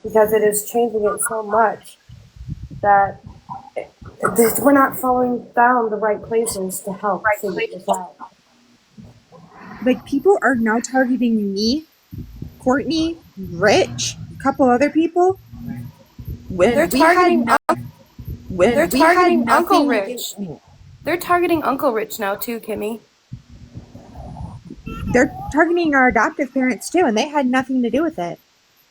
because it is changing it so much that we're not following down the right places to help figure this out. Like, people are now targeting me, Courtney, Rich, a couple other people They're when we had targeting no, they're when we had targeting Uncle nothing to Rich. do. They're targeting Uncle Rich now too, Kimmy. They're targeting our adoptive parents too, and they had nothing to do with it.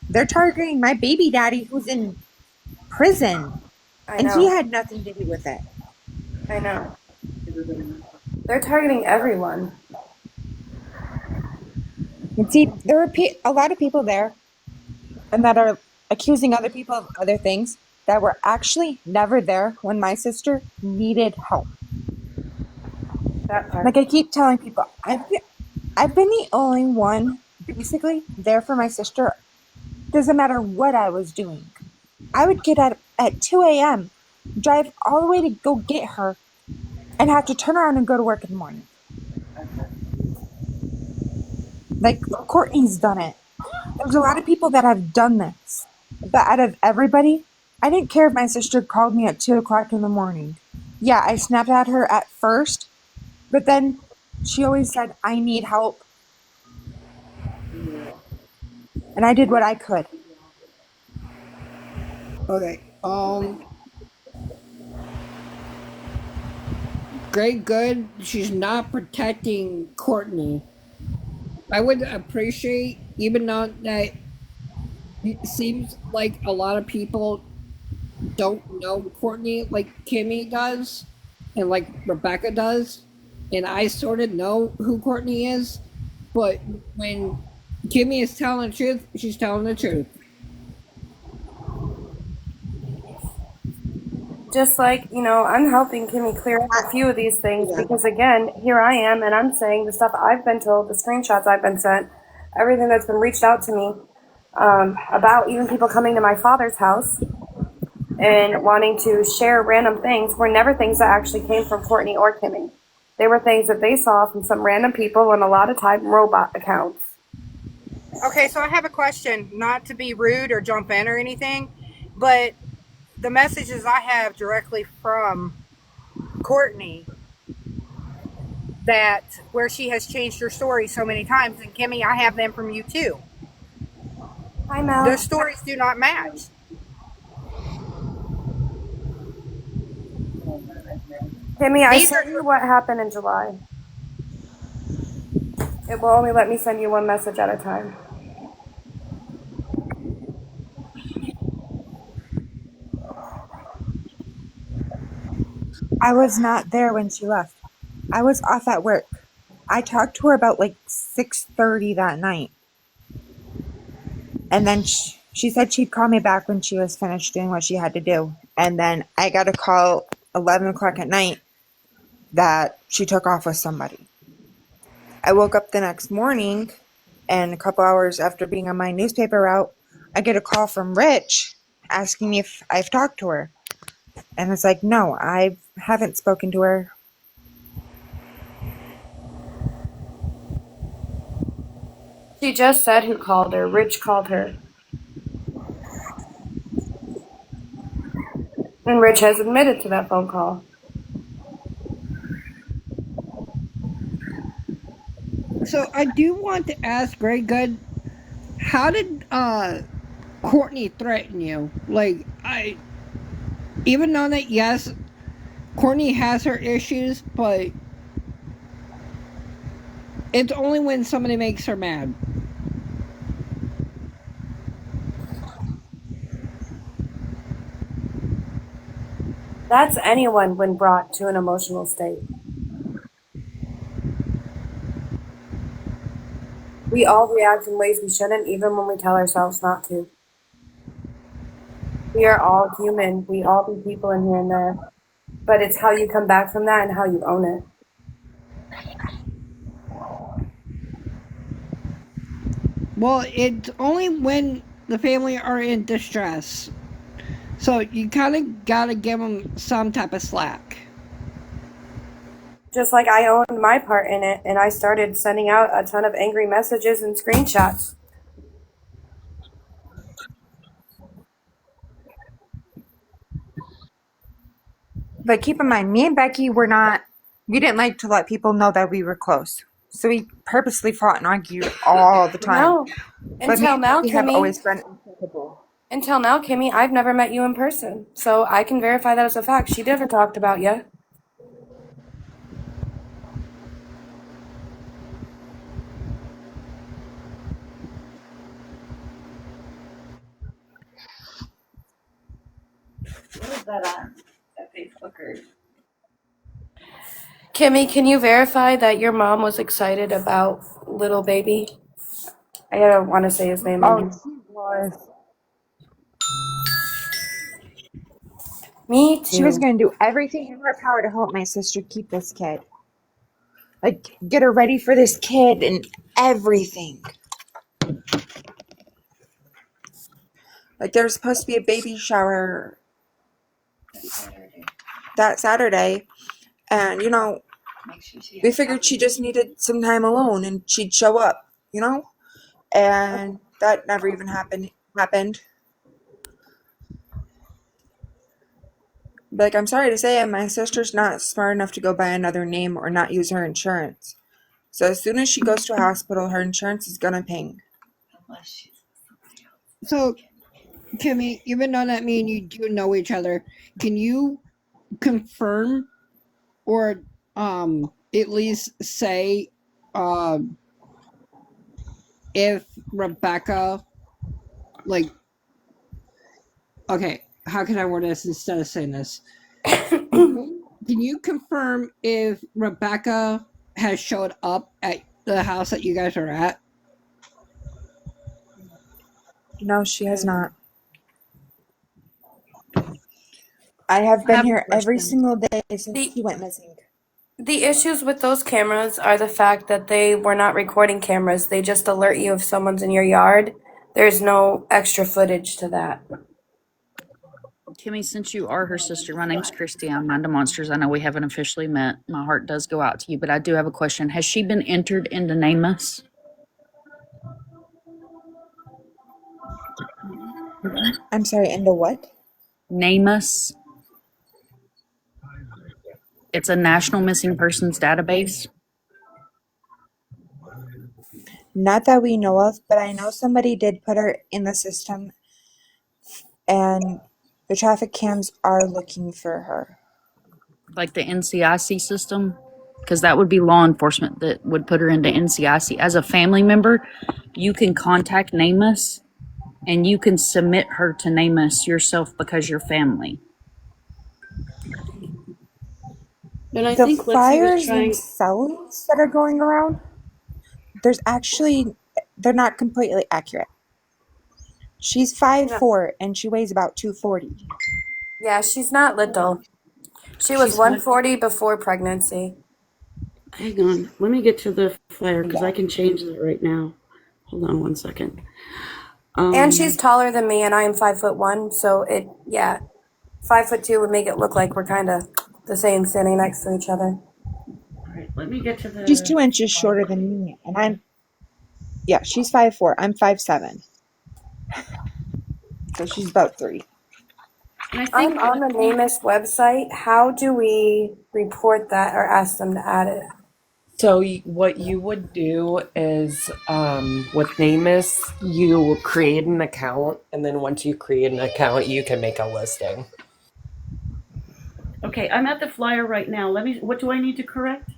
They're targeting my baby daddy who's in prison, I and he know. had nothing to do with it. I know. They're targeting everyone. And see, there are a lot of people there, and that are accusing other people of other things that were actually never there when my sister needed help. That part. Like I keep telling people, I've been the only one basically there for my sister. Doesn't matter what I was doing. I would get up at 2 a.m., drive all the way to go get her, and have to turn around and go to work in the morning. Like Courtney's done it. There's a lot of people that have done this. But out of everybody, I didn't care if my sister called me at 2 o'clock in the morning. Yeah, I snapped at her at first, but then she always said, I need help. And I did what I could. Okay. Great good. She's not protecting Courtney. I would appreciate, even though that it seems like a lot of people don't know Courtney like Kimmy does, and like Rebecca does, and I sort of know who Courtney is, but when Kimmy is telling the truth, she's telling the truth. Just like, I'm helping Kimmy clear up a few of these things Yeah. because, again, here I am and I'm saying the stuff I've been told, the screenshots I've been sent, everything that's been reached out to me about even people coming to my father's house and wanting to share random things were never things that actually came from Courtney or Kimmy. They were things that they saw from some random people and a lot of time robot accounts. Okay, so I have a question, not to be rude or jump in or anything, but the messages I have directly from Courtney that where she has changed her story so many times, and Kimmy, I have them from you too. Hi, Those Mel. stories do not match. Kimmy, I These sent you are what happened in July. It will only let me send you one message at a time. I was not there when she left. I was off at work. I talked to her about like 6:30 that night. And then she said she'd call me back when she was finished doing what she had to do. And then I got a call 11 o'clock at night that she took off with somebody. I woke up the next morning, and a couple hours after being on my newspaper route, I get a call from Rich asking me if I've talked to her. And it's like, no, I haven't spoken to her. She just said who called her. Rich called her. And Rich has admitted to that phone call. So I do want to ask Greg Good, how did Courtney threaten you? Like, I even though that, yes, Courtney has her issues, but it's only when somebody makes her mad. That's anyone when brought to an emotional state. We all react in ways we shouldn't, even when we tell ourselves not to. We are all human. We all be people in here and there. But it's how you come back from that and how you own it. Well, it's only when the family are in distress. So you kind of gotta give them some type of slack. Just like I owned my part in it and I started sending out a ton of angry messages and screenshots. But keep in mind, me and Becky were not, we didn't like to let people know that we were close. So we purposely fought and argued all the time. No. But me Until and now, Becky have Kimmy. always been inseparable. Until now, Kimmy, I've never met you in person, so I can verify that as a fact. She never talked about you. What is that on? That Facebook or? Kimmy, can you verify that your mom was excited about little baby? I don't want to say his name. Oh, she was. Me too. She was going to do everything in her power to help my sister keep this kid. Like, get her ready for this kid and everything. Like, there was supposed to be a baby shower that Saturday. And, you know, we figured she just needed some time alone and she'd show up, you know? And that never even happened. Like, I'm sorry to say it, my sister's not smart enough to go buy another name or not use her insurance. So as soon as she goes to a hospital, her insurance is gonna ping. So, Kimmy, even though that me and you do know each other, can you confirm or at least say if Rebecca, like, okay, how can I word this instead of saying this? Can you confirm if Rebecca has showed up at the house that you guys are at? No, she has not. I have been here every single day since he went missing. The issues with those cameras are the fact that they were not recording cameras. They just alert you if someone's in your yard. There's no extra footage to that. Kimmy, since you are her sister, my name's Christy. I'm Mind of Monsters. I know we haven't officially met. My heart does go out to you, but I do have a question. Has she been entered into NamUs? I'm sorry, in the what? NamUs. It's a national missing persons database. Not that we know of, but I know somebody did put her in the system, and the traffic cams are looking for her. Like the NCIC system? Because that would be law enforcement that would put her into NCIC. As a family member, you can contact NamUs and you can submit her to NamUs yourself because you're family. And I The think Lexi was flyers trying. themselves that are going around, they're not completely accurate. She's 5'4" and she weighs about 240. Yeah, she's not little. She was She's 140 before pregnancy. Hang on, let me get to the flyer because I can change that right now. Hold on one second. And she's taller than me, and I am 5'1", so 5'2" would make it look like we're kind of the same, standing next to each other. All right, let me get to the. She's 2 inches shorter than me, and she's 5'4". I'm 5'7". So she's about 3. And I I'm think on the NamUs website. How do we report that or ask them to add it? So what you would do is with NamUs, you create an account, and then once you create an account, you can make a listing. okay, I'm at the flyer right now. What do I need to correct?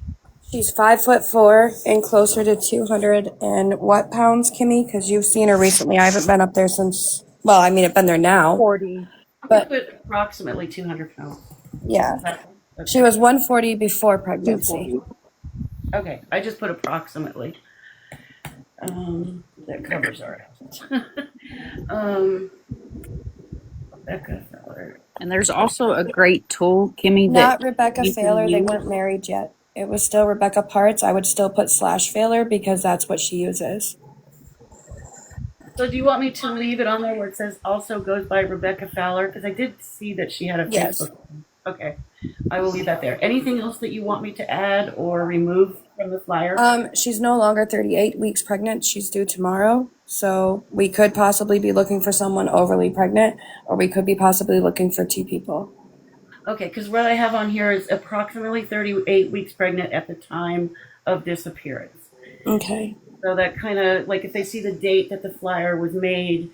She's 5'4" and closer to 200 and what pounds, Kimmy? Because you've seen her recently. I haven't been up there since. Well, I mean, I've been there now. 40. But put approximately 200 pounds. yeah, Okay. she was 140 before pregnancy. Okay, I just put approximately. That covers our house. Rebecca Feller. And there's also a great tool, Kimmy, Not that Rebecca you can Failer. They use. weren't married yet. It was still Rebecca Parts. I would still put /Failer because that's what she uses. So do you want me to leave it on there where it says also goes by Rebecca Fowler? Because I did see that she had a Yes. Facebook. Okay, I will leave that there. Anything else that you want me to add or remove from the flyer? She's no longer 38 weeks pregnant. She's due tomorrow. So we could possibly be looking for someone overly pregnant, or we could be possibly looking for 2 people. Okay, because what I have on here is approximately 38 weeks pregnant at the time of disappearance. Okay. So that kind of, like, if they see the date that the flyer was made,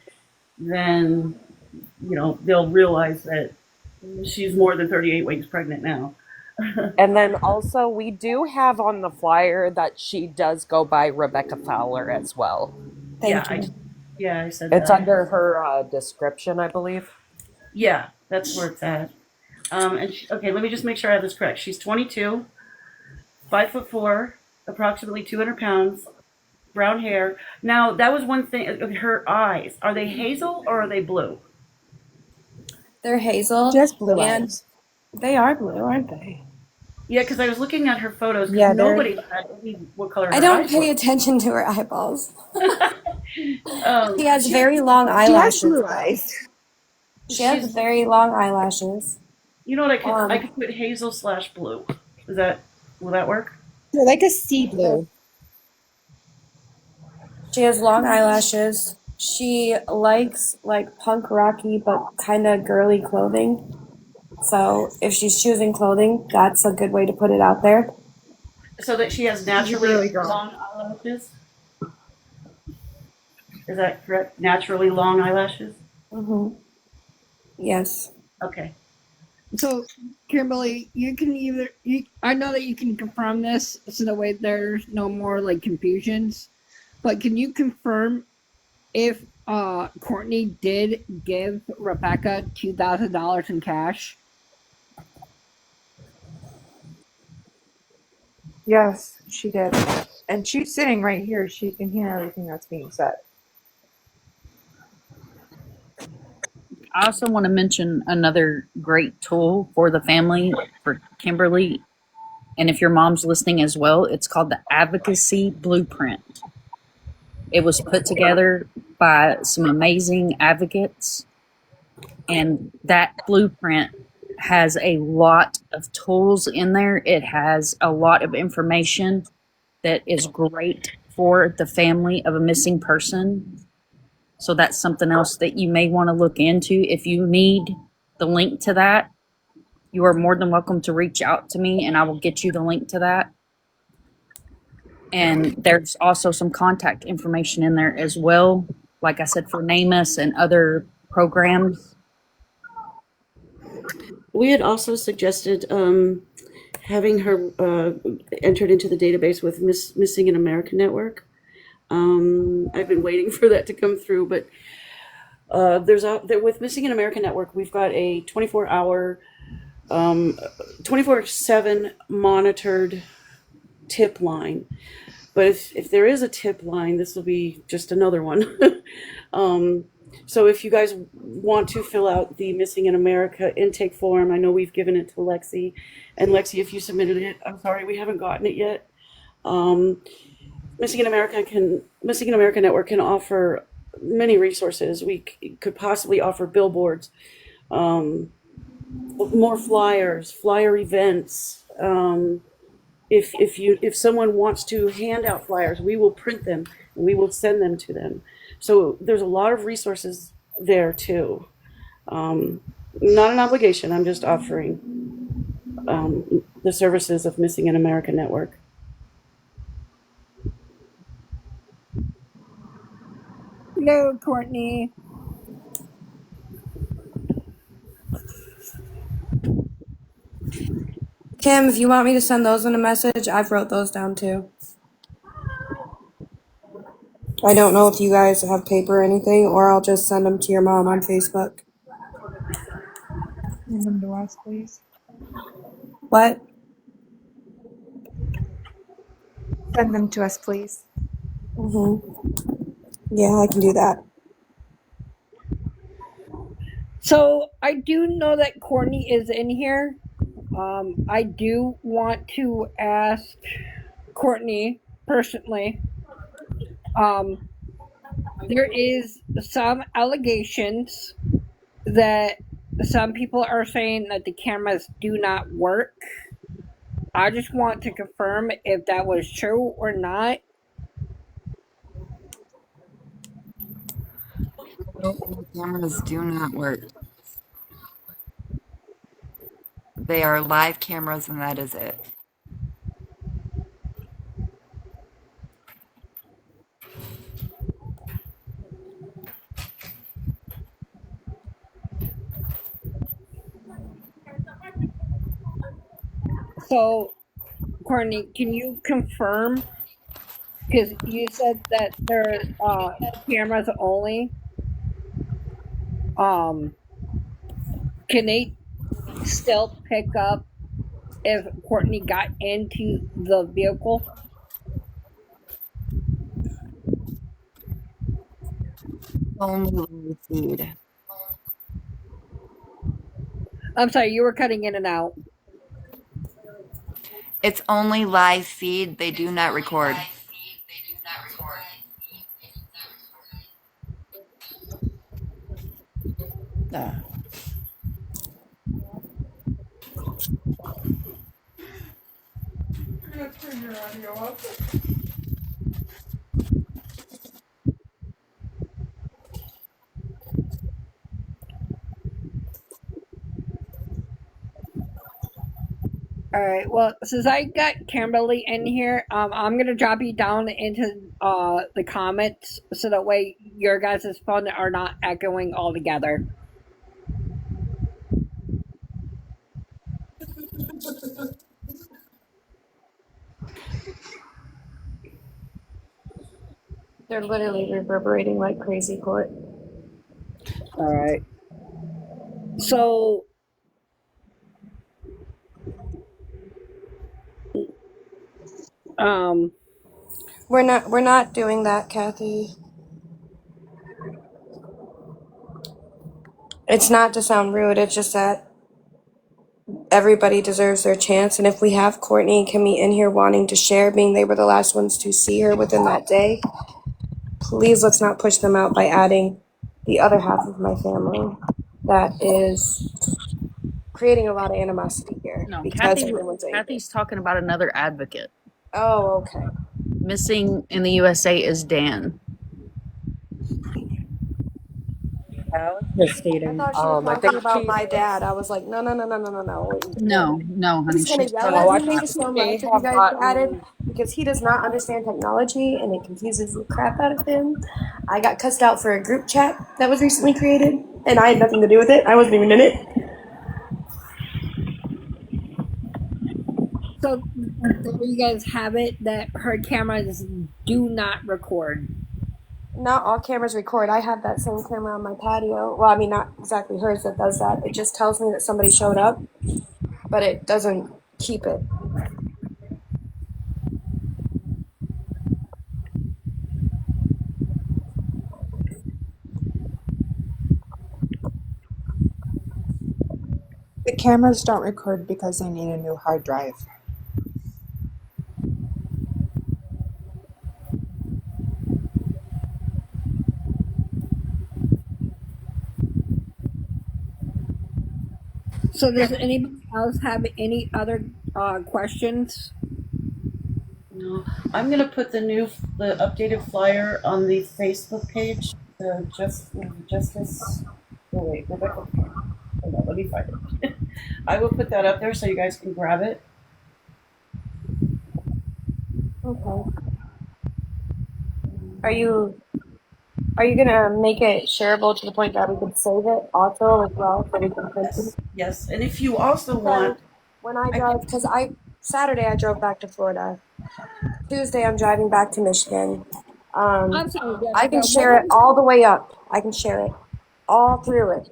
then, they'll realize that she's more than 38 weeks pregnant now. And then also, we do have on the flyer that she does go by Rebecca Fowler as well. Thank Yeah, you. I said It's that. under her description, I believe. Yeah, that's where it's at. Okay, let me just make sure I have this correct. She's 22, 5'4", approximately 200 pounds, brown hair. Now, that was one thing. Her eyes, are they hazel or are they blue? They're hazel. Just blue and eyes. They are blue, aren't they? Yeah, because I was looking at her photos. Yeah, they're Nobody had any what color I her don't eyes pay were. attention to her eyeballs. Um, She has very long she has eyelashes. blue though. eyes. She has she's, very long eyelashes. you know what? I Um, could put hazel/blue. Will that work? They're like a sea blue. she has long eyelashes. She likes like punk rocky but kind of girly clothing. So if she's choosing clothing, that's a good way to put it out there. So that she has She's a naturally girly girl. long eyelashes. Is that correct? Naturally long eyelashes. Yes. Okay. So, Kimberly, I know that you can confirm this so that way there's no more like confusions. But can you confirm if Courtney did give Rebecca $2,000 in cash? Yes, she did. And she's sitting right here. She can hear everything that's being said. I also want to mention another great tool for the family for Kimberly. And if your mom's listening as well, it's called the Advocacy Blueprint. It was put together by some amazing advocates, and that blueprint has a lot of tools in there. It has a lot of information that is great for the family of a missing person. So that's something else that you may want to look into. If you need the link to that, you are more than welcome to reach out to me and I will get you the link to that. And there's also some contact information in there as well. Like I said, for NamUs and other programs. We had also suggested having her entered into the database with Missing in America Network. I've been waiting for that to come through, but with Missing in America Network, we've got a 24-hour, 24/7 monitored tip line. But if there is a tip line, this will be just another one. So if you guys want to fill out the Missing in America intake form, I know we've given it to Lexi. And Lexi, if you submitted it, I'm sorry, we haven't gotten it yet. Missing in America Network can offer many resources. We could possibly offer billboards, more flyers, flyer events. If someone wants to hand out flyers, we will print them and we will send them to them. So there's a lot of resources there too. Not an obligation. I'm just offering the services of Missing in America Network. Hello, Courtney. Kim, if you want me to send those in a message, I've wrote those down too. I don't know if you guys have paper or anything, or I'll just send them to your mom on Facebook. Send them to us, please. What? Send them to us, please. Yeah, I can do that. So I do know that Courtney is in here. I do want to ask Courtney personally. There is some allegations that some people are saying that the cameras do not work. I just want to confirm if that was true or not. No, cameras do not work. They are live cameras, and that is it. So, Courtney, can you confirm? Because you said that they're cameras only. Um, can they still pick up if Courtney got into the vehicle? Only live feed. I'm sorry, you were cutting in and out. It's only live feed. They do not record. Ah. All right. Well, since I got Kimberly in here, I'm gonna drop you down into the comments so that way your guys' phone are not echoing all together. They're literally reverberating like crazy, Court. All right. So, We're not doing that, Kathy. It's not to sound rude, it's just that everybody deserves their chance, and if we have Courtney and Kimmy in here wanting to share, being they were the last ones to see her within that day, please let's not push them out by adding the other half of my family that is creating a lot of animosity here No, because everyone's angry. Kathy's talking about another advocate. Oh, okay. Missing in the USA is Dan. Just I stating. thought she was I talking think about she. my dad. I was like, no. No, honey. He's gonna She's yell No, at I me think so they much if you have guys added gotten. because he does not understand technology and it confuses the crap out of him. I got cussed out for a group chat that was recently created, and I had nothing to do with it. I wasn't even in it. so there you guys have it that her cameras do not record. Not all cameras record. I have that same camera on my patio. Well, I mean, not exactly hers that does that. It just tells me that somebody showed up, but it doesn't keep it. The cameras don't record because they need a new hard drive. So does anybody else have any other questions? No, I'm gonna put the updated flyer on the Facebook page. The Justice. Oh wait, Rebecca. Hold on, let me find it. I will put that up there so you guys can grab it. Okay. Are you gonna make it shareable to the point that we could save it also as well so we can print it? Yes, and if you also want, When I drive, because Saturday I drove back to Florida. Tuesday I'm driving back to Michigan. I'm sorry, I can Jessica, share it all the way up. I can share it all through it.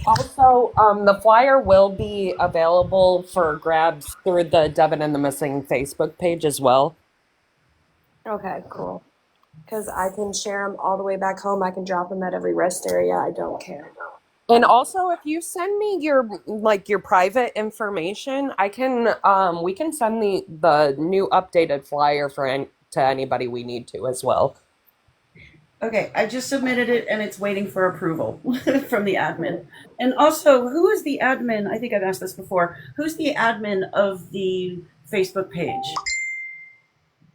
Also, the flyer will be available for grabs through the Devin and the Missing Facebook page as well. Okay, cool. Because I can share them all the way back home. I can drop them at every rest area. I don't care. And also, if you send me your private information, I can we can send the new updated flyer to anybody we need to as well. okay, I just submitted it and it's waiting for approval from the admin. And also, who is the admin? I think I've asked this before. Who's the admin of the Facebook page?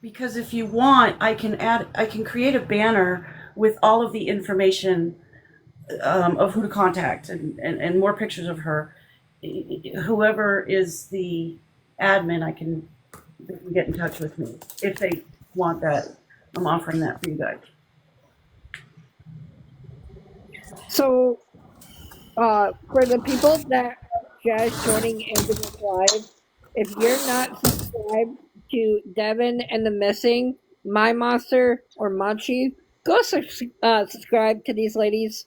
Because if you want, I can create a banner with all of the information of who to contact and more pictures of her. whoever is the admin, they can get in touch with me if they want that. I'm offering that for you guys. So, for the people that are just joining into this live, if you're not subscribed to Devin and the Missing, My Monster, or Munchie, go subscribe to these ladies.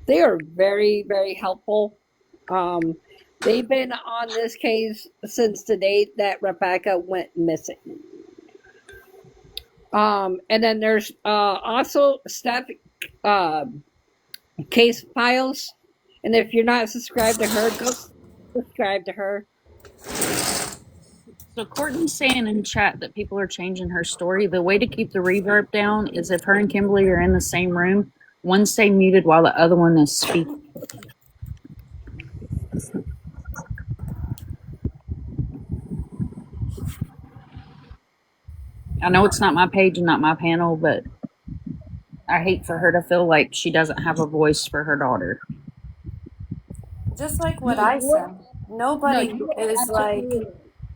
They are very, very helpful. They've been on this case since the date that Rebecca went missing. And then there's also Steph Case Files. And if you're not subscribed to her, go subscribe to her. So Courtney's saying in chat that people are changing her story. The way to keep the reverb down is if her and Kimberly are in the same room, one stay muted while the other one is speaking. I know it's not my page and not my panel, but I hate for her to feel like she doesn't have a voice for her daughter. Just like what I said, nobody is like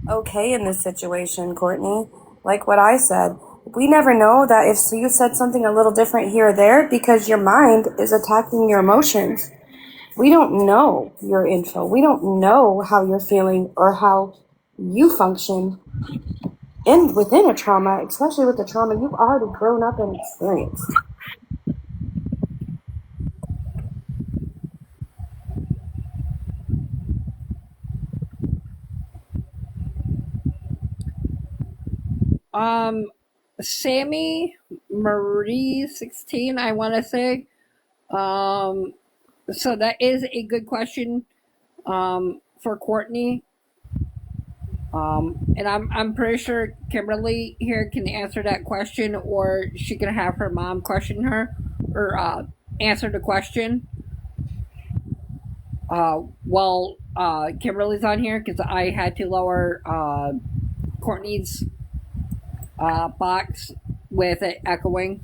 okay in this situation, Courtney. Like what I said, we never know that if you said something a little different here or there because your mind is attacking your emotions. We don't know your info. We don't know how you're feeling or how you function within a trauma, especially with the trauma you've already grown up and experienced. Sammy Marie 16, I want to say. So that is a good question for Courtney. And I'm pretty sure Kimberly here can answer that question, or she can have her mom question her or answer the question. While Kimberly's on here, because I had to lower Courtney's box with it echoing.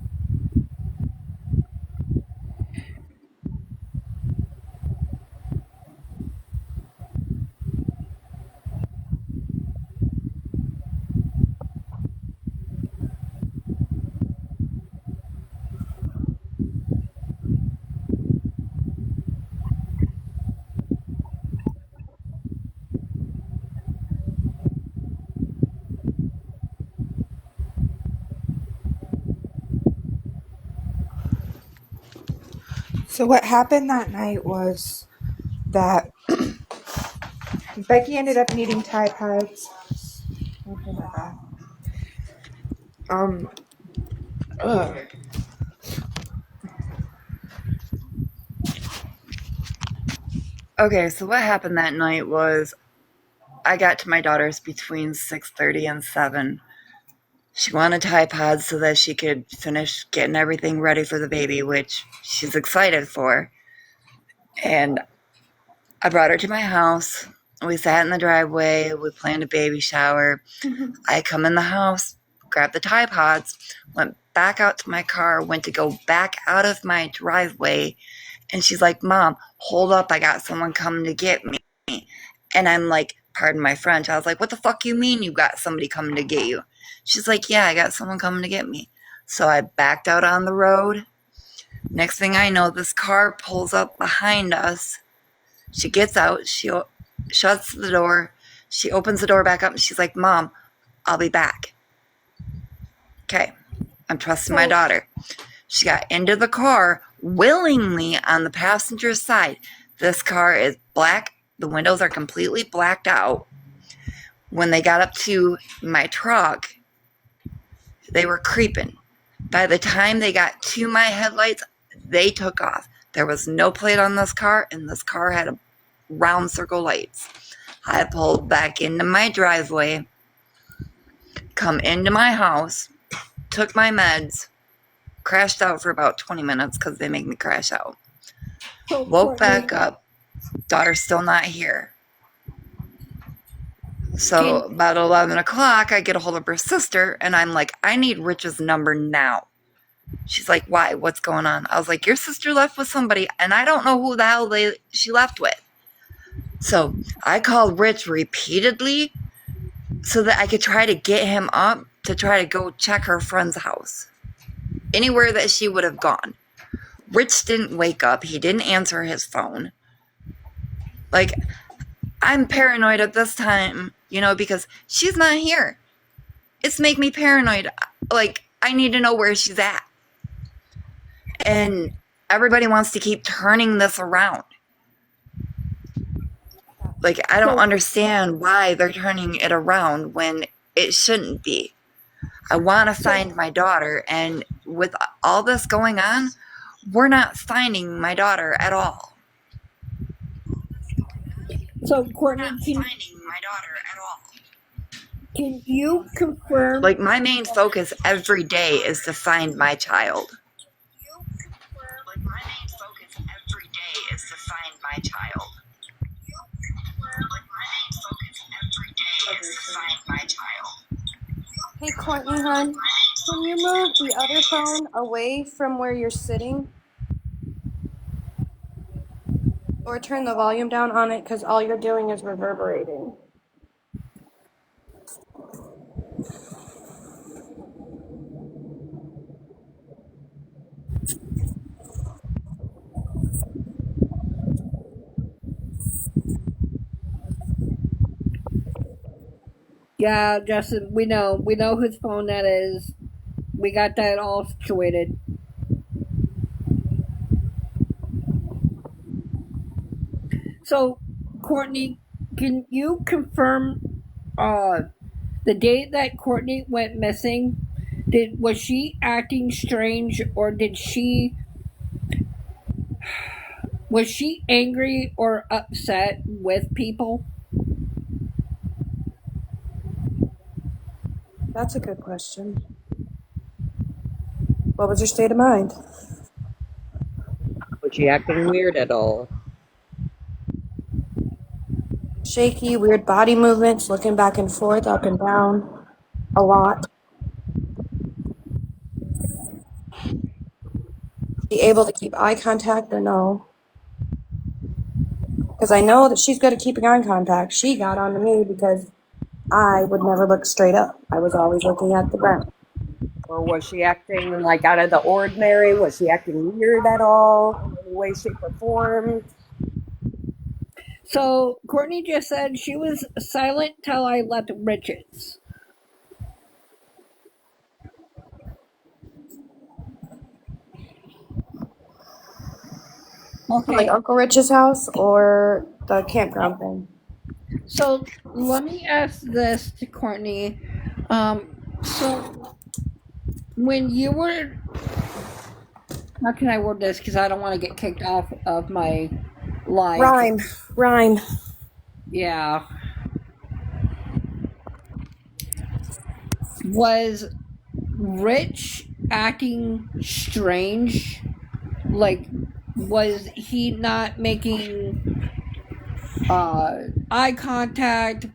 So what happened that night was that Becky ended up needing Tide Pods. Okay, so what happened that night was I got to my daughter's between 6:30 and 7. She wanted Tide Pods so that she could finish getting everything ready for the baby, which she's excited for. And I brought her to my house. We sat in the driveway. We planned a baby shower. I come in the house, grabbed the Tide Pods, went back out to my car, went to go back out of my driveway. And she's like, Mom, hold up. I got someone coming to get me. And I'm like, pardon my French. I was like, what the fuck you mean you got somebody coming to get you? She's like, yeah, I got someone coming to get me. So I backed out on the road. Next thing I know, this car pulls up behind us. She gets out. She shuts the door. She opens the door back up and she's like, Mom, I'll be back. Okay. I'm trusting my daughter. She got into the car willingly on the passenger side. This car is black. The windows are completely blacked out. When they got up to my truck, they were creeping. By the time they got to my headlights, they took off. There was no plate on this car, and this car had a round circle lights. I pulled back into my driveway, come into my house, took my meds, crashed out for about 20 minutes because they make me crash out. Woke back up. Daughter's still not here. So about 11 o'clock, I get a hold of her sister, and I'm like, I need Rich's number now. She's like, why? What's going on? I was like, your sister left with somebody, and I don't know who the hell she left with. So I called Rich repeatedly so that I could try to get him up to try to go check her friend's house. Anywhere that she would have gone. Rich didn't wake up. He didn't answer his phone. Like, I'm paranoid at this time, because she's not here. It's make me paranoid. Like, I need to know where she's at. And everybody wants to keep turning this around. Like, I don't understand why they're turning it around when it shouldn't be. I want to find my daughter, and with all this going on, we're not finding my daughter at all. So, Courtney, can you confirm? Like, my main focus every day is to find my child. Hey, Courtney, hon, can you move the other phone away from where you're sitting? Or turn the volume down on it, because all you're doing is reverberating. Yeah, Justin, we know whose phone that is. We got that all situated. So, Courtney, can you confirm the date that Courtney went missing? Was she acting strange, or was she angry or upset with people? That's a good question. What was your state of mind? Was she acting weird at all? Shaky, weird body movements, looking back and forth, up and down, a lot. Be able to keep eye contact or no? Because I know that she's good at keeping eye contact. She got on to me because I would never look straight up. I was always looking at the ground. Or was she acting like out of the ordinary? Was she acting weird at all? In any way, shape, or form? So, Courtney just said she was silent till I left Rich's. Okay. Like Uncle Rich's house or the campground thing? So, let me ask this to Courtney. So, when you were... How can I word this? Because I don't want to get kicked off of my live. Rhyme. Yeah. Was Rich acting strange? Like, was he not making eye contact?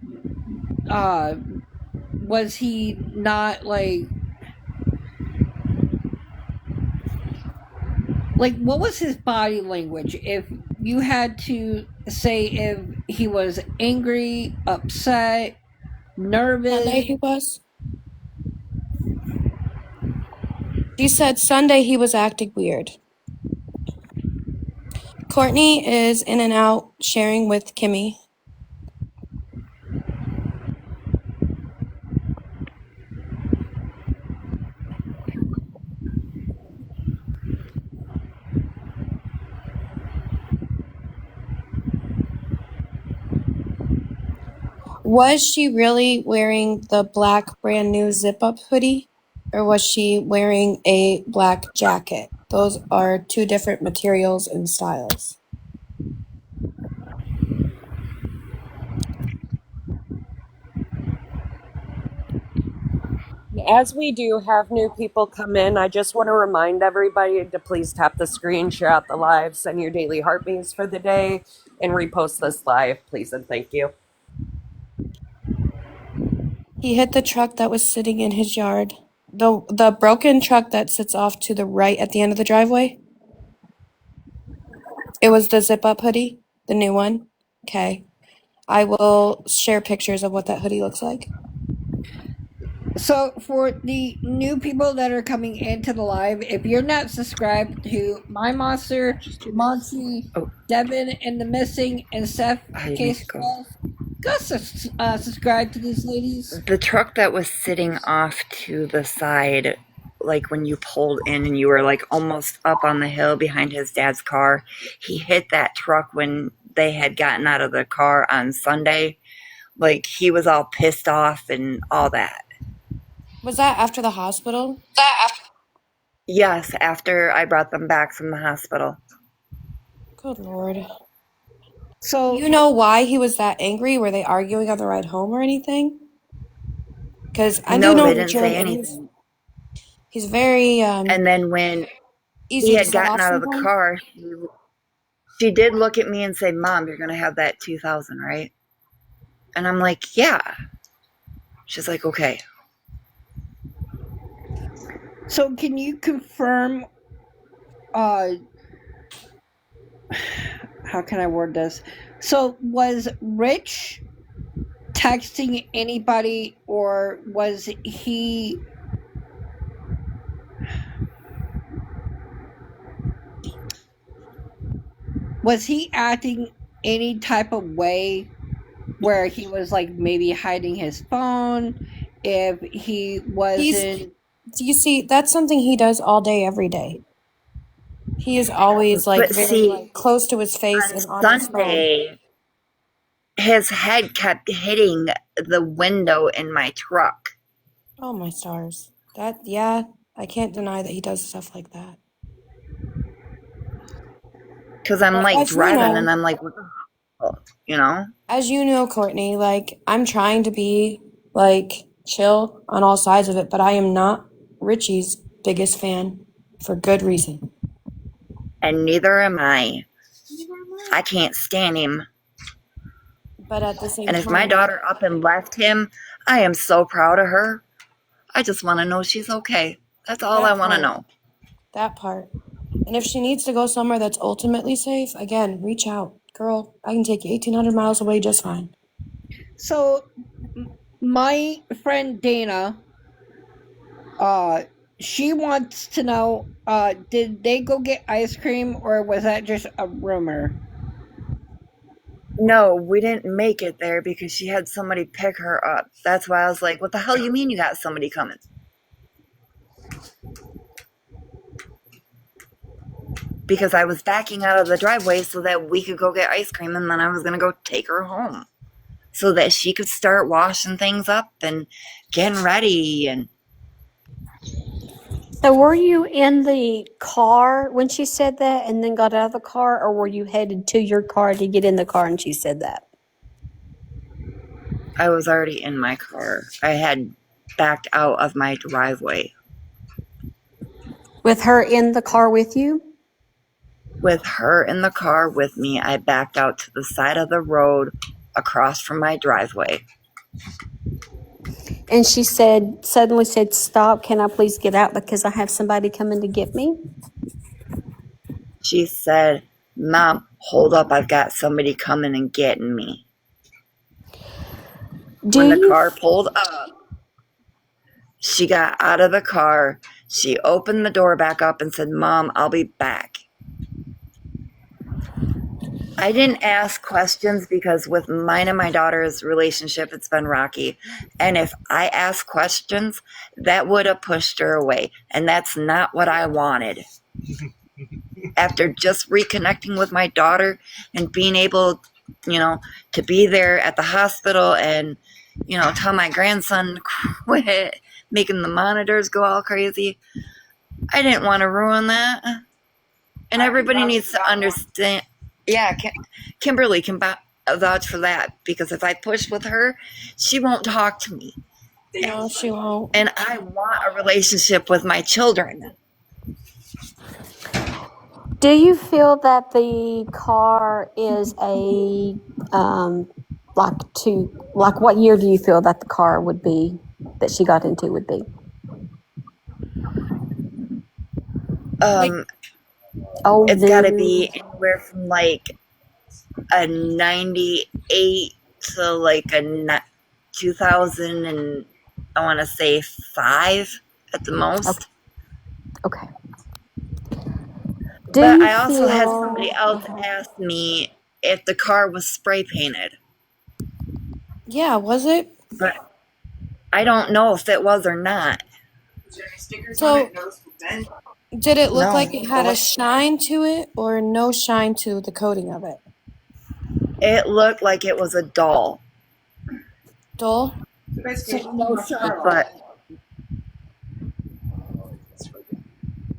Was he not like what was his body language? If you had to say if he was angry, upset, nervous. Sunday he was. She said Sunday he was acting weird. Courtney is in and out sharing with Kimmy. Was she really wearing the black brand new zip-up hoodie? Or was she wearing a black jacket? Those are two different materials and styles. As we do have new people come in, I just want to remind everybody to please tap the screen, share out the live, send your daily heartbeats for the day, and repost this live, please and thank you. He hit the truck that was sitting in his yard. The broken truck that sits off to the right at the end of the driveway. It was the zip-up hoodie, the new one. Okay. I will share pictures of what that hoodie looks like. So for the new people that are coming into the live, if you're not subscribed to My Monster, Monty, Oh. Devin, and the Missing, and Seth I need Case to go. 12, go subscribe to these ladies. The truck that was sitting off to the side, like when you pulled in and you were like almost up on the hill behind his dad's car, he hit that truck when they had gotten out of the car on Sunday. Like he was all pissed off and all that. Was that after the hospital? Yes, after I brought them back from the hospital. Good Lord. So You know why he was that angry? Were they arguing on the ride home or anything? Because I do No, know they didn't Richard, say and anything. he's very And then when easy he to had set gotten off out of the sometimes. car, she did look at me and say, "Mom, you're going to have that 2000, right?" And I'm like, "Yeah." She's like, "Okay." So can you confirm how can I word this? So was Rich texting anybody, or was he acting any type of way where he was like maybe hiding his phone, if he wasn't? You see, that's something he does all day, every day. He is always like But very see, close to his face on and on his phone. Sunday, his head kept hitting the window in my truck. Oh my stars. Yeah, I can't deny that he does stuff like that. Because I'm But like as you driving know- and I'm like, what the hell? You know? As you know, Courtney, like I'm trying to be like chill on all sides of it, but I am not Richie's biggest fan for good reason. And neither am I. I can't stand him. But at the same And time, if my daughter up and left him, I am so proud of her. I just want to know she's okay. That's all I want to know. That part. And if she needs to go somewhere that's ultimately safe, again, reach out. Girl, I can take you 1,800 miles away just fine. So my friend Dana, she wants to know, did they go get ice cream, or was that just a rumor? No, we didn't make it there because she had somebody pick her up. That's why I was like, what the hell you mean you got somebody coming? Because I was backing out of the driveway so that we could go get ice cream, and then I was going to go take her home so that she could start washing things up and getting ready. And So were you in the car when she said that and then got out of the car, or were you headed to your car to get in the car and she said that? I was already in my car. I had backed out of my driveway. With her in the car with you? With her in the car with me, I backed out to the side of the road across from my driveway. And she suddenly said, "Stop, can I please get out because I have somebody coming to get me?" She said, "Mom, hold up, I've got somebody coming and getting me." When the car pulled up, she got out of the car. She opened the door back up and said, "Mom, I'll be back." I didn't ask questions because with mine and my daughter's relationship, it's been rocky. And if I asked questions, that would have pushed her away. And that's not what I wanted. After just reconnecting with my daughter and being able, to be there at the hospital and, tell my grandson quit making the monitors go all crazy, I didn't want to ruin that. And everybody needs to understand. Yeah, Kimberly can vouch for that, because if I push with her, she won't talk to me. No, she won't. And I want a relationship with my children. Do you feel that the car is a like what year do you feel that the car would be that she got into would be? It's got to be anywhere from like a 98 to like a 2000 and I want to say 5 at the most. Okay. Do But you I also had feel somebody else ask me if the car was spray painted. Yeah, was it? But I don't know if it was or not. So, did it look No. like it had a shine to it or no shine to the coating of it? It looked like it was a doll. Dull? So no shine. But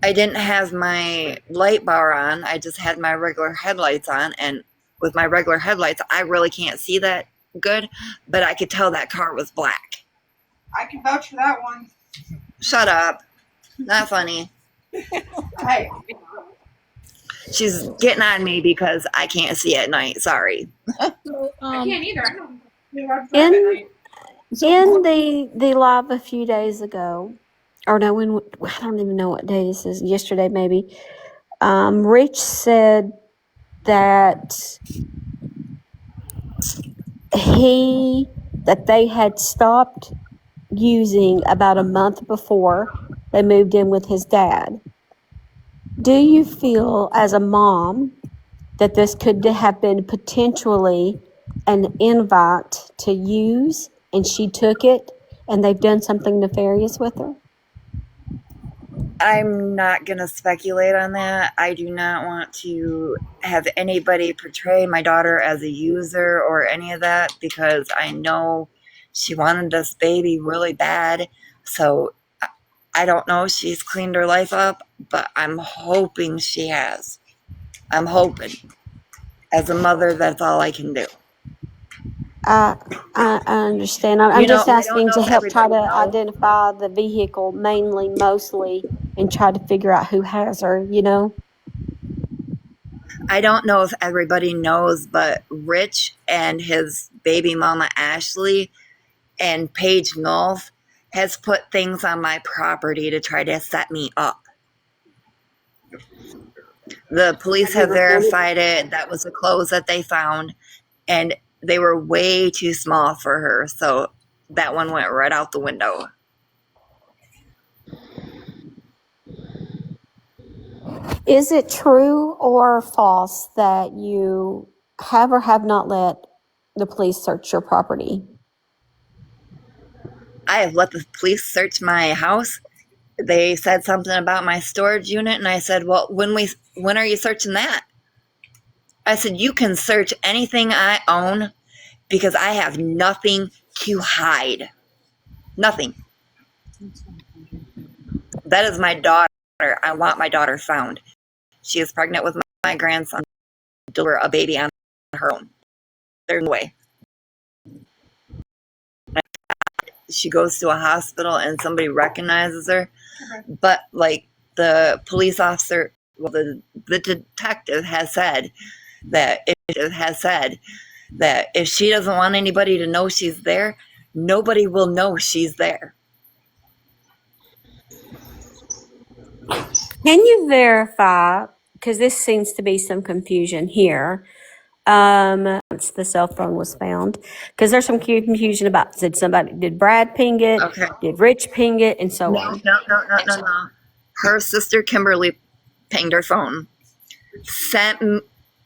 I didn't have my light bar on. I just had my regular headlights on. And with my regular headlights, I really can't see that good. But I could tell that car was black. I can vouch for that one. Shut up. Not funny. Hey. She's getting on me because I can't see at night. Sorry. So, I can't either. I don't. in the live a few days ago, or no, when I don't even know what day this is. Yesterday, maybe. Rich said that they had stopped using about a month before they moved in with his dad. Do you feel, as a mom, that this could have been potentially an invite to use and she took it and they've done something nefarious with her? I'm not going to speculate on that. I do not want to have anybody portray my daughter as a user or any of that because I know she wanted this baby really bad. So I don't know if she's cleaned her life up, but I'm hoping she has. I'm hoping. As a mother, that's all I can do. I understand. I'm You know, just I don't asking know to if help try to everybody knows. identify the vehicle mostly, and try to figure out who has her, you know? I don't know if everybody knows, but Rich and his baby mama Ashley and Paige Nolf has put things on my property to try to set me up. The police have verified it. That was the clothes that they found, and they were way too small for her. So that one went right out the window. Is it true or false that you have or have not let the police search your property? I have let the police search my house. They said something about my storage unit, and I said, well, when are you searching that? I said, you can search anything I own because I have nothing to hide. Nothing. That is my daughter. I want my daughter found. She is pregnant with my grandson. Deliver a baby on her own. There's no way. She goes to a hospital and somebody recognizes her. But like the police officer, well, the detective has said that if she doesn't want anybody to know she's there, nobody will know she's there. Can you verify, because this seems to be some confusion here, once the cell phone was found, because there's some confusion about, did Brad ping it? Okay. Did Rich ping it? And so on. No. Her sister Kimberly pinged her phone.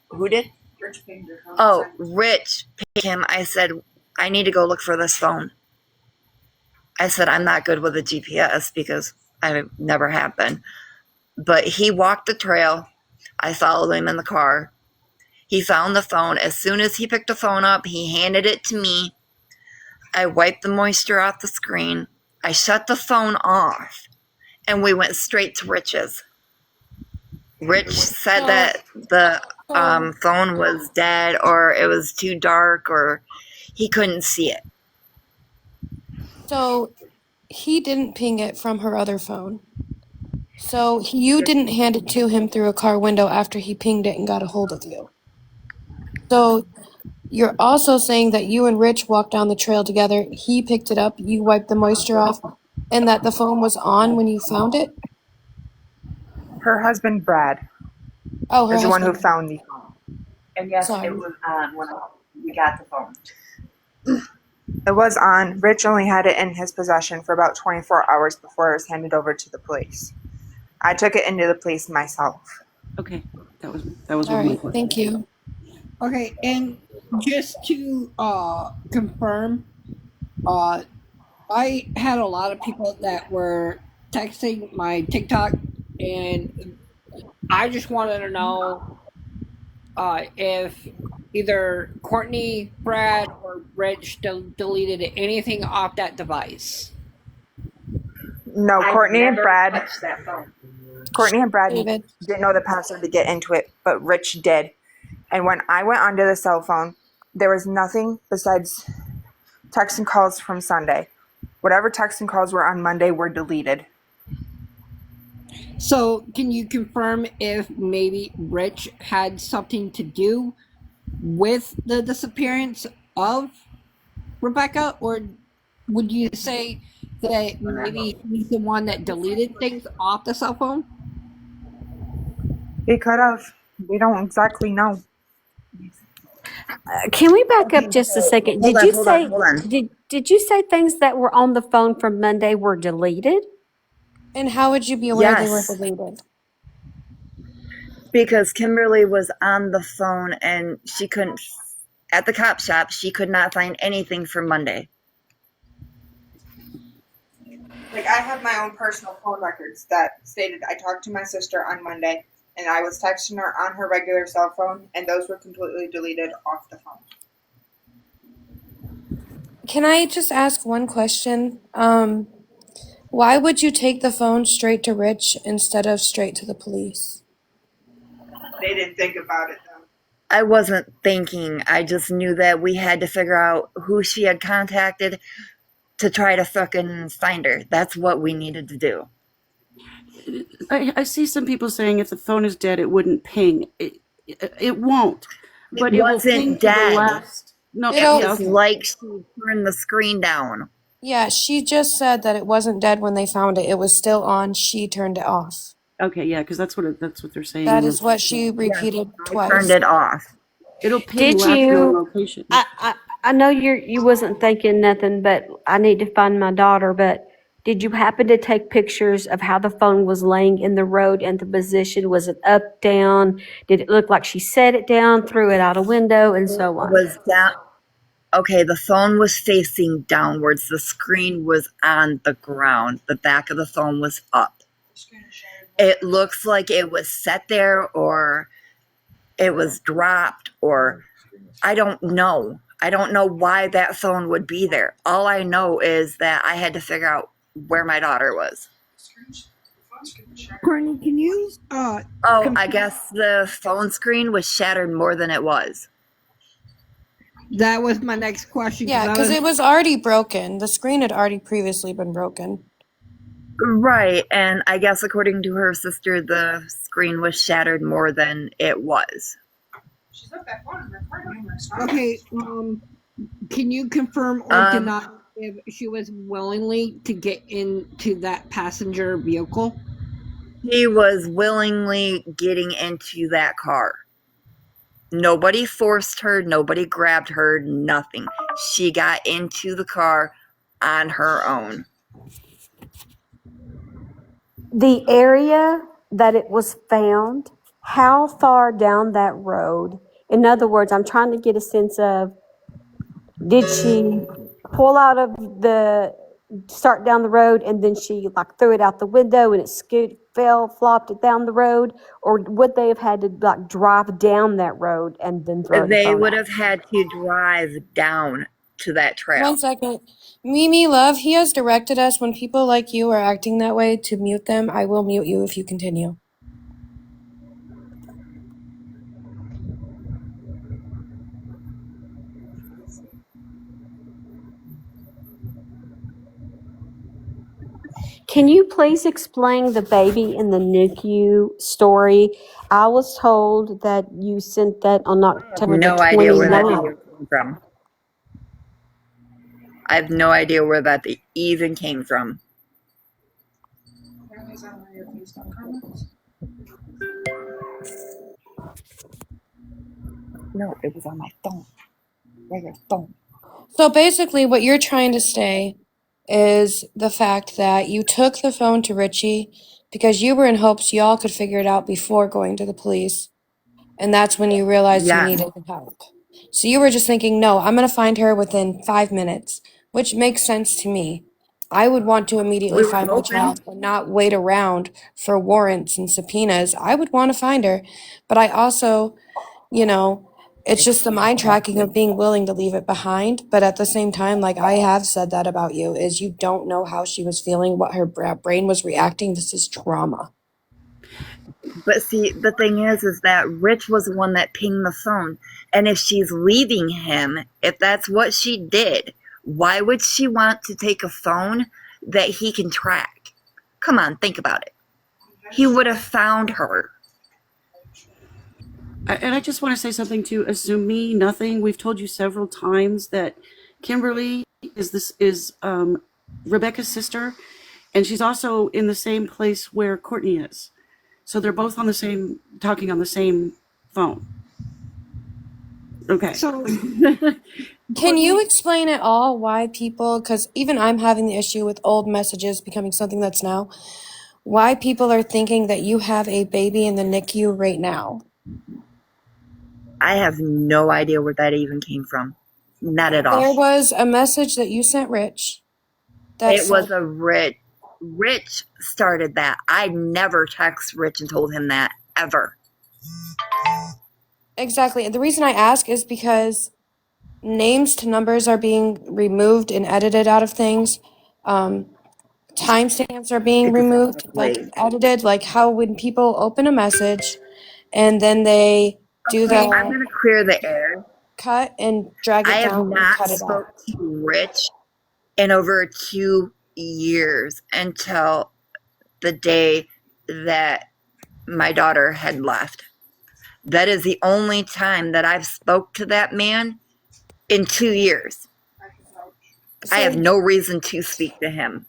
Who did? Rich pinged her phone. Oh, Rich pinged him. I said, I need to go look for this phone. I said, I'm not good with a GPS because I never have been. But he walked the trail. I followed him in the car. He found the phone. As soon as he picked the phone up, he handed it to me. I wiped the moisture off the screen. I shut the phone off, and we went straight to Rich's. Rich said that the phone was dead, or it was too dark, or he couldn't see it. So he didn't ping it from her other phone. So you didn't hand it to him through a car window after he pinged it and got a hold of you. So you're also saying that you and Rich walked down the trail together. He picked it up, you wiped the moisture off, and that the phone was on when you found it? Her husband, Brad, Oh, her is the one who husband. found the phone. And yes, Sorry. it was on when we got the phone. It was on. Rich only had it in his possession for about 24 hours before it was handed over to the police. I took it into the police myself. Okay, that was All one of my right. questions. Thank you. Okay, and just to confirm, I had a lot of people that were texting my TikTok, and I just wanted to know if either Courtney, Brad, or Rich deleted anything off that device. No, Courtney and Brad. that phone. Courtney and Brad David. didn't know the password to get into it, but Rich did. And when I went onto the cell phone, there was nothing besides text and calls from Sunday. Whatever text and calls were on Monday were deleted. So, can you confirm if maybe Rich had something to do with the disappearance of Rebecca, or would you say that maybe he's the one that deleted things off the cell phone? He could have. We don't exactly know. Can we back up just a second? Hold Did on, you hold say on, hold on. did you say things that were on the phone from Monday were deleted? And how would you be aware they were Yes, deleted? because Kimberly was on the phone and she couldn't, at the cop shop, she could not find anything for Monday. Like, I have my own personal phone records that stated I talked to my sister on Monday and I was texting her on her regular cell phone, and those were completely deleted off the phone. Can I just ask one question? Why would you take the phone straight to Rich instead of straight to the police? They didn't think about it though. I wasn't thinking. I just knew that we had to figure out who she had contacted to try to fucking find her. That's what we needed to do. I see some people saying if the phone is dead, it wouldn't ping. It won't. But it will wasn't ping to the dead. last. No, It'll- yeah, It's okay. like she turned the screen down. Yeah, she just said that it wasn't dead when they found it. It was still on. She turned it off. Okay, yeah, because that's what they're saying. That is what she repeated I twice. turned it off. It'll ping Did last known you? location. I know you wasn't thinking nothing, but I need to find my daughter. But did you happen to take pictures of how the phone was laying in the road and the position? Was it up, down? Did it look like she set it down, threw it out a window, and so It on? was down. Okay, the phone was facing downwards. The screen was on the ground. The back of the phone was up. It looks like it was set there or it was dropped, or I don't know. I don't know why that phone would be there. All I know is that I had to figure out where my daughter was. Courtney, can you Oh, I guess the phone screen was shattered more than it was. That was my next question. Yeah, because it was already broken. The screen had already previously been broken. Right, and I guess according to her sister, the screen was shattered more than it was. Okay. Can you confirm or deny if she was willingly to get into that passenger vehicle? He was willingly getting into that car. Nobody forced her, nobody grabbed her, nothing. She got into the car on her own. The area that it was found, how far down that road? In other words, I'm trying to get a sense of, did she pull out of start down the road and then she like threw it out the window and it flopped it down the road? Or would they have had to like drive down that road and then throw the They phone would out? have had to drive down to that trail. 1 second. Mimi, love, he has directed us when people like you are acting that way to mute them. I will mute you if you continue. Can you please explain the baby in the NICU story? I was told that you sent that on October the No idea where that 29th. even came from. I have no idea where that even came from. No, it was on my phone. Regular phone. So basically, what you're trying to say is the fact that you took the phone to Richie because you were in hopes y'all could figure it out before going to the police. And that's when you realized you Yes. needed help. So you were just thinking, no, I'm going to find her within 5 minutes, which makes sense to me. I would want to immediately We were find my hoping. child and not wait around for warrants and subpoenas. I would want to find her. But I also, you know, it's just the mind tracking of being willing to leave it behind. But at the same time, like I have said that about you, is you don't know how she was feeling, what her brain was reacting. This is trauma. But see, the thing is that Rich was the one that pinged the phone. And if she's leaving him, if that's what she did, why would she want to take a phone that he can track? Come on, think about it. He would have found her. And I just want to say something to Assume Me Nothing. We've told you several times that Kimberly is Rebecca's sister, and she's also in the same place where Courtney is. So they're both talking on the same phone. Okay. So Can you explain at all why people, because even I'm having the issue with old messages becoming something that's now, why people are thinking that you have a baby in the NICU right now? I have no idea where that even came from. Not at all. There was a message that you sent Rich that It was said, a Rich started that. I never text Rich and told him that, ever. exactly. And the reason I ask is because names to numbers are being removed and edited out of things. Timestamps are being removed, like Exactly. edited, like how when people open a message and then they do Okay, I'm the going to clear the air. cut and drag I it have down and not cut it out. spoke to Rich in over 2 years until the day that my daughter had left. That is the only time that I've spoke to that man in 2 years. I have no reason to speak to him.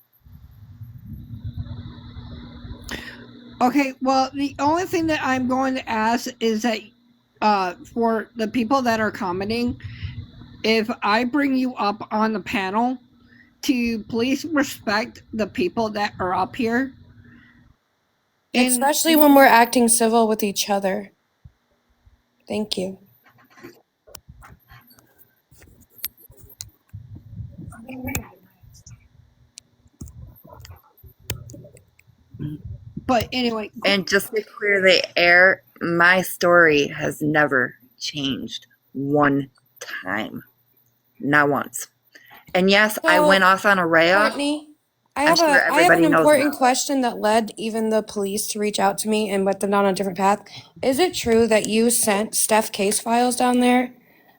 Okay, well, the only thing that I'm going to ask is that for the people that are commenting, if I bring you up on the panel, to please respect the people that are up here. Especially when we're acting civil with each other. Thank you. But anyway. And just to clear the air, my story has never changed one time. Not once. And yes, I went off on a rail. Courtney, I have an important question that led even the police to reach out to me and put them down on a different path. Is it true that you sent Steph case files down there?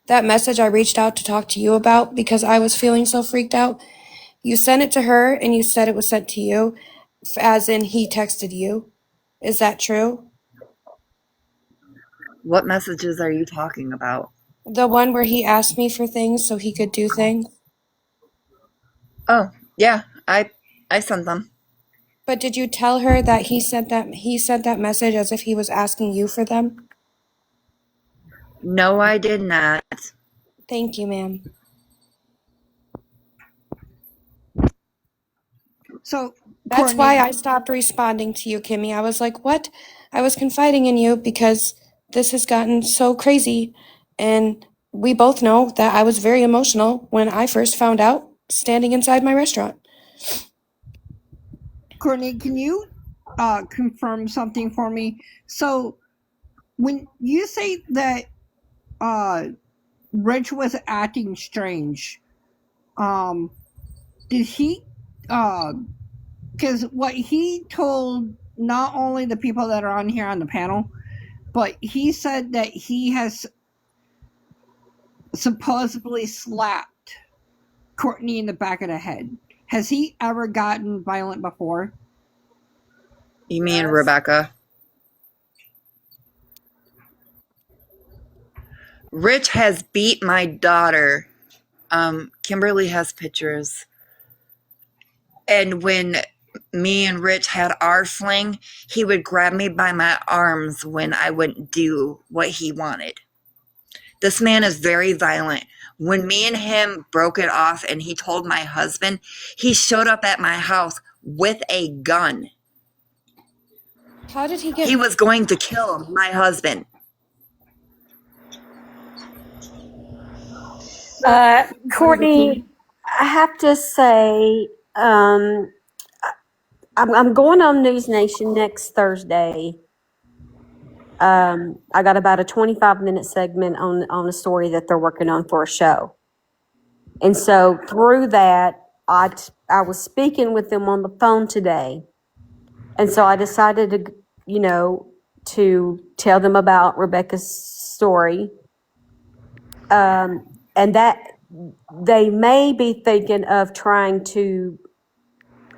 That message I reached out to talk to you about because I was feeling so freaked out. You sent it to her and you said it was sent to you, as in he texted you. Is that true? What messages are you talking about? The one where he asked me for things so he could do things. Oh, yeah, I sent them. But did you tell her that he sent that message as if he was asking you for them? No, I did not. Thank you, ma'am. So that's why I stopped responding to you, Kimmy. I was like, what? I was confiding in you because this has gotten so crazy. And we both know that I was very emotional when I first found out standing inside my restaurant. Courtney, can you confirm something for me? So when you say that Rich was acting strange, did he because what he told not only the people that are on here on the panel, but he said that he has supposedly slapped Courtney in the back of the head. Has he ever gotten violent before? You mean Rebecca? Rich has beat my daughter. Kimberly has pictures. And when me and Rich had our fling, he would grab me by my arms when I wouldn't do what he wanted. This man is very violent. When me and him broke it off and he told my husband, he showed up at my house with a gun. How did he get? He was going to kill my husband. Courtney, I have to say, I'm going on News Nation next Thursday. I got about a 25-minute segment on a story that they're working on for a show. And so through that, I was speaking with them on the phone today. And so I decided to, to tell them about Rebecca's story. And that they may be thinking of trying to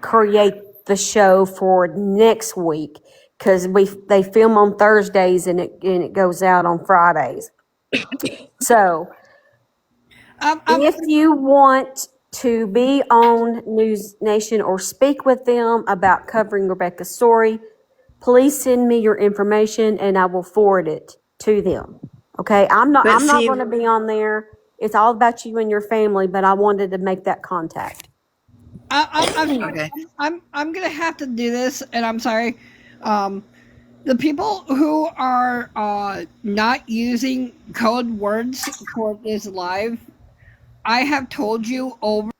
create the show for next week, because they film on Thursdays and it goes out on Fridays. So if you want to be on News Nation or speak with them about covering Rebecca's story, please send me your information and I will forward it to them. Okay, I'm not going to be on there. It's all about you and your family, but I wanted to make that contact. Okay. I'm gonna have to do this, and I'm sorry. The people who are not using code words for this live, I have told you over.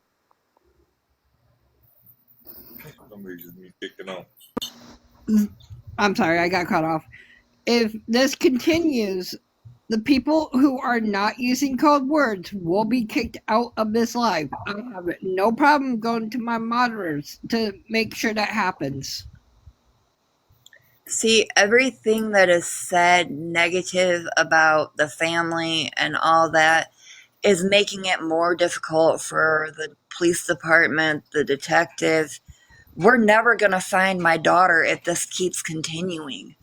I'm sorry, I got cut off. If this continues, the people who are not using code words will be kicked out of this live. I have no problem going to my moderators to make sure that happens. See, everything that is said negative about the family and all that is making it more difficult for the police department, the detective. We're never going to find my daughter if this keeps continuing.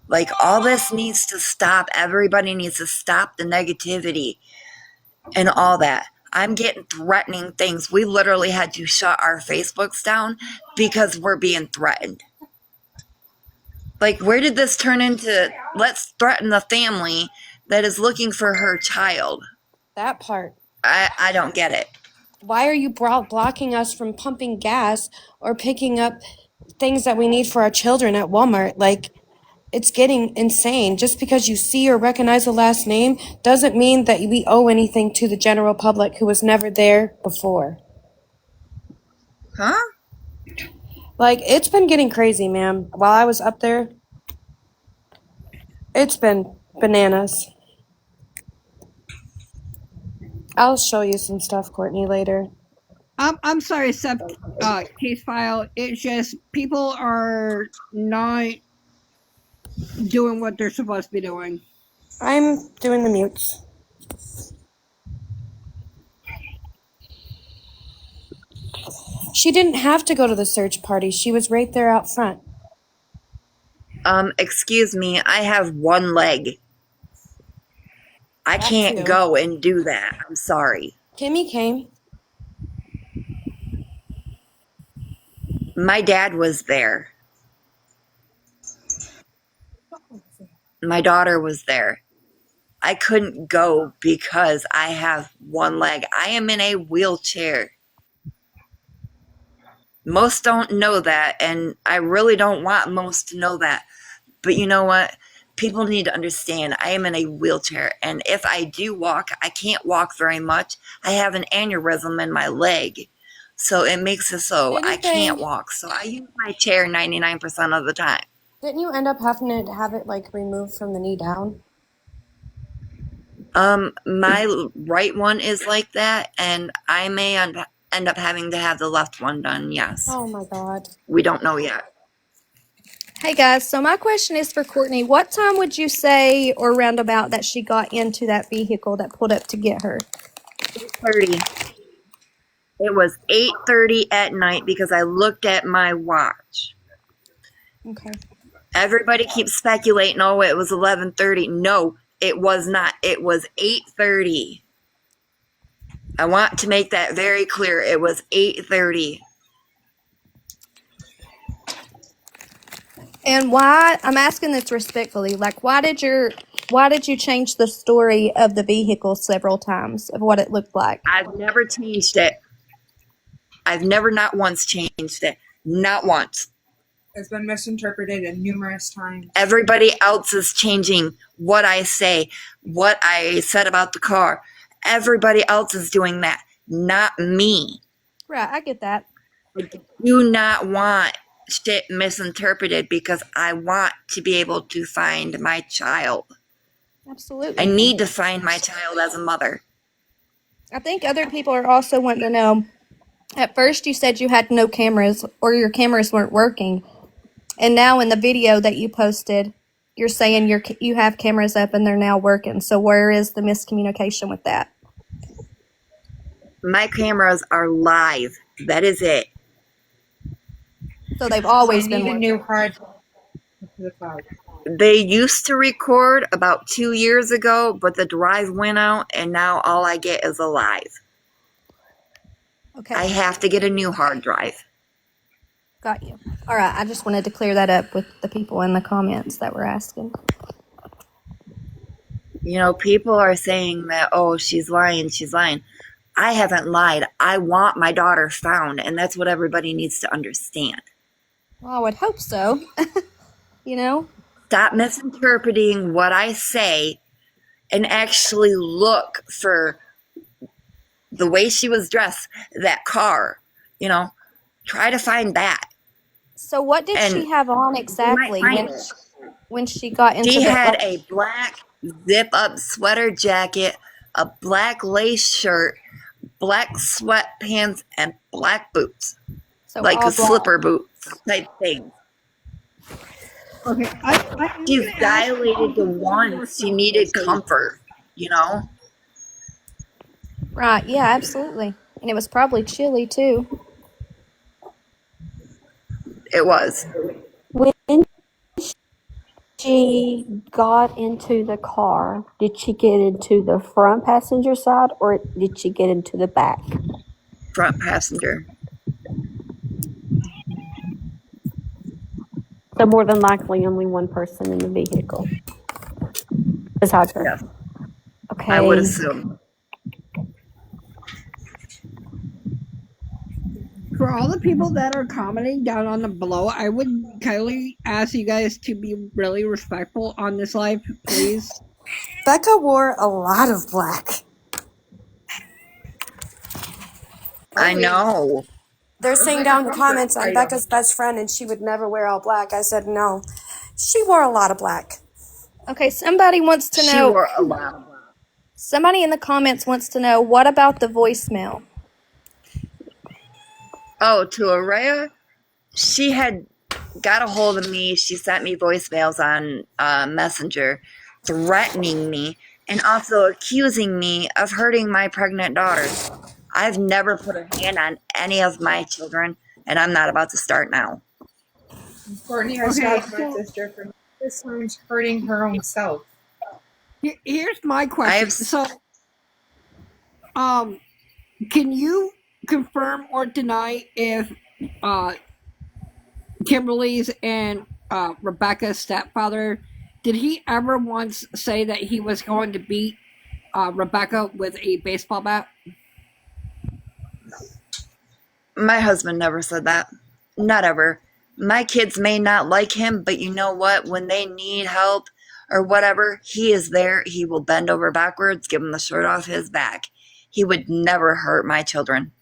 Like, all this needs to stop. Everybody needs to stop the negativity and all that. I'm getting threatening things. We literally had to shut our Facebooks down because we're being threatened. Like, where did this turn into, let's threaten the family that is looking for her child? That part. I don't get it. Why are you blocking us from pumping gas or picking up things that we need for our children at Walmart? Like, it's getting insane. Just because you see or recognize the last name doesn't mean that we owe anything to the general public who was never there before. Huh? Like, it's been getting crazy, ma'am. While I was up there, it's been bananas. I'll show you some stuff, Courtney, later. I'm sorry, Seth, case file. It's just people are not doing what they're supposed to be doing. I'm doing the mutes. She didn't have to go to the search party. She was right there out front. Excuse me, I have one leg. I can't go and do that. I'm sorry. Kimmy came. My dad was there. My daughter was there. I couldn't go because I have one leg. I am in a wheelchair. Most don't know that, and I really don't want most to know that. But you know what? People need to understand I am in a wheelchair, and if I do walk, I can't walk very much. I have an aneurysm in my leg, so it makes it so I can't walk. So I use my chair 99% of the time. Didn't you end up having to have it, like, removed from the knee down? My right one is like that, and I may end up having to have the left one done, yes. Oh, my God. We don't know yet. Hey guys, so my question is for Courtney. What time would you say, or roundabout, that she got into that vehicle that pulled up to get her? 8:30. It was 8:30 at night because I looked at my watch. Okay. Everybody keeps speculating, oh, it was 11:30. No, it was not. It was 8:30. I want to make that very clear. It was 8:30. And why, I'm asking this respectfully, like why did you change the story of the vehicle several times of what it looked like? I've never changed it. I've never not once changed it. Not once. It's been misinterpreted numerous times. Everybody else is changing what I say, what I said about the car. Everybody else is doing that, not me. Right, I get that. I do not want shit misinterpreted because I want to be able to find my child. Absolutely. I need to find my child as a mother. I think other people are also wanting to know. At first, you said you had no cameras or your cameras weren't working, and now in the video that you posted, you're saying you have cameras up and they're now working. So where is the miscommunication with that? My cameras are live. That is it. So they've always I been need a working. new hard drive for the cloud. They used to record about 2 years ago, but the drive went out, and now all I get is a live. Okay, I have to get a new hard drive. got you. All right, I just wanted to clear that up with the people in the comments that were asking. You know, people are saying that, oh, she's lying, she's lying. I haven't lied. I want my daughter found, and that's what everybody needs to understand. Well, I would hope so. You know? Stop misinterpreting what I say and actually look for the way she was dressed, that car, you know, try to find that. So what did And she have on exactly find it. when she got into She the had a black zip-up sweater jacket, a black lace shirt, black sweatpants, and black boots. so Like all a black. slipper boot type thing. Okay, I am She's gonna ask dilated to one. She needed comfort, you know? Right, yeah, absolutely. And it was probably chilly too. It was. When she got into the car, did she get into the front passenger side or did she get into the back? Front passenger. So more than likely only one person in the vehicle besides her. Yes, Okay. I would assume. For all the people that are commenting down on the below, I would kindly ask you guys to be really respectful on this live, please. Becca wore a lot of black. I know. They're saying down in the comments I'm Becca's best friend and she would never wear all black. I said no. She wore a lot of black. Okay, somebody wants to She know. wore a lot. Somebody in the comments wants to know what about the voicemail? Oh, to Araya, she had got a hold of me. She sent me voicemails on Messenger threatening me and also accusing me of hurting my pregnant daughter. I've never put a hand on any of my children, and I'm not about to start now. Courtney has Okay, stopped my sister from this time's hurting her own self. Here's my question. I've- So, can you confirm or deny if Kimberly's and Rebecca's stepfather, did he ever once say that he was going to beat Rebecca with a baseball bat? My husband never said that. Not ever. My kids may not like him, but you know what? When they need help or whatever, he is there. He will bend over backwards, give them the shirt off his back. He would never hurt my children.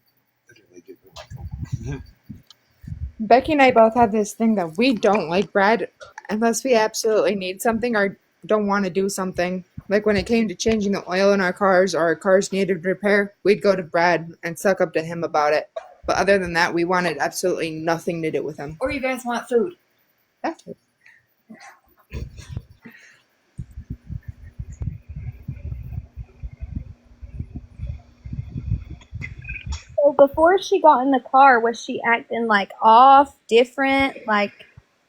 Becky and I both have this thing that we don't like Brad unless we absolutely need something or don't want to do something. Like when it came to changing the oil in our cars or our cars needed repair, we'd go to Brad and suck up to him about it. But other than that, we wanted absolutely nothing to do with him. Or you guys want food? That's it. So before she got in the car, was she acting like off, different, like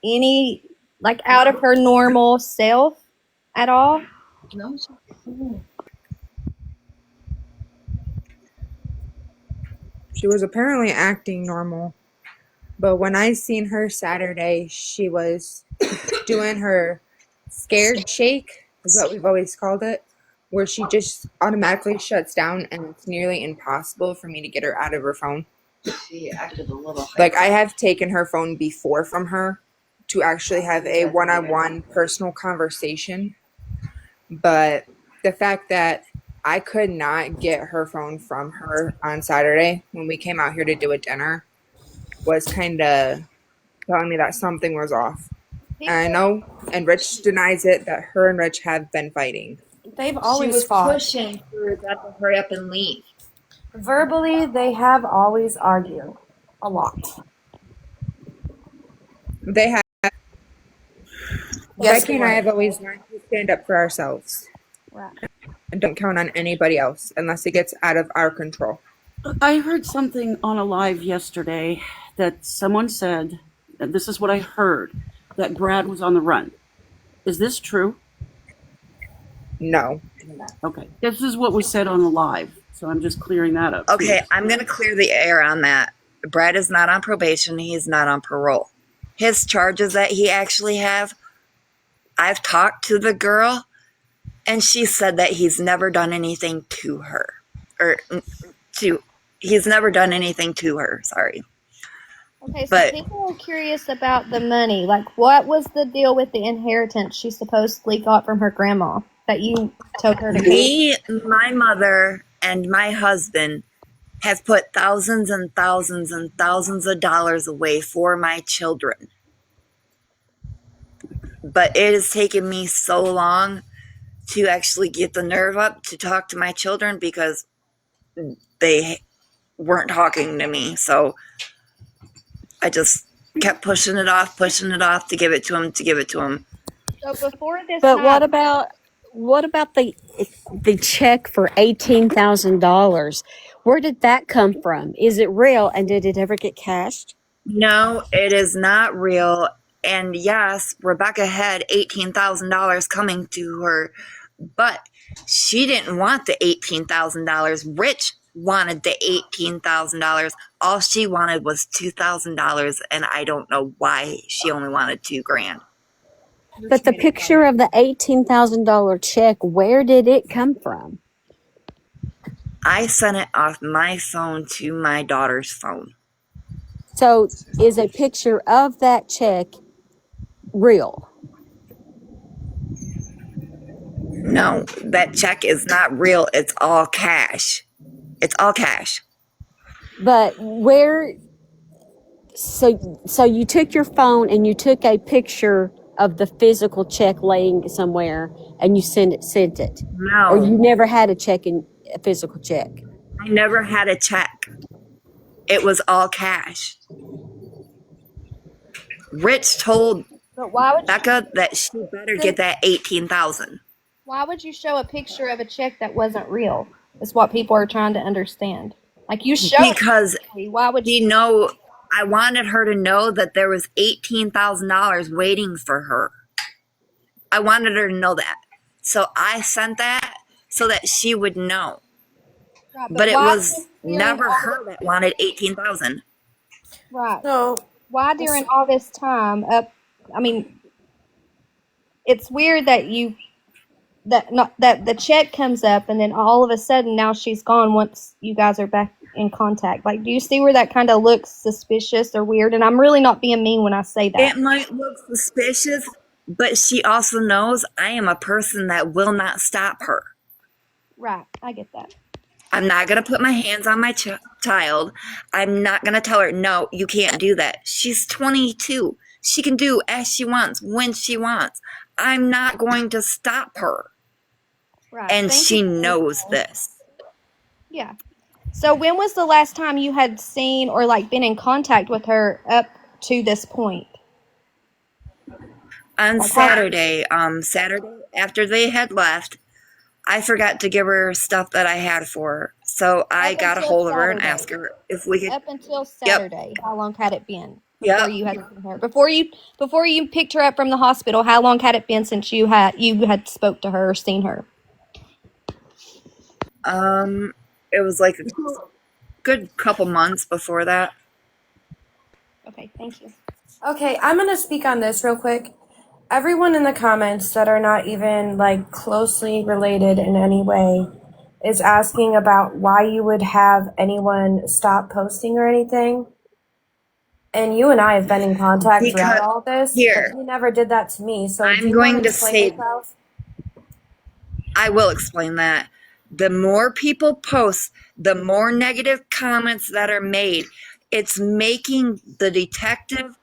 any, like out of her normal self at all? No. She was apparently acting normal. But when I seen her Saturday, she was doing her scared shake, is what we've always called it, where she just automatically shuts down and it's nearly impossible for me to get her out of her phone. She acted a little Like, I have taken her phone before from her to actually have a one-on-one personal conversation. But the fact that I could not get her phone from her on Saturday when we came out here to do a dinner was kind of telling me that something was off. And I know, and Rich denies it, that her and Rich have been fighting. They've She always was fought. pushing for that to hurry up and leave. Verbally, they have always argued a lot. They have. Yes, Becky and I have always learned to stand up for ourselves Right. and don't count on anybody else unless it gets out of our control. I heard something on a live yesterday that someone said, and this is what I heard, that Brad was on the run. Is this true? No. Okay. This is what we said on the live, so I'm just clearing that up. Okay, I'm going to clear the air on that. Brad is not on probation. He's not on parole. His charges that he actually have, I've talked to the girl, and she said that he's never done anything to her. He's never done anything to her, sorry. Okay, so But people are curious about the money. Like, what was the deal with the inheritance she supposedly got from her grandma that you told her to get? me, my mother, and my husband have put thousands and thousands and thousands of dollars away for my children. But it has taken me so long to actually get the nerve up to talk to my children because they weren't talking to me. So I just kept pushing it off to give it to them. So before this But time, what about the check for $18,000? Where did that come from? Is it real, and did it ever get cashed? No, it is not real. And yes, Rebecca had $18,000 coming to her, but she didn't want the $18,000. Rich wanted the $18,000. All she wanted was $2,000, and I don't know why she only wanted $2,000. But the picture of the $18,000 check, where did it come from? I sent it off my phone to my daughter's phone. So is a picture of that check real? No, that check is not real. It's all cash. It's all cash. But where? So you took your phone and you took a picture of the physical check laying somewhere, and you sent it, or you No, never had a physical check. I never had a check. It was all cash. Rich told but why would Becca that she better get that $18,000 you show a picture of a check that wasn't real? Is what people are trying to understand. Like, you showed because me. Why would you? I wanted her to know that there was $18,000 waiting for her. I wanted her to know that. So I sent that so that she would know. Right, But it why was during never all her that wanted $18,000. right? So Why during all this time I mean, it's weird that that the check comes up and then all of a sudden now she's gone once you guys are back in contact. Like, do you see where that kind of looks suspicious or weird? And I'm really not being mean when I say that. It might look suspicious, but she also knows I am a person that will not stop her. Right, I get that. I'm not going to put my hands on my child. I'm not going to tell her, no, you can't do that. She's 22. She can do as she wants, when she wants. I'm not going to stop her. Right. And Thank she you for knows listening. this. Yeah. So when was the last time you had seen or like been in contact with her up to this point? On Like, how? Saturday after they had left, I forgot to give her stuff that I had for her. So I Up got a until hold of her and Saturday. asked her if we could. Up until Yep. Saturday, how long had it been before Yep. you had seen her? Before you picked her up from the hospital, how long had it been since you had spoke to her or seen her? It was like a good couple months before that. Okay, thank you. Okay, I'm gonna speak on this real quick. Everyone in the comments that are not even like closely related in any way is asking about why you would have anyone stop posting or anything. And you and I have been in contact throughout Because all this, but here, you never did that to me. So do I'm you want going to to explain say, yourself? I will explain that. The more people post, the more negative comments that are made. It's making the detective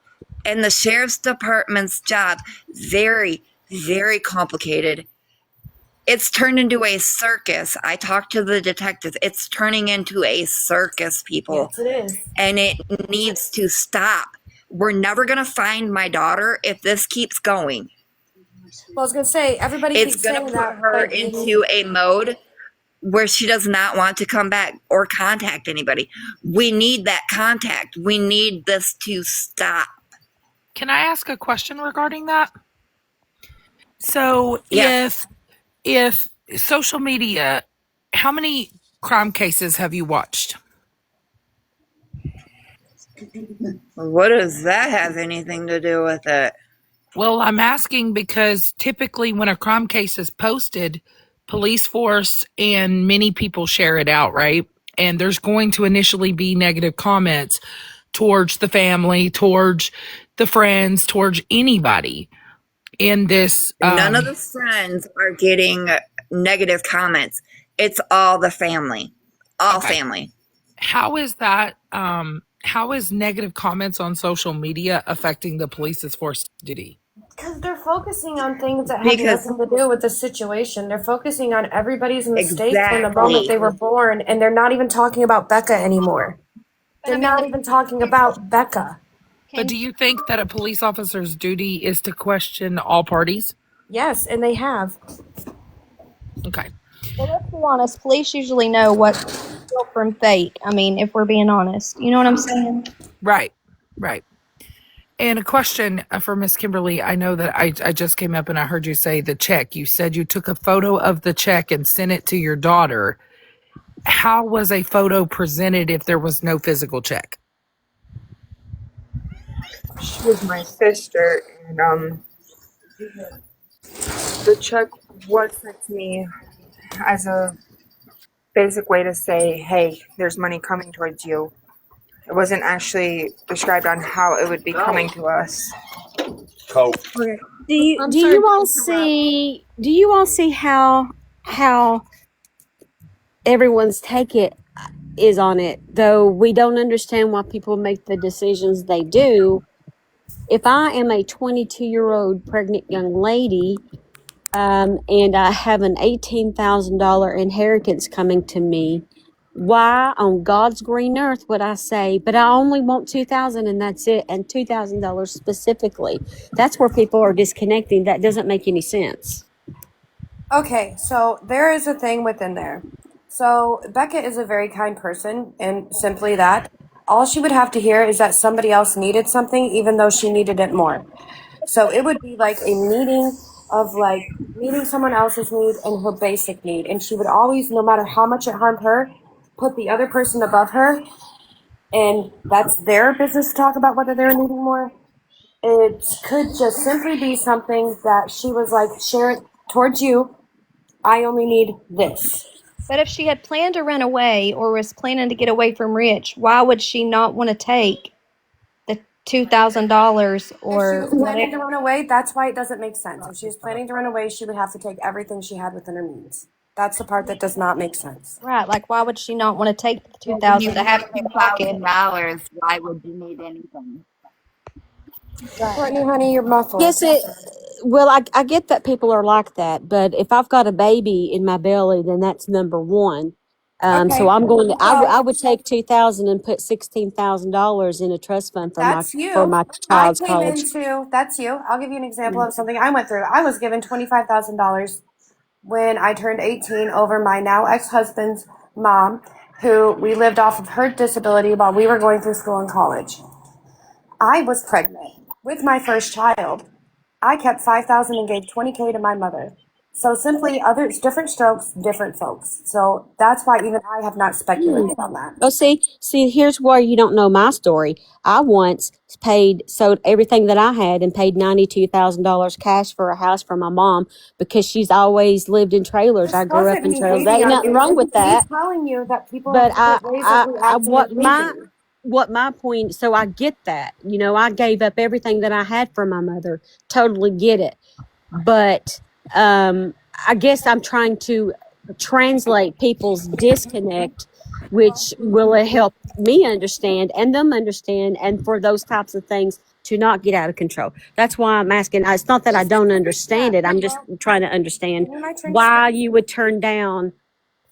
and the sheriff's department's job very, very complicated. It's turned into a circus. I talked to the detectives. It's turning into a circus, people. Yes, it is. And it needs to stop. We're never going to find my daughter if this keeps going. Well, I was gonna say everybody It's keeps going to saying put that, her but you into a mode where she does not want to come back or contact anybody. We need that contact. We need this to stop. Can I ask a question regarding that? So Yeah. if social media, how many crime cases have you watched? What does that have anything to do with it? Well, I'm asking because typically when a crime case is posted, police force and many people share it out, right? And there's going to initially be negative comments towards the family, towards the friends, towards anybody in this. None of the friends are getting negative comments. It's all the family. All Okay. family. How is that? How is negative comments on social media affecting the police's force duty? because they're focusing on things that have Because nothing to do with the situation. They're focusing on everybody's mistakes from the moment they exactly. were born, and they're not even talking about Becca anymore. They're not even talking about Becca. But do you think that a police officer's duty is to question all parties? Yes, and they have. Okay. Well, let's be honest. Police usually know what's real from fake. I mean, if we're being honest, you know what I'm saying? Right. Right. And a question for Miss Kimberly. I know that I just came up and I heard you say the check. You said you took a photo of the check and sent it to your daughter. How was a photo presented if there was no physical check? She was my sister, and the check was sent to me as a basic way to say, hey, there's money coming towards you. It wasn't actually described on how it would be coming to us. Okay. Do you all see how everyone's take it is on it, though we don't understand why people make the decisions they do. If I am a 22-year-old pregnant young lady, and I have an $18,000 inheritance coming to me, why on God's green earth would I say, but I only want $2,000 and that's it, and $2,000 specifically? That's where people are disconnecting. That doesn't make any sense. Okay, so there is a thing within there. So Becca is a very kind person, and simply that. All she would have to hear is that somebody else needed something, even though she needed it more. So it would be like a meeting of like meeting someone else's need and her basic need. And she would always, no matter how much it harmed her, put the other person above her. And that's their business to talk about whether they're needing more. It could just simply be something that she was like, share it towards you. I only need this. But if she had planned to run away or was planning to get away from Rich, why would she not want to take the $2,000 If she or was planning to whatever? run away, that's why it doesn't make sense. If she was planning to run away, she would have to take everything she had within her means. That's the part that does not make sense. Right, like why would she not want to take the When you 2,000 to have in her pocket? $2,000, why would you need anything? Courtney, honey, you're muffled. Yes, well, I get that people are like that, but if I've got a baby in my belly, then that's number one. Okay. So I'm going to, Well, I would take 2,000 and put $16,000 in a trust fund for that's my you. child's I came college. into, that's you. I'll give you an example of something I went through. I was given $25,000 when I turned 18 over my now ex-husband's mom, who we lived off of her disability while we were going through school and college. I was pregnant with my first child. I kept $5,000 and gave $20K to my mother. So simply, others, different strokes, different folks. So that's why even I have not speculated on that. Oh, see, here's where you don't know my story. I once sold everything that I had and paid $92,000 cash for a house for my mom because she's always lived in trailers. This I grew up doesn't in be trailers. There hating ain't on nothing you. wrong with It's me that. telling you that people But have different ways of reacting and thinking. what my point, so I get that. You know, I gave up everything that I had for my mother. Totally get it. But I guess I'm trying to translate people's disconnect, which will help me understand and them understand, and for those types of things to not get out of control. That's why I'm asking. It's not that I don't understand it. I'm just trying to understand Give me my turn to why speak. you would turn down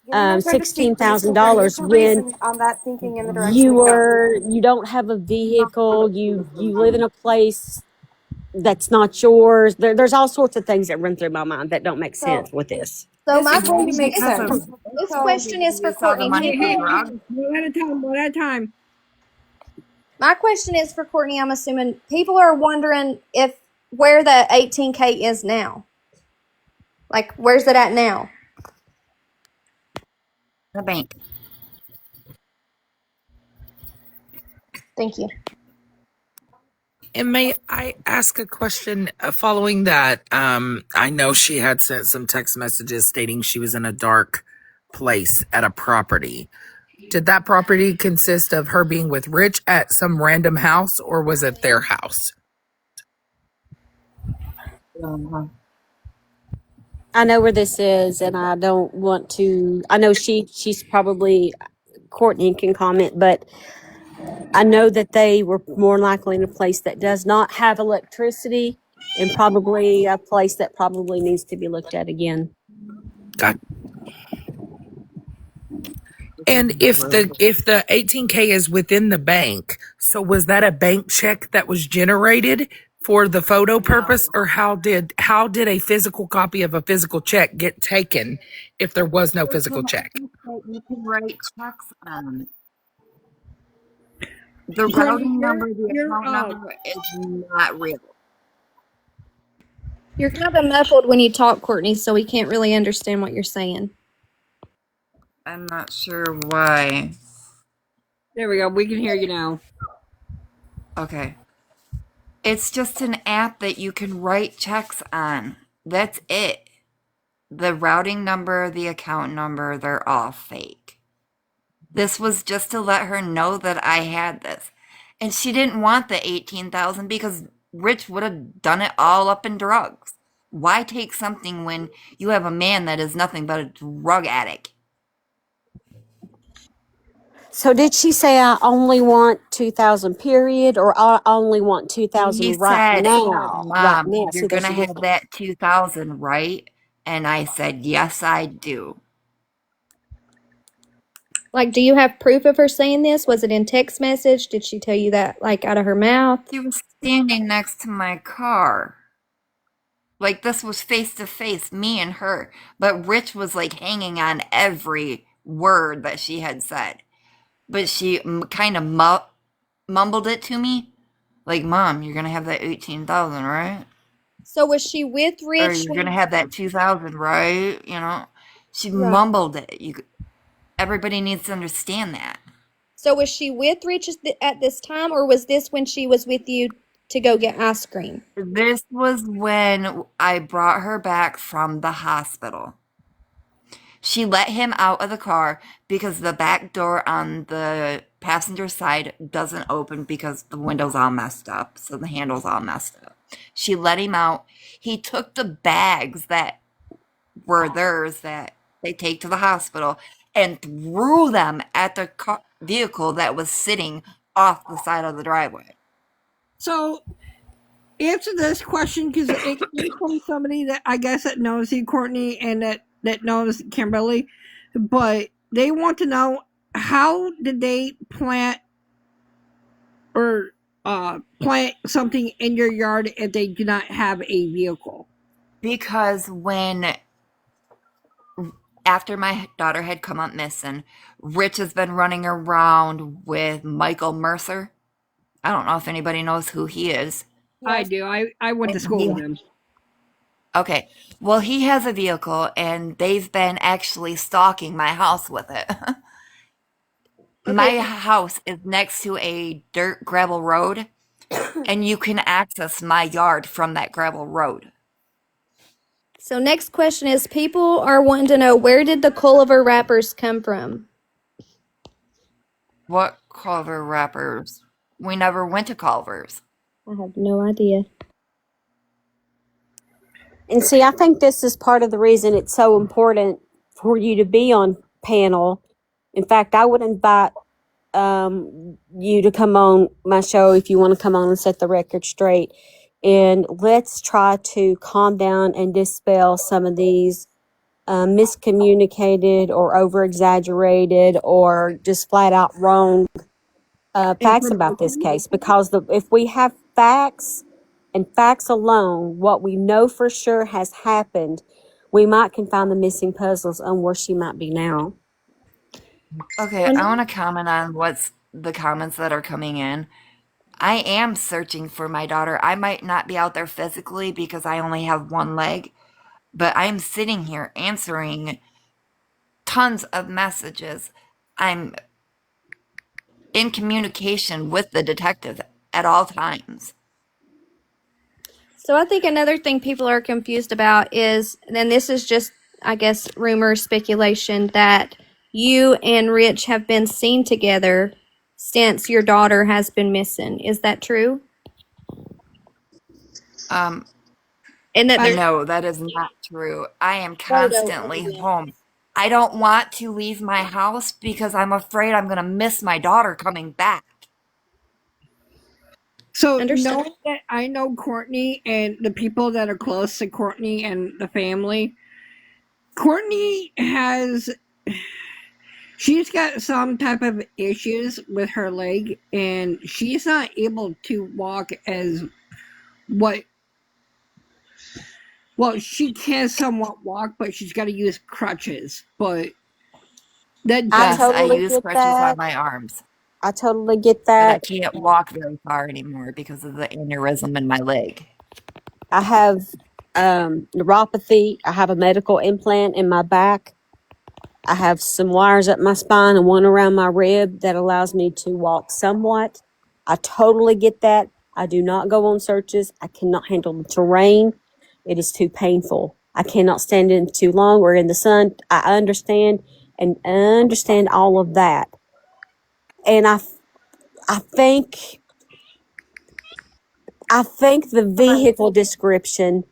Give me my turn to speak, please, because there is $16,000 a when reason on that thinking in the direction we go. you don't have a vehicle, you live in a place that's not yours. There's all sorts of things that run through my mind that don't make So, sense with this. So this my is going to question, make Because of this Rico, question is for you saw the Courtney. money for Hey, drugs. one at a time, one at a time. My question is for Courtney. I'm assuming people are wondering if where the 18K is now. Like, where's it at now? The bank. Thank you. And may I ask a question following that? I know she had sent some text messages stating she was in a dark place at a property. Did that property consist of her being with Rich at some random house, or was it their house? I know where this is, and I don't want to. I know she's probably Courtney can comment, but I know that they were more likely in a place that does not have electricity, and probably a place that probably needs to be looked at again. Got. And if the 18K is within the bank, so was that a bank check that was generated for the photo purpose, or how did a physical copy of a physical check get taken if there was no It's physical an check? app that you can write checks on. The Courtney, routing number, the you're account number is not real. You're kind of muffled when you talk, Courtney, so we can't really understand what you're saying. I'm not sure why. there we go. We can hear you now. Okay. It's just an app that you can write checks on. That's it. The routing number, the account number, they're all fake. This was just to let her know that I had this. And she didn't want the 18,000 because Rich would have done it all up in drugs. Why take something when you have a man that is nothing but a drug addict? So did she say I only want 2,000 period, or I only want 2,000 He right said, now? Right Mom, now. you're See, there going to she have that 2,000, right? And I said, yes, I do. Like, do you have proof of her saying this? Was it in text message? Did she tell you that, like, out of her mouth? She was standing next to my car. Like, this was face to face, me and her. But Rich was like hanging on every word that she had said. But she kind of mumbled it to me. Like, Mom, you're going to have that 18,000, right? So was she with Or Rich? you're going to have that 2,000, right? You know, she Right. mumbled it. Everybody needs to understand that. So was she with Rich at this time, or was this when she was with you to go get ice cream? This was when I brought her back from the hospital. She let him out of the car because the back door on the passenger side doesn't open because the window's all messed up, so the handle's all messed up. She let him out. He took the bags that were theirs that they take to the hospital and threw them at the vehicle that was sitting off the side of the driveway. So answer this question, because it came from somebody that I guess that knows you, Courtney, and that knows Kimberly, but they want to know, how did they plant something in your yard if they do not have a vehicle? Because after my daughter had come up missing, Rich has been running around with Michael Mercer. I don't know if anybody knows who he is. I do. I went to school with him. Okay. Well, he has a vehicle and they've been actually stalking my house with it. My Okay, house is next to a dirt gravel road, and you can access my yard from that gravel road. so next question is people are wanting to know where did the Culliver wrappers come from? What Culver wrappers? We never went to Culver's. I have no idea. And see, I think this is part of the reason it's so important for you to be on panel. In fact, I would invite you to come on my show if you want to come on and set the record straight. And let's try to calm down and dispel some of these miscommunicated or over exaggerated or just flat out wrong facts about this case. Because if we have facts and facts alone, what we know for sure has happened, we might can find the missing puzzles on where she might be now. Okay, I want to comment on what's the comments that are coming in. I am searching for my daughter. I might not be out there physically because I only have one leg, but I'm sitting here answering tons of messages. I'm in communication with the detective at all times. So I think another thing people are confused about is, and this is just, I guess, rumor, speculation, that you and Rich have been seen together since your daughter has been missing. Is that true? Um, And that there's no, that is not true. I am constantly home. I don't want to leave my house because I'm afraid I'm going to miss my daughter coming back. So Understood. knowing that I know Courtney and the people that are close to Courtney and the family, Courtney she's got some type of issues with her leg and she's not able to walk as she can somewhat walk, but she's got to use crutches. But that Yes, I totally use get crutches on that. my arms, I totally get but I that. can't walk very far anymore because of the aneurysm in my leg. I have neuropathy. I have a medical implant in my back. I have some wires up my spine and one around my rib that allows me to walk somewhat. I totally get that. I do not go on searches. I cannot handle the terrain. It is too painful. I cannot stand in too long or in the sun. I understand all of that. And I think the vehicle description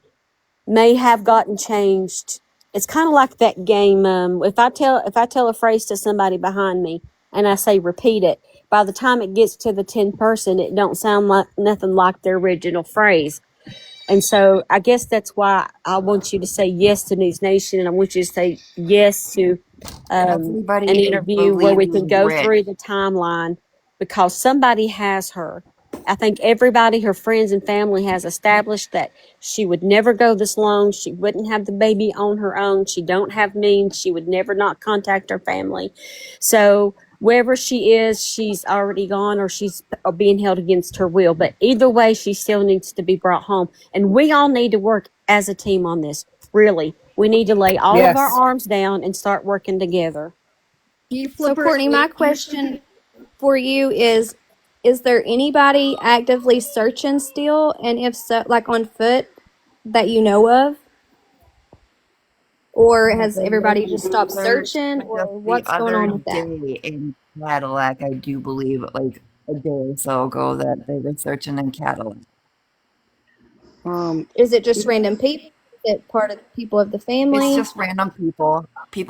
may have gotten changed. It's kind of like that game. If I tell a phrase to somebody behind me and I say repeat it, by the time it gets to the 10th person, it don't sound like nothing like the original phrase. And so I guess that's why I want you to say yes to News Nation, and I want you to say yes to Everybody an is interview where we can believing go Rich. through the timeline, because somebody has her. I think everybody, her friends and family, has established that she would never go this long. She wouldn't have the baby on her own. She don't have means. She would never not contact her family. So wherever she is, she's already gone, or she's being held against her will. But either way, she still needs to be brought home. And we all need to work as a team on this. Really, we need to lay all of our Yes. arms down and start working together. So, Courtney, my question for you is there anybody actively searching still? And if so, like on foot that you know of? Or has everybody just stopped searching? Or Just the what's going other on with that? day in Cadillac, I do believe, like a day or so ago, that they were searching in Cadillac. Is it just random people? Is it part of the people of the family? It's just random people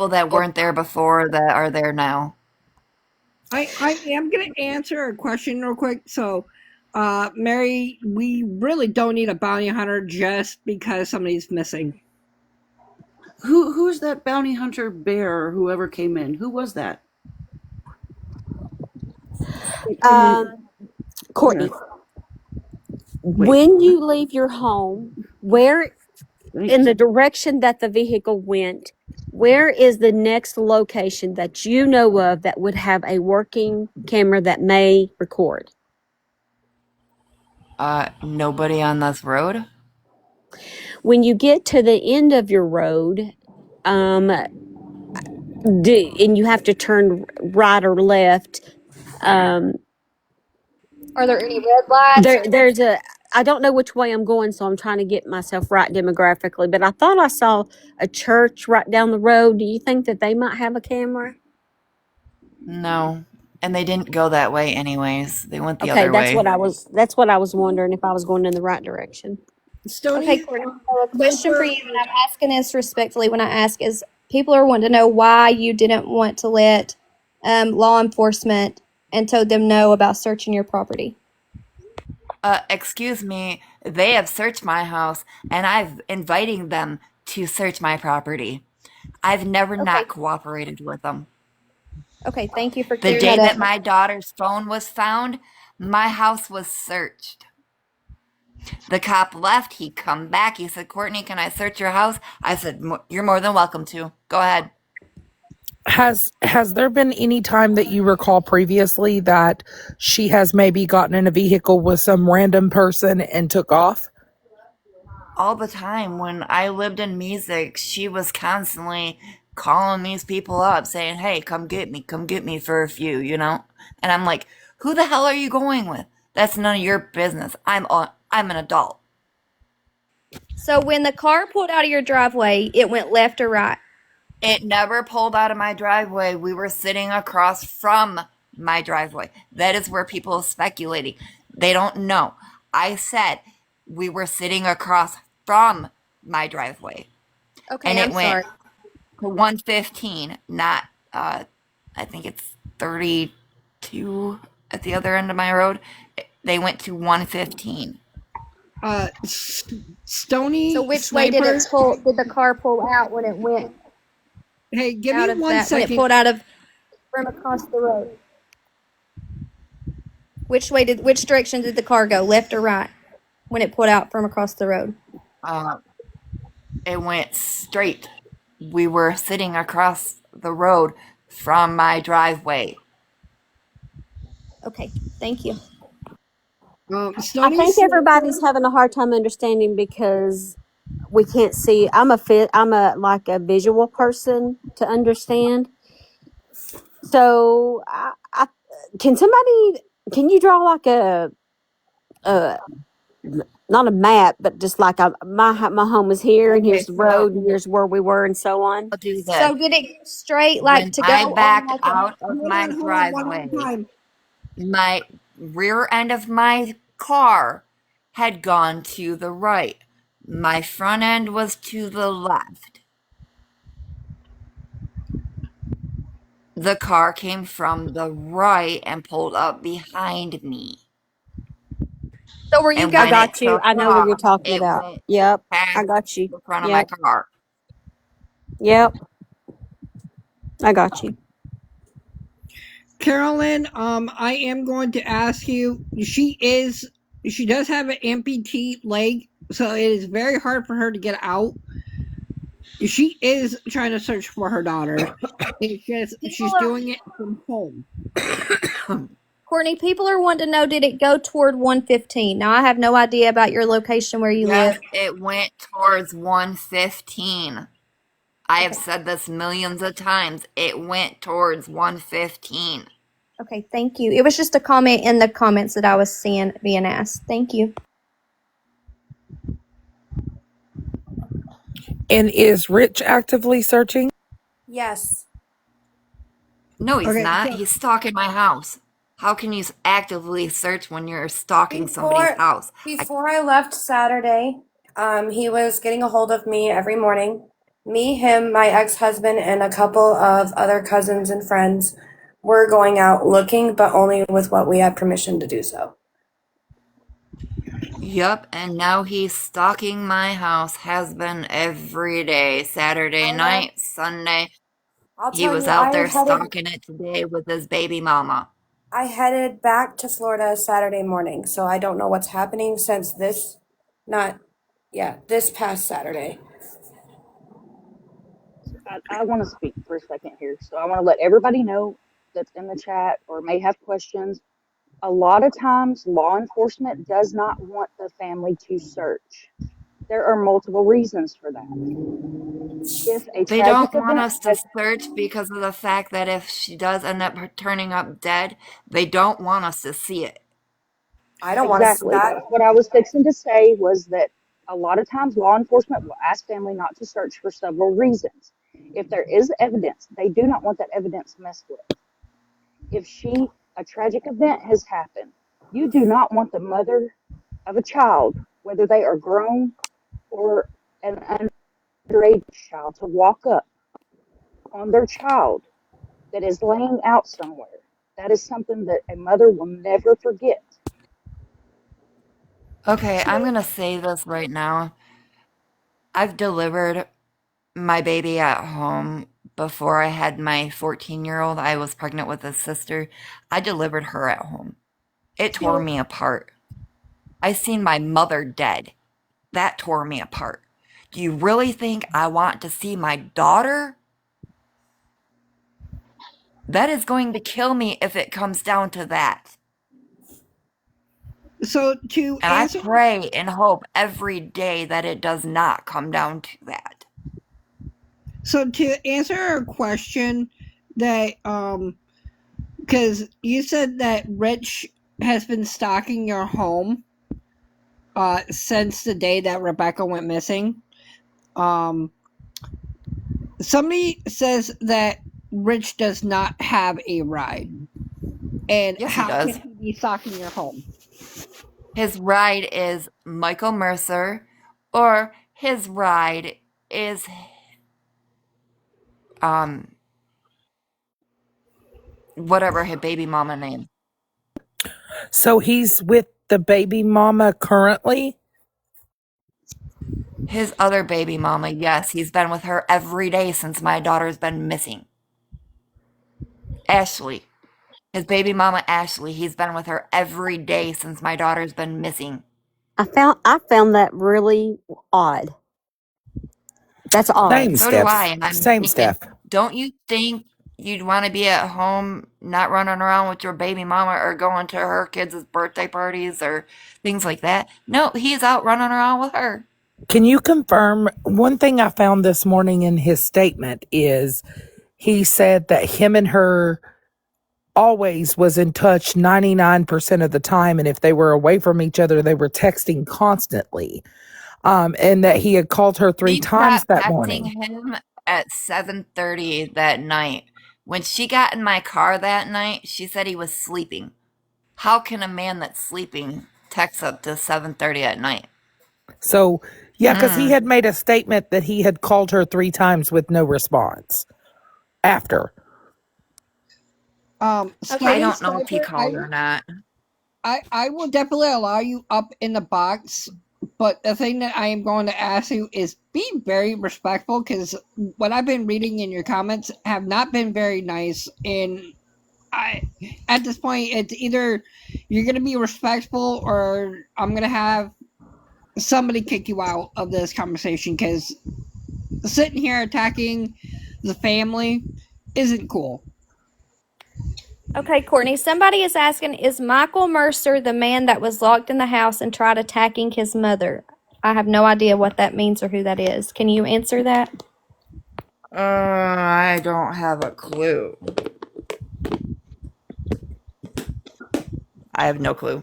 that weren't there before that are there now. I am going to answer a question real quick. So, Mary, we really don't need a bounty hunter just because somebody's missing. Who's that bounty hunter bear or whoever came in? Who was that? Courtney, when you leave your home, where in the direction that the vehicle went, where is the next location that you know of that would have a working camera that may record? Nobody on this road? When you get to the end of your road, um, and you have to turn right or left, um, Are there any red lights? there's a, I don't know which way I'm going, so I'm trying to get myself right demographically, but I thought I saw a church right down the road. Do you think that they might have a camera? No. And they didn't go that way anyways. They went the Okay, other way. that's what I was wondering if I was going in the right direction. Okay, Stony, Courtney. So a question for Bumper, you, and I'm asking this respectfully when I ask, is people are wanting to know why you didn't want to let law enforcement and told them no about searching your property. Excuse me, they have searched my house and I've inviting them to search my property. I've never Okay. not cooperated with them. Okay, thank you for The clearing day that that up. my daughter's phone was found, my house was searched. The cop left, he come back, he said, Courtney, can I search your house? I said, you're more than welcome to. Go ahead. Has there been any time that you recall previously that she has maybe gotten in a vehicle with some random person and took off? All the time when I lived in music, she was constantly calling these people up saying, hey, come get me for a few, you know? And I'm like, who the hell are you going with? That's none of your business. I'm an adult. So when the car pulled out of your driveway, it went left or right? It never pulled out of my driveway. We were sitting across from my driveway. That is where people are speculating. They don't know. I said we were sitting across from my driveway. Okay, And it I'm went sorry. to 115, not, I think it's 32 at the other end of my road. They went to 115. Stony, So which way did Sniper. it pull? Did the car pull out when it went Hey, give out me of 1 that? When it second. pulled out of from across the road? Which direction did the car go? Left or right? When it pulled out from across the road? It went straight. We were sitting across the road from my driveway. Okay, thank you. I Stony, think everybody's having a hard time understanding because we can't see. I'm a like a visual person to understand. So can you draw like a not a map, but just like my home is here and Okay, here's the road and here's where we were and so on. I'll do this. So did it go straight, like When to I go on backed like out of my hold on, one at a driveway, time. my rear end of my car had gone to the right. My front end was to the left. The car came from the right and pulled up behind me. So were you And guys? I when it got you. took I know what you're off, talking it about. went Yep. I past got you. the front of my Yep. car. Yep. I got you. Carolyn, I am going to ask you. She does have an amputee leg, so it is very hard for her to get out. She is trying to search for her daughter. It's just she's doing it from home. Courtney, people are wanting to know, did it go toward 115? Now, I have no idea about your location where you Yes, live. it went towards 115. I have said this millions of times. It went towards 115. Okay, thank you. It was just a comment in the comments that I was seeing being asked. Thank you. And is Rich actively searching? Yes. No, he's Okay, not. so- He's stalking my house. How can you actively search when you're stalking somebody's house? Before I left Saturday, he was getting a hold of me every morning. Me, him, my ex-husband, and a couple of other cousins and friends were going out looking, but only with what we had permission to do so. Yup, and now he's stalking my house. Has been every day. Saturday night, Sunday. I'll He tell was you, out there stalking it today with his baby mama. I headed back to Florida Saturday morning, so I don't know what's happening since this past Saturday. I want to speak for a second here. So I want to let everybody know that's in the chat or may have questions. A lot of times, law enforcement does not want the family to search. There are multiple reasons for that. If a They don't tragic want event us to has search because of the fact that if she does end up turning up dead, they don't want us to see it. I don't want to see exactly, that. that's what I was fixing to say, was that a lot of times law enforcement will ask family not to search for several reasons. If there is evidence, they do not want that evidence messed with. If a tragic event has happened, you do not want the mother of a child, whether they are grown or an underage child, to walk up on their child that is laying out somewhere. That is something that a mother will never forget. Okay, I'm gonna say this right now. I've delivered my baby at home before I had my 14-year-old. I was pregnant with a sister. I delivered her at home. It tore me apart. I seen my mother dead. That tore me apart. Do you really think I want to see my daughter? That is going to kill me if it comes down to that. So to And I answer pray and hope every day that it does not come down to that. a question that because you said that Rich has been stalking your home since the day that Rebecca went missing. Somebody says that Rich does not have a ride. And Yes, he how does. can he be stalking your home? His ride is Michael Mercer, or his ride is whatever his baby mama name. So he's with the baby mama currently? His other baby mama, yes, he's been with her every day since my daughter's been missing. Ashley. His baby mama Ashley, he's been with her every day since my daughter's been missing. I found that really odd. That's odd. Same, So do I, Steph. and I'm Same, thinking, Steph. don't you think you'd want to be at home, not running around with your baby mama or going to her kids' birthday parties or things like that? No, he's out running around with her. Can you confirm? One thing I found this morning in his statement is he said that him and her always was in touch 99% of the time, and if they were away from each other, they were texting constantly. And that he had called her 3 She times stopped that texting morning. him at 7:30 that night. When she got in my car that night, she said he was sleeping. How can a man that's sleeping text up to 7:30 at night? So, yeah, because he had made a statement that he had called her 3 times with no response after. I don't know if he called or not. I will definitely allow you up in the box, but the thing that I am going to ask you is be very respectful, because what I've been reading in your comments have not been very nice, and at this point it's either you're going to be respectful or I'm going to have somebody kick you out of this conversation, because sitting here attacking the family isn't cool. Okay, Courtney, somebody is asking, is Michael Mercer the man that was locked in the house and tried attacking his mother? I have no idea what that means or who that is. Can you answer that? I don't have a clue. I have no clue.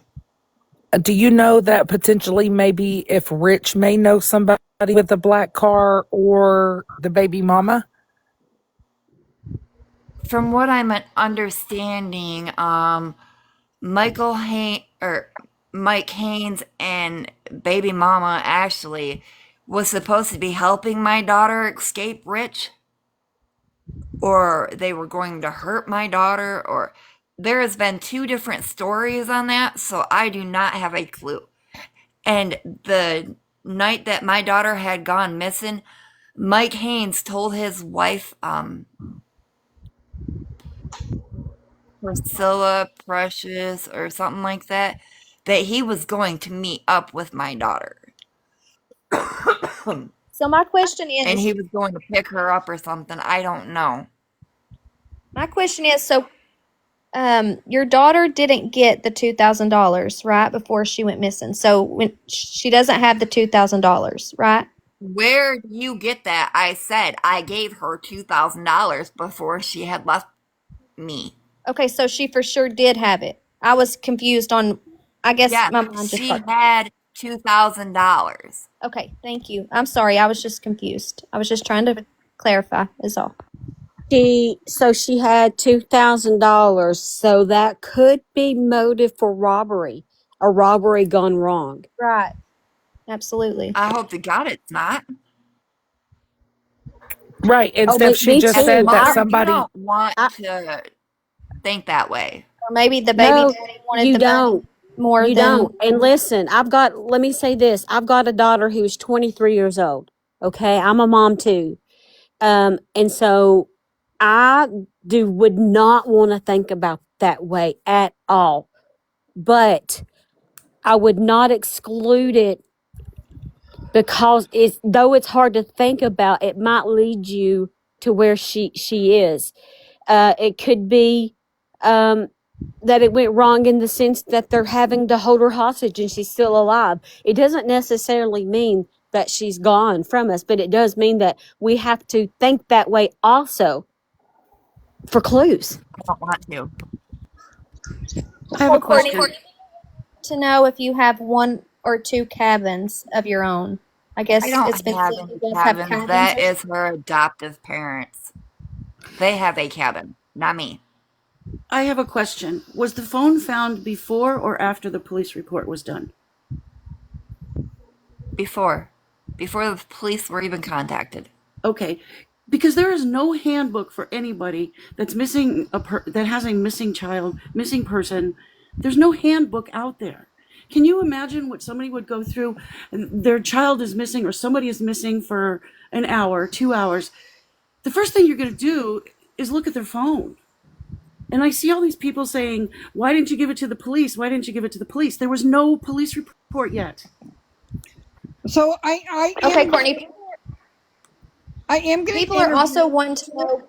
Do you know that potentially maybe if Rich may know somebody with a black car or the baby mama? From what I'm understanding, Mike Haynes and baby mama Ashley was supposed to be helping my daughter escape Rich, or they were going to hurt my daughter, or there has been 2 different stories on that, so I do not have a clue. And the night that my daughter had gone missing, Mike Haynes told his wife, Priscilla Precious or something like that he was going to meet up with my daughter. So my question And is, he was going to pick her up or something. I don't know. my question is, so Your daughter didn't get the $2,000 right before she went missing. So when she doesn't have the $2,000, right? Where do you get that? I said I gave her $2,000 before she had left me. Okay, so she for sure did have it. I was confused on. I guess Yes, my mind just she got. had $2,000. Okay, thank you. I'm sorry. I was just confused. I was just trying to clarify. Is all. She had $2,000, so that could be motive for robbery, a robbery gone wrong. Right. Absolutely. I hope to God it's not. Right. And Oh, Steph, she me just As a too. said that mother, you somebody. don't want I to think that way. Or maybe the baby no, daddy wanted you the money don't. more You than. don't. And listen, let me say this. I've got a daughter who's 23 years old. Okay. I'm a mom too. And so I would not want to think about that way at all. But I would not exclude it because though it's hard to think about, it might lead you to where she is. It could be that it went wrong in the sense that they're having to hold her hostage and she's still alive. It doesn't necessarily mean that she's gone from us, but it does mean that we have to think that way also for clues. I don't want to. I have a question. To know if you have one or two cabins of your own. I guess I don't it's been have said any you guys have cabins. cabins. That is her adoptive parents. They have a cabin, not me. I have a question. Was the phone found before or after the police report was done? Before the police were even contacted. Okay, because there is no handbook for anybody that's missing that has a missing child, missing person. There's no handbook out there. Can you imagine what somebody would go through? Their child is missing, or somebody is missing for an hour, 2 hours. The first thing you're going to do is look at their phone. And I see all these people saying, "Why didn't you give it to the police? Why didn't you give it to the police?" There was no police report yet. So Okay, Courtney. I am going to. People are also wanting to know.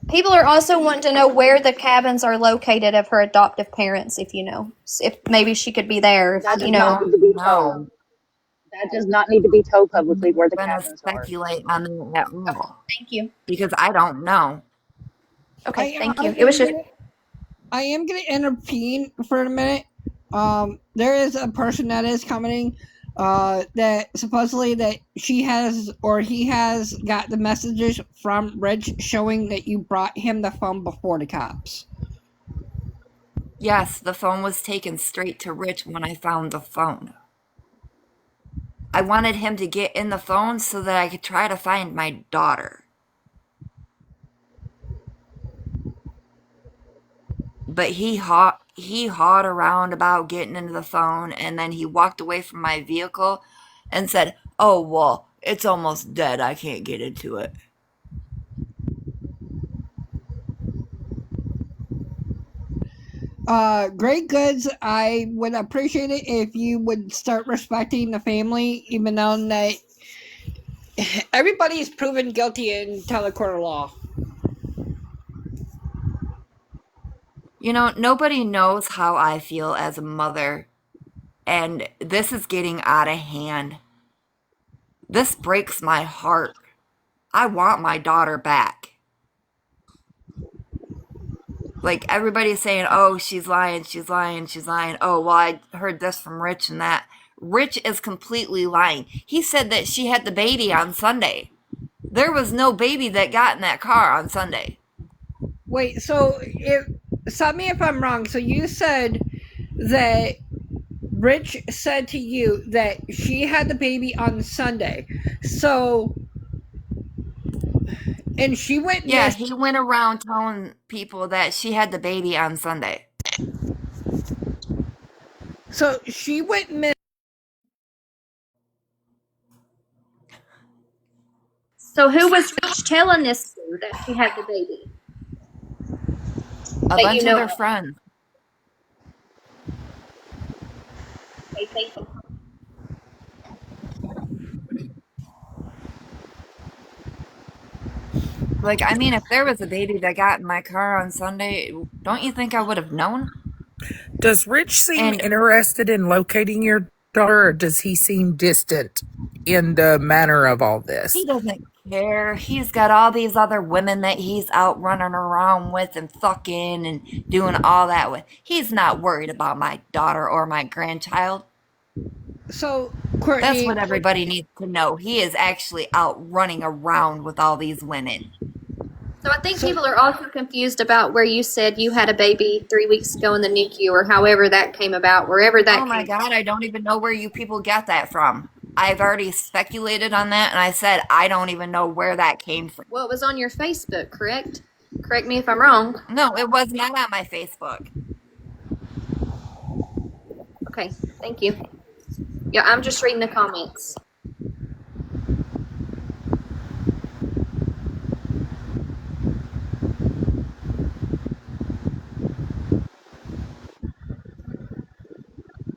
People are also wanting to know where the cabins are located of her adoptive parents. If you know, if maybe she could be there. That You does know. not need to be No. told. That does not need to be told publicly where the I'm going to cabins are. speculate on that at all Thank you. because I don't know. Okay, thank you. It was just. I am going to intervene for a minute. There is a person that is commenting that supposedly that she has or he has got the messages from Rich showing that you brought him the phone before the cops. Yes, the phone was taken straight to Rich when I found the phone. I wanted him to get in the phone so that I could try to find my daughter. But he hawed around about getting into the phone, and then he walked away from my vehicle and said, "Oh, well, it's almost dead. I can't get into it." Great Goods, I would appreciate it if you would start respecting the family, even though that everybody is proven guilty until the court of law. You know, nobody knows how I feel as a mother, and this is getting out of hand. This breaks my heart. I want my daughter back. Like, everybody's saying, "Oh, she's lying, she's lying, she's lying. Oh, well, I heard this from Rich and that." Rich is completely lying. He said that she had the baby on Sunday. There was no baby that got in that car on Sunday. Wait, so stop me if I'm wrong. So you said that Rich said to you that she had the baby on Sunday. So, and she went. Yeah, he went around telling people that she had the baby on Sunday. So she went missing. So who was Rich telling this to that she had the baby? A bunch of their friends. Okay, thank you. Like, I mean, if there was a baby that got in my car on Sunday, don't you think I would have known? Does Rich seem And interested in locating your daughter, or does he seem distant in the manner of all he this? doesn't care. He's got all these other women that he's out running around with and fucking and doing all that with. He's not worried about my daughter or my grandchild. So, That's Courtney, what everybody needs to know. He is actually out running around with all these women. So I think people are also confused about where you said you had a baby 3 weeks ago in the NICU, or however that came about, wherever that Oh my came. God, I don't even know where you people get that from. I've already speculated on that, and I said I don't even know where that came from. Well, it was on your Facebook, correct? Correct me if I'm wrong. No, it was not on my Facebook. Okay, thank you. Yeah, I'm just reading the comments.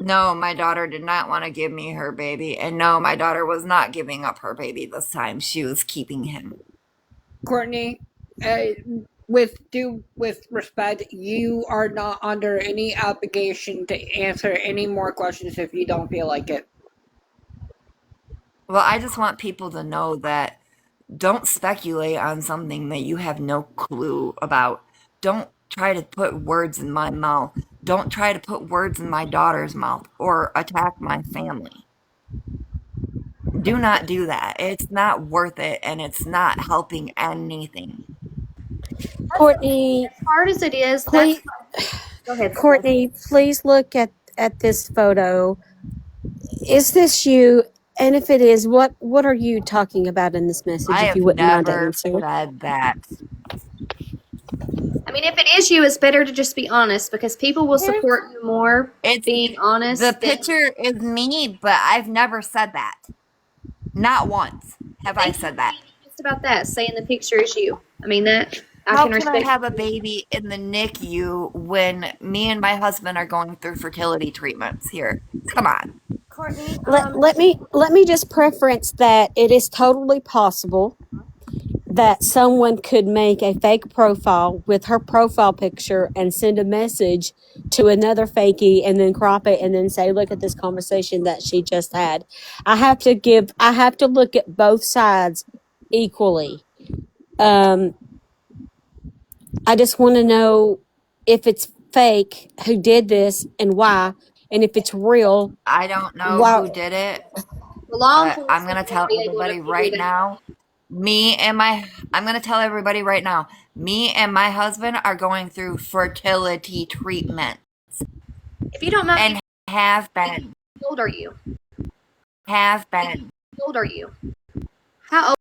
No, my daughter did not want to give me her baby, and no, my daughter was not giving up her baby this time. She was keeping him. Courtney, with respect, you are not under any obligation to answer any more questions if you don't feel like it. Well, I just want people to know that don't speculate on something that you have no clue about. Don't try to put words in my mouth. Don't try to put words in my daughter's mouth or attack my family. Do not do that. It's not worth it, and it's not helping anything. Courtney, As hard as it is, please, go ahead. Courtney, please look at this photo. Is this you? And if it is, what are you talking about in this message? I If have you wouldn't mind to never answer. said that. I mean, if it is you, it's better to just be honest, because people will support you more being honest. The picture is me, but I've never said that. Not once have I said that. Just about that, saying the picture is you. I mean, that I How can can I respect. have a baby in the NICU when me and my husband are going through fertility treatments here? Come on. Courtney, Let me just preference that it is totally possible that someone could make a fake profile with her profile picture and send a message to another fakie and then crop it and then say, look at this conversation that she just had. I have to look at both sides equally. I just want to know if it's fake, who did this and why, and if it's real, I don't know why. who did it, the law but I'm going to tell everybody right now. I'm going to tell everybody right now, me and my husband are going through fertility treatment. If you don't mind, and have been. how old are you? Have been. How old are you? How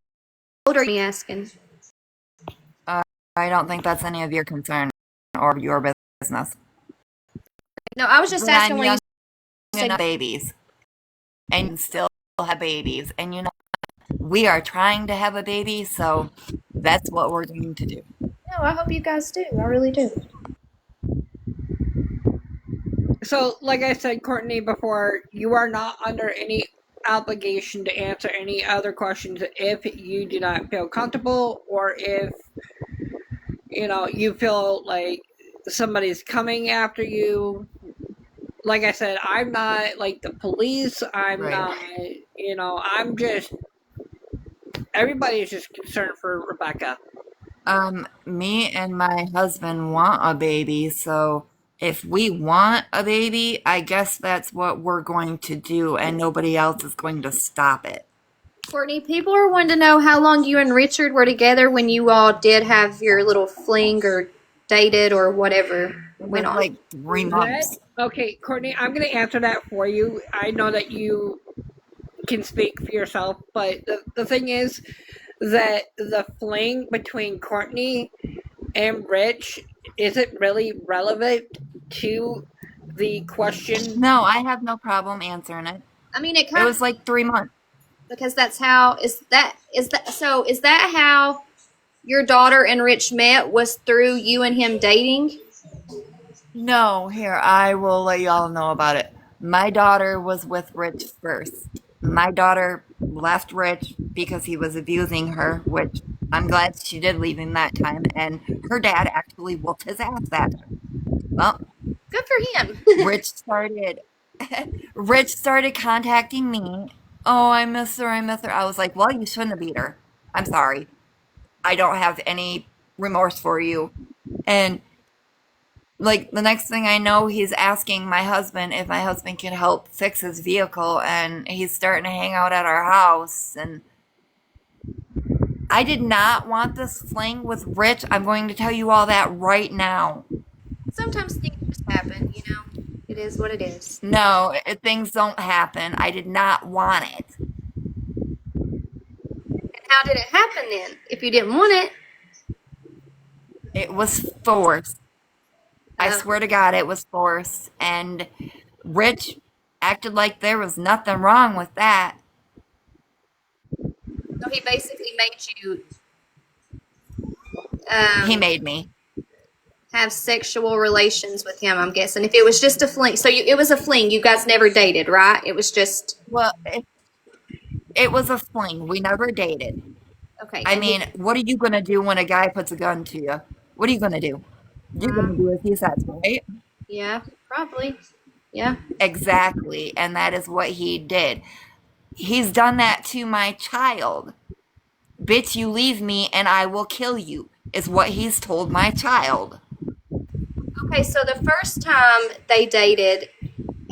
old are you asking? I don't think that's any of your concern or your business. No, I was just When asking I'm when young you said enough babies, and you still have babies, and you know we are trying to have a baby, so that's what we're going to do. No, I hope you guys do. I really do. So, like I said, Courtney, before, you are not under any obligation to answer any other questions if you do not feel comfortable, or if you feel like somebody's coming after you. Like I said, I'm not like the police. I'm not, I'm just, everybody's just concerned for Rebecca. Me and my husband want a baby, so if we want a baby, I guess that's what we're going to do, and nobody else is going to stop it. Courtney, people are wanting to know how long you and Richard were together when you all did have your little fling or dated or whatever went on. Like 3 months. Okay, Courtney, I'm going to answer that for you. I know that you can speak for yourself, but the thing is that the fling between Courtney and Rich isn't really relevant to the question. No, I have no problem answering it. I mean, it was like 3 months. Because that's how is that how your daughter and Rich met, was through you and him dating? No, here, I will let y'all know about it. My daughter was with Rich first. My daughter left Rich because he was abusing her, which I'm glad she did leave him that time, and her dad actually whooped his ass that time. Well, Good for him. Rich started Rich started contacting me. Oh, I miss her, I miss her. I was like, well, you shouldn't have beat her. I'm sorry. I don't have any remorse for you. And like the next thing I know, he's asking my husband if my husband can help fix his vehicle, and he's starting to hang out at our house. And I did not want this fling with Rich. I'm going to tell you all that right now. Sometimes things just happen, you know. It is what it is. No, things don't happen. I did not want it. And how did it happen then? If you didn't want it, It was forced. I swear to God, it was forced. And Rich acted like there was nothing wrong with that. so he basically made you He made me. have sexual relations with him, I'm guessing. If it was just a fling, so it was a fling. You guys never dated, right? It was just, Well, it was a fling. We never dated. okay. I and mean, what are you going to do when a guy puts a gun to you? What are you going to do? You're going to do as he says, right? yeah, probably. Yeah. Exactly. And that is what he did. He's done that to my child. Bitch, you leave me and I will kill you, is what he's told my child. Okay, so the first time they dated,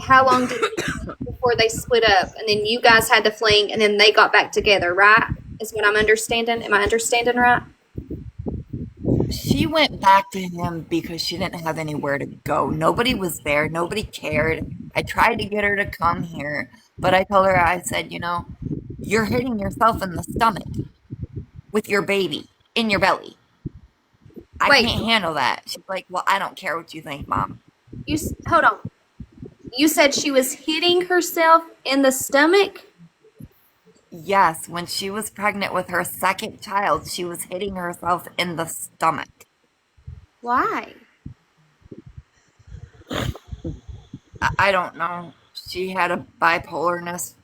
how long did it take before they split up? And then you guys had the fling, and then they got back together, right? Is what I'm understanding. Am I understanding right? She went back to him because she didn't have anywhere to go. Nobody was there. Nobody cared. I tried to get her to come here, but I told her, I said, you know, you're hitting yourself in the stomach with your baby in your belly. I Wait. can't handle that. She's like, well, I don't care what you think, Mom. Hold on. You said she was hitting herself in the stomach? Yes, when she was pregnant with her second child, she was hitting herself in the stomach. Why? I don't know. She had a bipolarness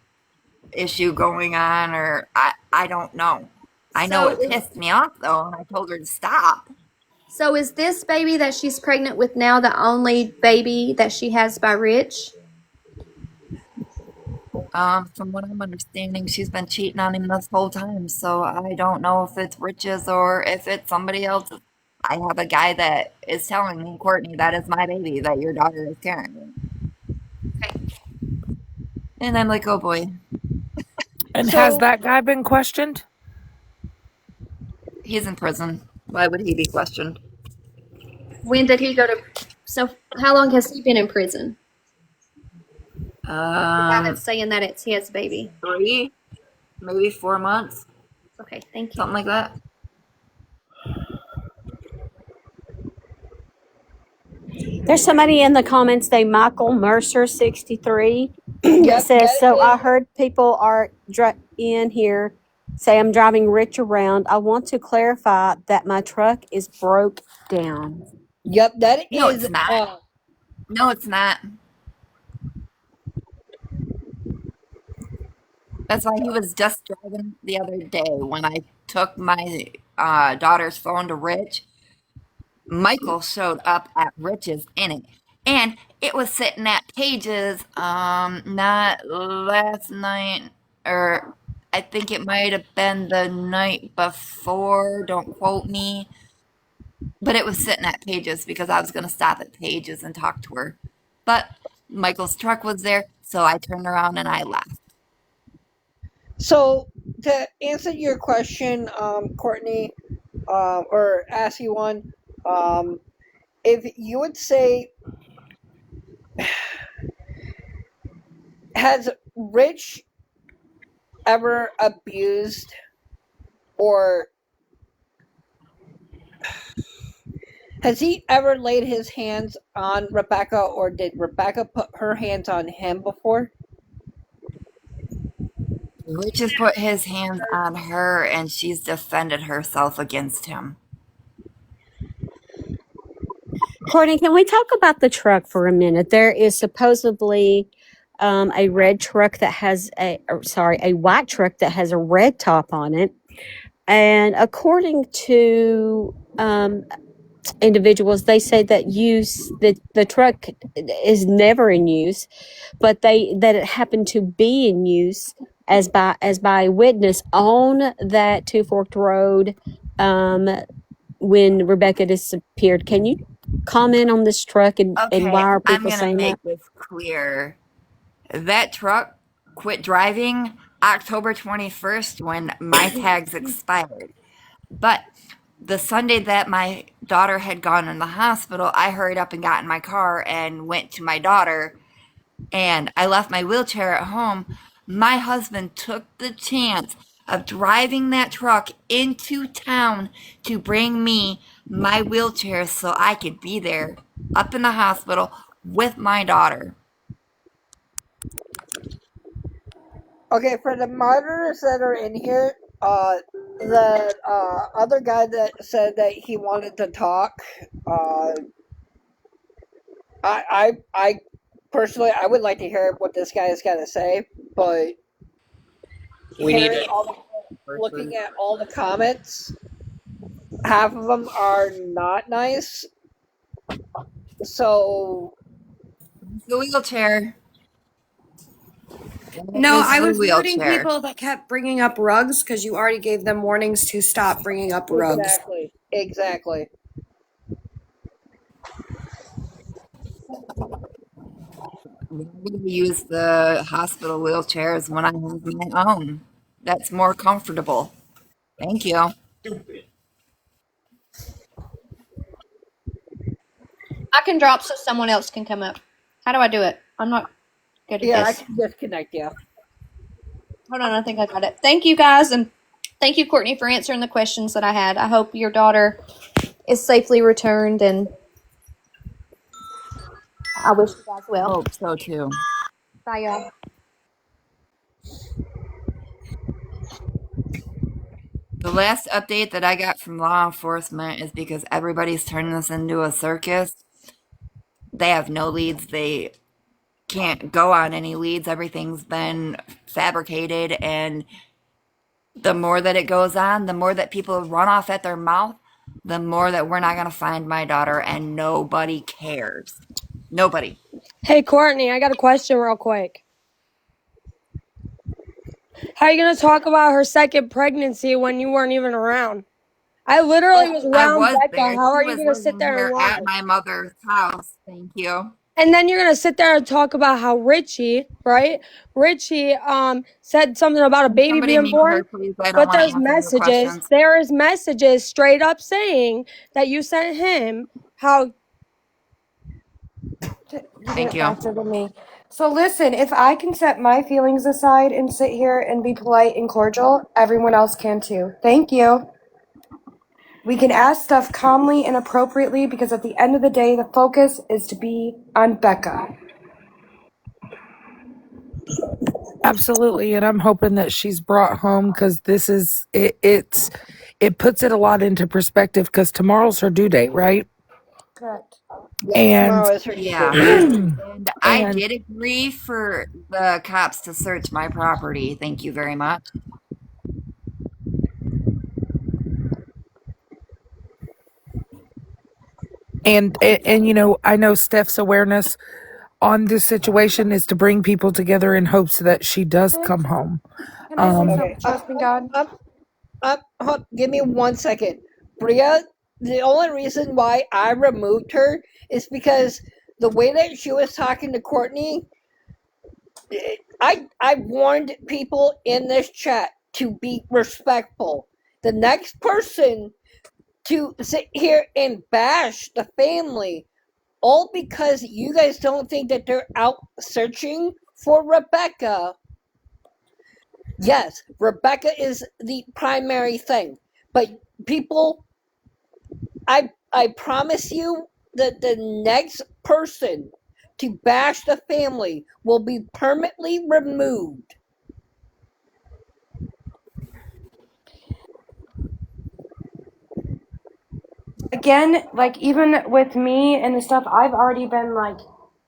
issue going on, or I don't know. I know it pissed me off, though, and I told her to stop. So is this baby that she's pregnant with now the only baby that she has by Rich? From what I'm understanding, she's been cheating on him this whole time, so I don't know if it's Rich's or if it's somebody else's. I have a guy that is telling me, Courtney, that is my baby that your daughter is carrying. Okay. And I'm like, oh boy. And has that guy been questioned? He's in prison. Why would he be questioned? When did he go to? So how long has he been in prison? That's saying that it's his baby. 3, maybe 4 months. Okay, thank you. Something like that. There's somebody in the comments named Michael Mercer 63 says, so I heard people are in here say I'm driving Rich around. I want to clarify that my truck is broke down. Yep, that is. No, it's not. No, it's not. That's why he was just driving the other day when I took my daughter's phone to Rich. Michael showed up at Rich's in it. And it was sitting at Paige's, not last night, or I think it might have been the night before. Don't quote me. But it was sitting at Paige's because I was going to stop at Paige's and talk to her. But Michael's truck was there, so I turned around and I left. So to answer your question, Courtney, or ask you one, if you would say, has Rich ever abused or has he ever laid his hands on Rebecca, or did Rebecca put her hands on him before? Rich has put his hands on her, and she's defended herself against him. Courtney, can we talk about the truck for a minute? There is supposedly a red truck that has a white truck that has a red top on it. And according to individuals, they say that the truck is never in use, but that it happened to be in use as by a witness on that Two Forked Road when Rebecca disappeared. Can you comment on this truck and why Okay, are I'm people gonna saying make that? this clear. That truck quit driving October 21st when my tags expired. But the Sunday that my daughter had gone in the hospital, I hurried up and got in my car and went to my daughter, and I left my wheelchair at home. My husband took the chance of driving that truck into town to bring me my wheelchair so I could be there up in the hospital with my daughter. Okay, for the monitors that are in here, the other guy that said that he wanted to talk, I personally, I would like to hear what this guy has got to say, but We need hearing looking at all the comments, half of them are not nice. So The wheelchair. No, Is I the was muting wheelchair. people that kept bringing up rugs because you already gave them warnings to stop bringing up rugs. exactly. I'm going to use the hospital wheelchairs when I have my own. That's more comfortable. Thank you. I can drop so someone else can come up. How do I do it? I'm not good at Yeah, I this. can disconnect you. Hold on, I think I got it. Thank you guys, and thank you, Courtney, for answering the questions that I had. I hope your daughter is safely returned, and I wish you guys well. Hope so too. Bye, y'all. The last update that I got from law enforcement is because everybody's turning this into a circus. They have no leads. They can't go on any leads. Everything's been fabricated, and the more that it goes on, the more that people run off at their mouth, the more that we're not going to find my daughter, and nobody cares. Nobody. Hey, Courtney, I got a question real quick. How are you going to talk about her second pregnancy when you weren't even around? I literally was I around was Becca. there. How She are you was going to sit living there and here lie? at my mother's house. Thank you. And then you're going to sit there and talk about how Richie, right? Richie said something about a baby Somebody being mute her, born. please. I don't But want to answer your questions. there is messages straight up saying that you sent him how You Thank get it you. faster than me. So listen, if I can set my feelings aside and sit here and be polite and cordial, everyone else can too. Thank you. We can ask stuff calmly and appropriately because at the end of the day, the focus is to be on Becca. Absolutely, and I'm hoping that she's brought home because this is it puts it a lot into perspective because tomorrow's her due date, right? Correct. And Tomorrow is her Yeah. due. And I and did agree for the cops to search my property. Thank you very much. and you know, I know Steph's awareness on this situation is to bring people together in hopes that she does come home. Can I say Um, something? Trust me, God. Give me 1 second. Bria, the only reason why I removed her is because the way that she was talking to Courtney, I warned people in this chat to be respectful. The next person to sit here and bash the family, all because you guys don't think that they're out searching for Rebecca. Yes, Rebecca is the primary thing, but people, I promise you that the next person to bash the family will be permanently removed. Again, like even with me and the stuff, I've already been like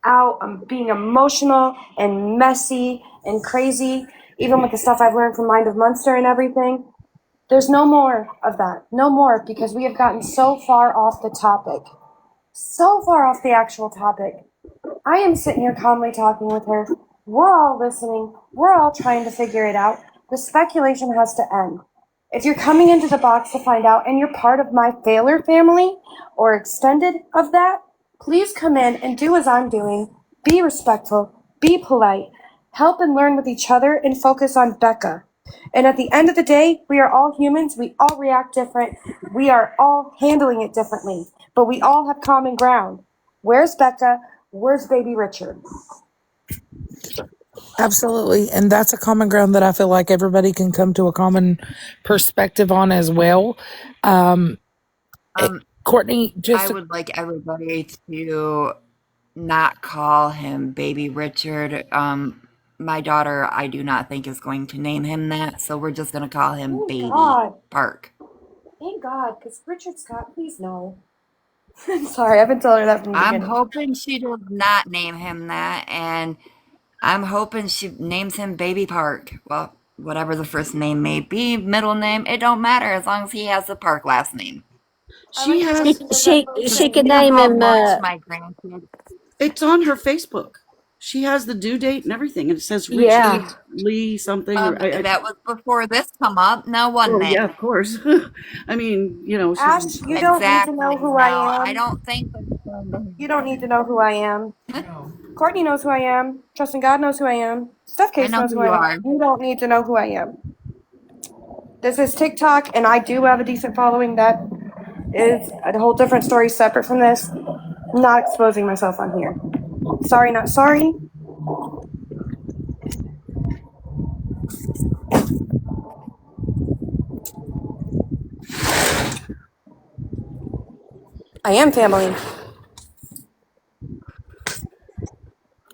out being emotional and messy and crazy, even with the stuff I've learned from Mind of Munster and everything. There's no more of that. No more, because we have gotten so far off the topic. So far off the actual topic. I am sitting here calmly talking with her. We're all listening. We're all trying to figure it out. The speculation has to end. If you're coming into the box to find out and you're part of my Thaler family or extended of that, please come in and do as I'm doing. Be respectful. Be polite. Help and learn with each other and focus on Becca. And at the end of the day, we are all humans. We all react different. We are all handling it differently. But we all have common ground. Where's Becca? Where's baby Richard? Absolutely. And that's a common ground that I feel like everybody can come to a common perspective on as well. Courtney, I would like everybody to not call him baby Richard. My daughter, I do not think is going to name him that, so we're just going to call him Baby Park. Thank God, because Richard Scott, please no. I'm sorry, I've been telling her that from the I'm beginning. hoping she does not name him that, and I'm hoping she names him Baby Park. Well, whatever the first name may be, middle name, it don't matter as long as he has the Park last name. She has. She could name him. My grandkids. It's on her Facebook. She has the due date and everything, and it says Richie Yeah. Lee something. Or, That was before this come up. Now, wasn't it? Yeah, of course. I mean, you know. Ash, you don't need to know who I am. I don't think. You don't need to know who I am. Courtney knows who I am. Trusting God knows who I am. Steph Case know knows who who you I am. You don't need to know who I am. This is TikTok, and I do have a decent following. That is a whole different story separate from this. I'm not exposing myself on here. Sorry, not sorry. I am family.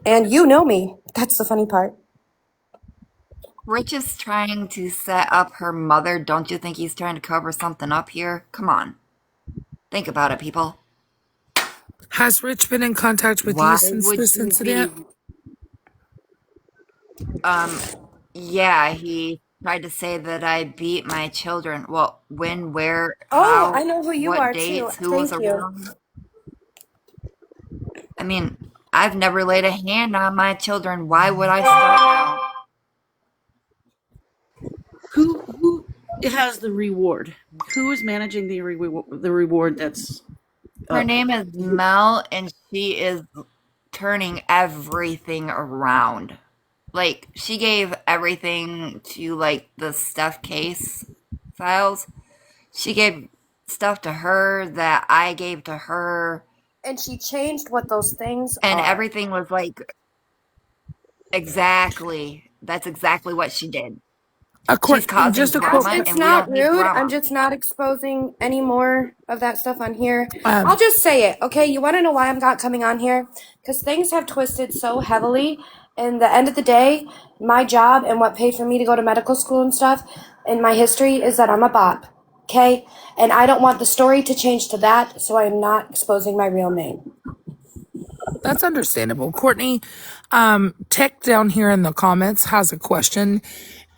And you know me. That's the funny part. Rich is trying to set up her mother. Don't you think he's trying to cover something up here? Come on. Think about it, people. Has Rich been in contact with Why you since would this you incident? Yeah, he tried to say that I beat my children. Well, when, where, Oh, how, I know who you what are dates, too. who was Thank you. around. I mean, I've never laid a hand on my children. Why would I start now? Who has the reward? Who is managing the reward? That's Her name is Mel, and she is turning everything around. Like, she gave everything to, like, the Steph Case files. She gave stuff to her that I gave to her. And she changed what those things And are. everything was, like, exactly. That's exactly what she did. She's causing drama, It's and we not don't need rude. drama. I'm just not exposing any more of that stuff on here. I'll just say it, okay? You want to know why I'm not coming on here? Because things have twisted so heavily. And the end of the day, my job and what paid for me to go to medical school and stuff, and my history is that I'm a bop, okay? And I don't want the story to change to that, so I am not exposing my real name. That's understandable. Courtney, Tech down here in the comments has a question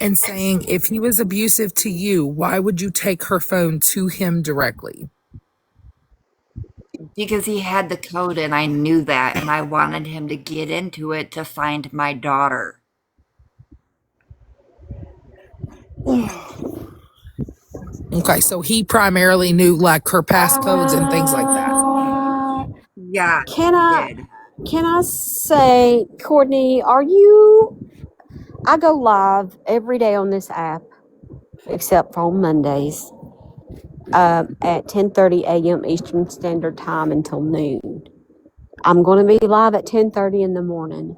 and saying, if he was abusive to you, why would you take her phone to him directly? Because he had the code, and I knew that, and I wanted him to get into it to find my daughter. Okay, so he primarily knew like her passcodes and things like that. Yeah. Can I say, Courtney, are you? I go live every day on this app, except for on Mondays, at 10:30 a.m. Eastern Standard Time until noon. I'm going to be live at 10:30 in the morning.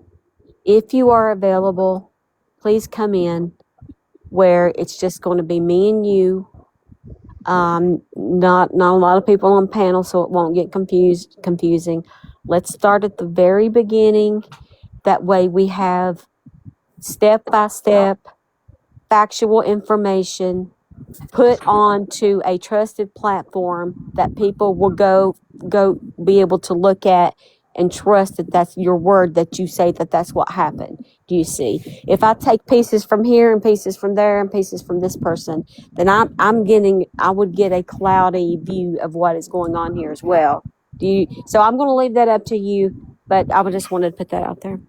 If you are available, please come in, where it's just going to be me and you. Not a lot of people on panel, so it won't get confusing. Let's start at the very beginning. That way we have step-by-step factual information put onto a trusted platform that people will go be able to look at and trust that that's your word that you say that that's what happened. Do you see? If I take pieces from here and pieces from there and pieces from this person, then I would get a cloudy view of what is going on here as well. So I'm going to leave that up to you, but I just wanted to put that out there.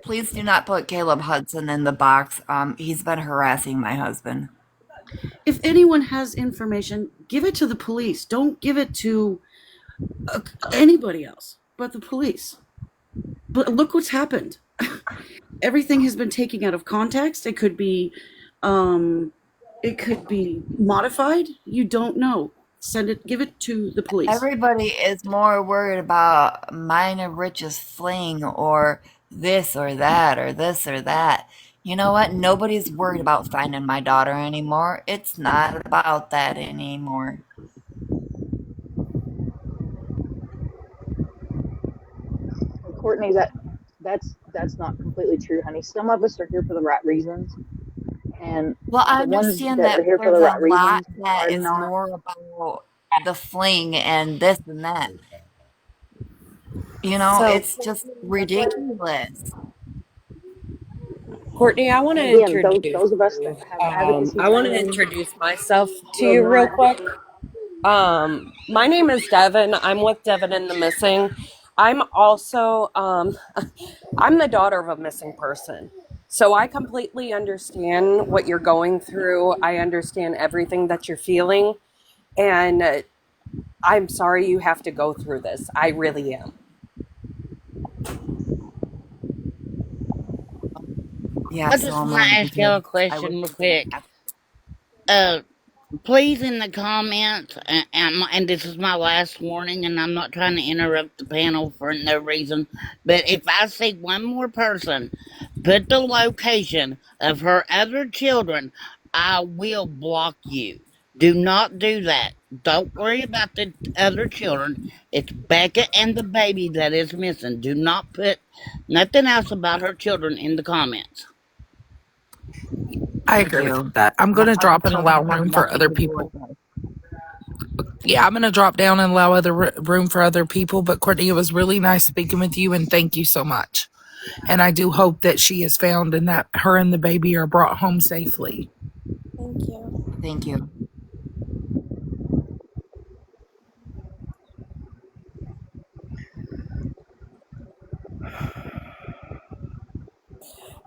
Please do not put Caleb Hudson in the box. He's been harassing my husband. If anyone has information, give it to the police. Don't give it to anybody else but the police. But look what's happened. Everything has been taken out of context. It could be modified. You don't know. Give it to the police. Everybody is more worried about Minor Rich's fling or this or that or this or that. You know what? Nobody's worried about finding my daughter anymore. It's not about that anymore. Courtney, that's not completely true, honey. Some of us are here for the right reasons, and well, I the ones understand that that are here for there's the a right lot reasons that are is not. more about the fling and this and that. You know, So it's just ridiculous. Courtney, I want to And again, introduce those of us that you. have advocacy I want to training introduce myself to will you real not. quick. My name is Devin. I'm with Devin and the Missing. I'm also I'm the daughter of a missing person. So I completely understand what you're going through. I understand everything that you're feeling, and I'm sorry you have to go through this. I really am. Yeah, I so just am want to I, ask y'all a because I question real was quick. Please, in the comments, and this is my last warning, and I'm not trying to interrupt the panel for no reason, but if I see one more person put the location of her other children, I will block you. Do not do that. Don't worry about the other children. It's Becca and the baby that is missing. Do not put nothing else about her children in the comments. I thank agree with you. that. I'm My going to other drop and allow children have room for nothing other to do with people. it. Yeah, I'm going to drop down and allow room for other people. But Courtney, it was really nice speaking with you, and thank you so much. And I do hope that she is found and that her and the baby are brought home safely. thank you. Thank you.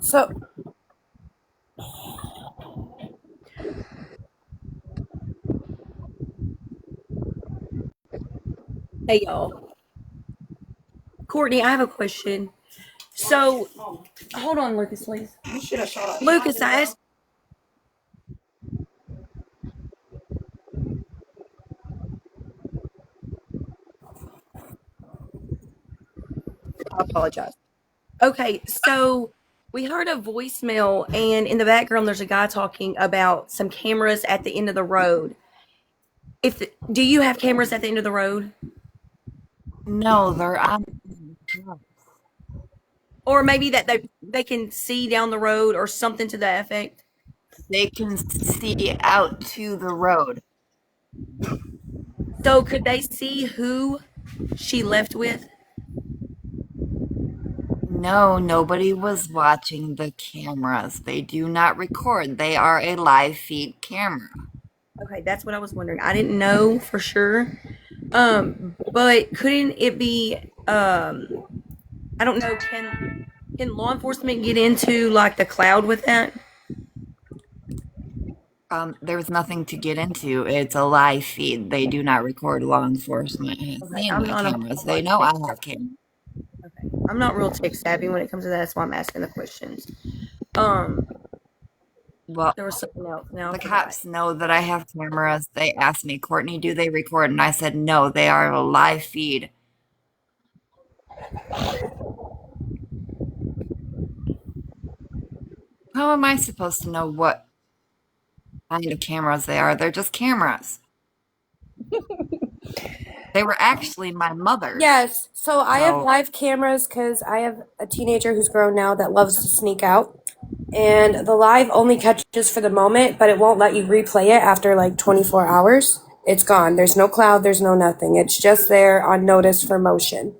So Hey y'all. Courtney, I have a question. So, hold on, Lucas, please. Lucas, I asked. I apologize. Okay, so we heard a voicemail, and in the background, there's a guy talking about some cameras at the end of the road. Do you have cameras at the end of the road? No, they're on. Or maybe that they can see down the road or something to that effect? They can see out to the road. So could they see who she left with? No, nobody was watching the cameras. They do not record. They are a live feed camera. Okay, that's what I was wondering. I didn't know for sure. But couldn't it be I don't know, can law enforcement get into like the cloud with that? There's nothing to get into. It's a live feed. They do not record. Law enforcement has seen my cameras. They know I have cameras. Okay. I'm not real tech savvy when it comes to that. That's why I'm asking the questions. Well, there was something else. Now the cops know that I have cameras. They asked me, Courtney, do they record? And I said, no, they are a live feed. How am I supposed to know what kind of cameras they are? They're just cameras. They were actually my mother's. Yes. So I have live cameras because I have a teenager who's grown now that loves to sneak out. And the live only catches for the moment, but it won't let you replay it after like 24 hours. It's gone. There's no cloud. There's no nothing. It's just there on notice for motion.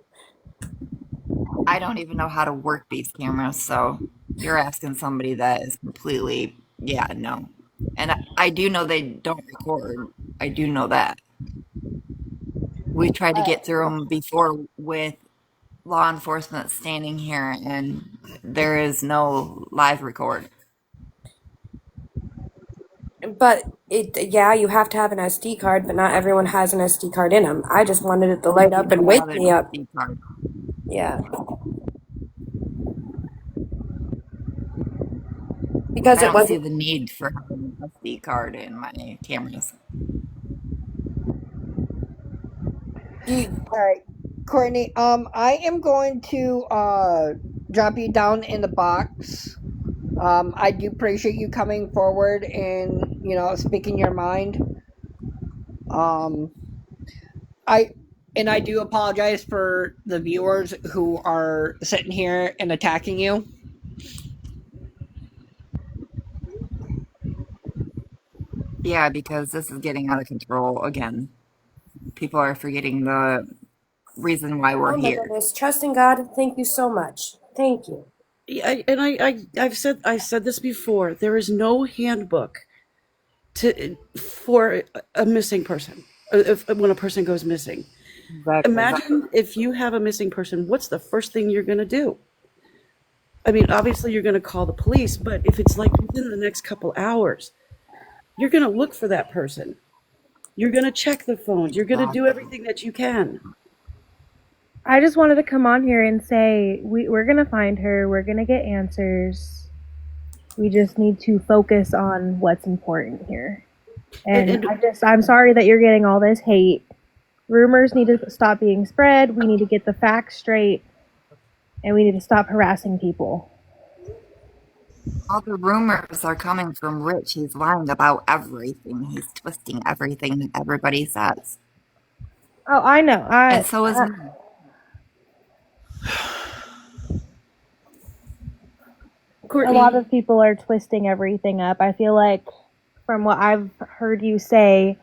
I don't even know how to work these cameras, so you're asking somebody that is completely, yeah, no. And I do know they don't record. I do know that. We tried to get through them before with law enforcement standing here, and there is no live record. But yeah, you have to have an SD card, but not everyone has an SD card in them. I just wanted it to light up and wake me up. Yeah. Because I it don't see wasn't. the need for having a SD card in my cameras. All right, Courtney. I am going to drop you down in the box. I do appreciate you coming forward and speaking your mind. I do apologize for the viewers who are sitting here and attacking you. Yeah, because this is getting out of control again. People are forgetting the reason why we're Oh my here. goodness. Trust in God. Thank you so much. Thank you. I've said this before. There is no handbook for a missing person. When a person goes missing, imagine if you have a missing person. What's the first thing you're going to do? I mean, obviously you're going to call the police, but if it's like within the next couple hours, you're going to look for that person. You're going to check the phones. You're going to do everything that you can. I just wanted to come on here and say we're going to find her. We're going to get answers. We just need to focus on what's important here. And I'm sorry that you're getting all this hate. Rumors need to stop being spread. We need to get the facts straight. And we need to stop harassing people. All the rumors are coming from Rich. He's lying about everything. He's twisting everything that everybody says. Oh, I know. And so is me. A lot of people are twisting everything up. I feel like from what I've heard you say,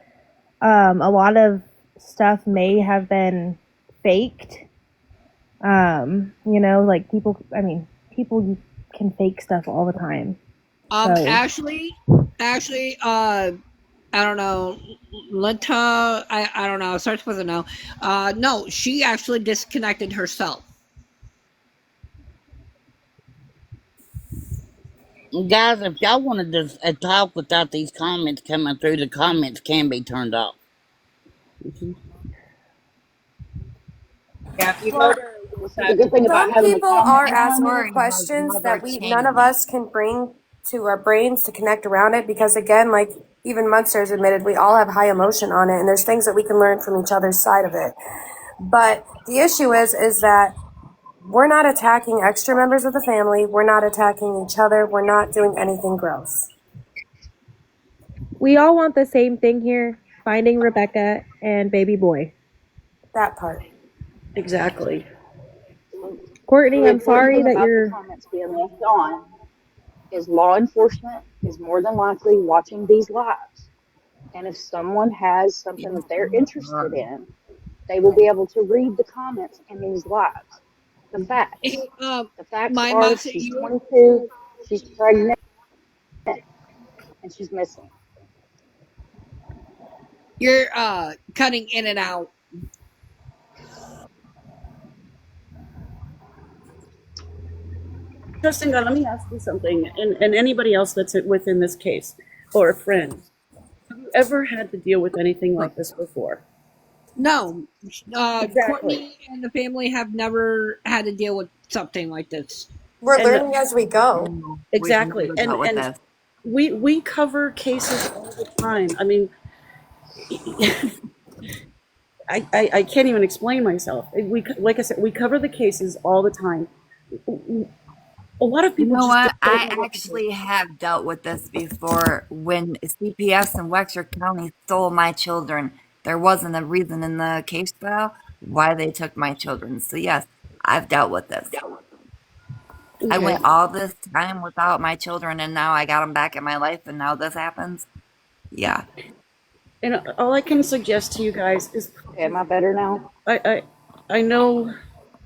a lot of stuff may have been faked. Like people can fake stuff all the time. Ashley, I don't know, Lenta, I don't know, starts with a no. No, she actually disconnected herself. Guys, if y'all wanted to talk without these comments coming through, the comments can be turned off. Yeah, the good thing about Some having people the are comment asking on me there, questions that none of us can bring to our brains to connect around it because, again, like even Munster's admitted, we all have high emotion on it, and there's things that we can learn from each other's side of it. But the issue is that we're not attacking extra members of the family. We're not attacking each other. We're not doing anything gross. We all want the same thing here, finding Rebecca and baby boy. That part. Exactly. Courtney, I'm sorry that about you're... the comments being left on is law enforcement is more than likely watching these lives. And if someone has something that they're interested in, they will be able to read the comments in these lives. The facts. The facts are she's 22, she's pregnant, and she's missing. You're cutting in and out. Trusting God, let me ask you something, and anybody else that's within this case, or a friend. Have you ever had to deal with anything like this before? No. Exactly. Courtney and the family have never had to deal with something like this. We're learning as we go. Exactly. And we cover cases all the time. I mean, I can't even explain myself. Like I said, we cover the cases all the time. A lot of people. You know what? I actually have dealt with this before. When CPS in Wexford County stole my children, there wasn't a reason in the case file why they took my children. So yes, I've dealt with this. I went all this time without my children, and now I got them back in my life, and now this happens. Yeah. And all I can suggest to you guys is, am I better now? I know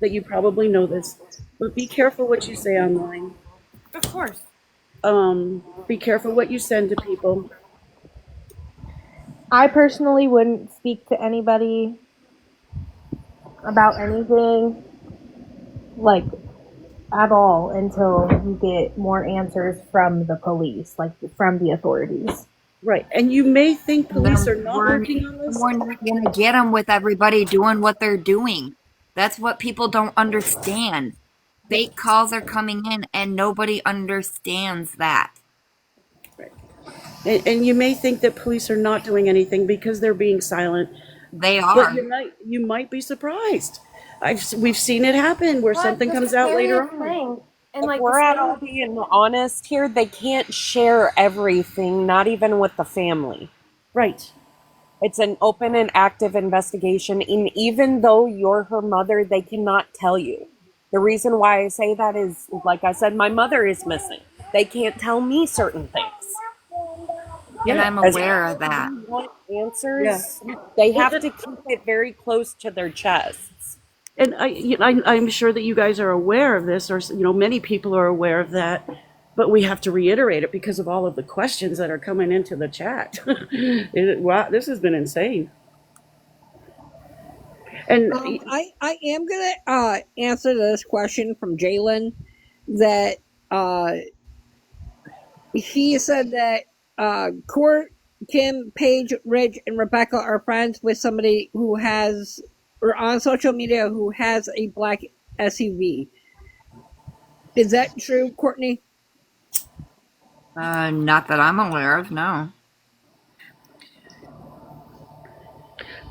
that you probably know this, but be careful what you say online. Of course. Be careful what you send to people. I personally wouldn't speak to anybody about anything, like, at all until you get more answers from the police, like from the authorities. Right. And you may think And police then are not working on this. we're not going to get them with everybody doing what they're doing. That's what people don't understand. Fake calls are coming in, and nobody understands that. And you may think that police are not doing anything because they're being silent. They But are. you might be surprised. We've seen it happen where something comes out later on. And If like we're at all being honest here, they can't share everything, not even with the family. Right. It's an open and active investigation, and even though you're her mother, they cannot tell you. The reason why I say that is, like I said, my mother is missing. They can't tell me certain things. And I'm As aware of that. they want answers, they have to keep it very close to their chests. And I'm sure that you guys are aware of this, or many people are aware of that. But we have to reiterate it because of all of the questions that are coming into the chat. Wow, this has been insane. And I am gonna answer this question from Jalen. That he said that Court, Kim, Paige, Rich, and Rebecca are friends with somebody who has, or on social media, who has a black SUV. Is that true, Courtney? Not that I'm aware of, no.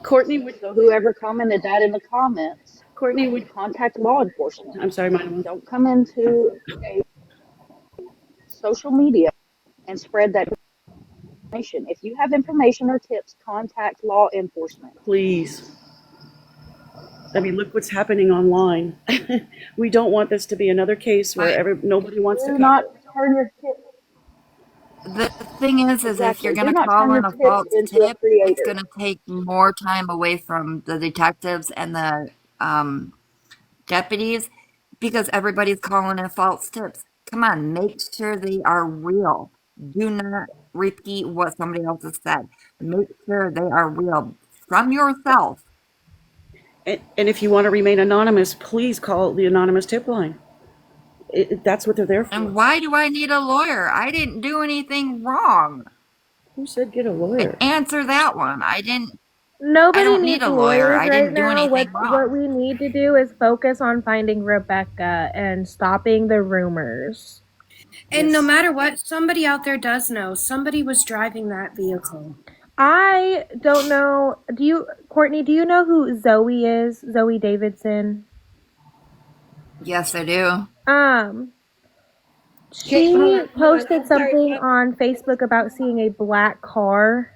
Courtney, So whoever commented that in the comments, Courtney, would contact law enforcement. I'm sorry, Madam. Don't come into a social media and spread that information. If you have information or tips, contact law enforcement. Please. I mean, look what's happening online. We don't want this to be another case where nobody wants to Do come. not turn your tips. The thing is if you're going Do to not call turn in your a tips false into a tip, creator. it's going to take more time away from the detectives and the deputies because everybody's calling in false tips. Come on, make sure they are real. Do not repeat what somebody else has said. Make sure they are real from yourself. And if you want to remain anonymous, please call the anonymous tip line. That's what they're there for. And why do I need a lawyer? I didn't do anything wrong. Who said get a lawyer? Answer that one. I Nobody don't needs need a lawyer. lawyers I right didn't do now. anything What wrong. we need to do is focus on finding Rebecca and stopping the rumors. And no matter what, somebody out there does know. Somebody was driving that vehicle. I don't know. Courtney, do you know who Zoe is? Zoe Davidson? Yes, I do. She posted something on Facebook about seeing a black car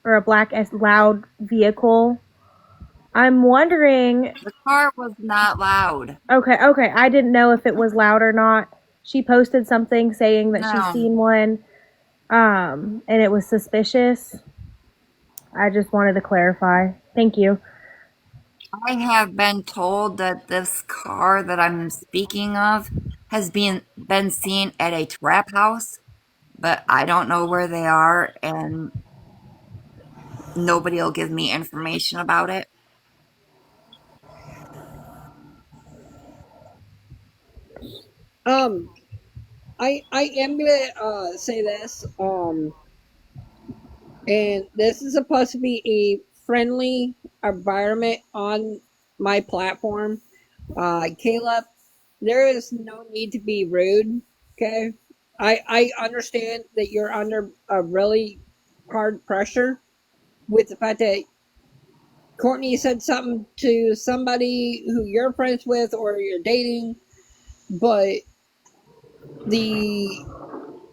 or a black loud vehicle. I'm wondering. The car was not loud. Okay. I didn't know if it was loud or not. She posted something saying that she's seen one, and it was suspicious. I just wanted to clarify. Thank you. I have been told that this car that I'm speaking of has been seen at a trap house, but I don't know where they are, and nobody will give me information about it. I am gonna say this, and this is supposed to be a friendly environment on my platform. Caleb, there is no need to be rude. Okay, I understand that you're under a really hard pressure with the fact that Courtney said something to somebody who you're friends with or you're dating, but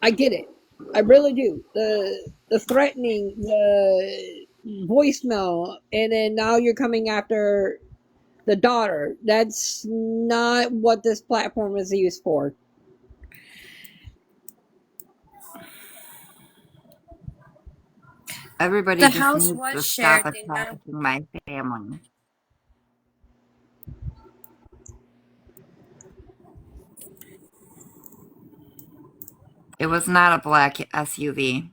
I get it. I really do. The threatening, the voicemail, and then now you're coming after the daughter. That's not what this platform is used for. Everybody The just house needs was to stop shared. attacking my family. It was not a black SUV.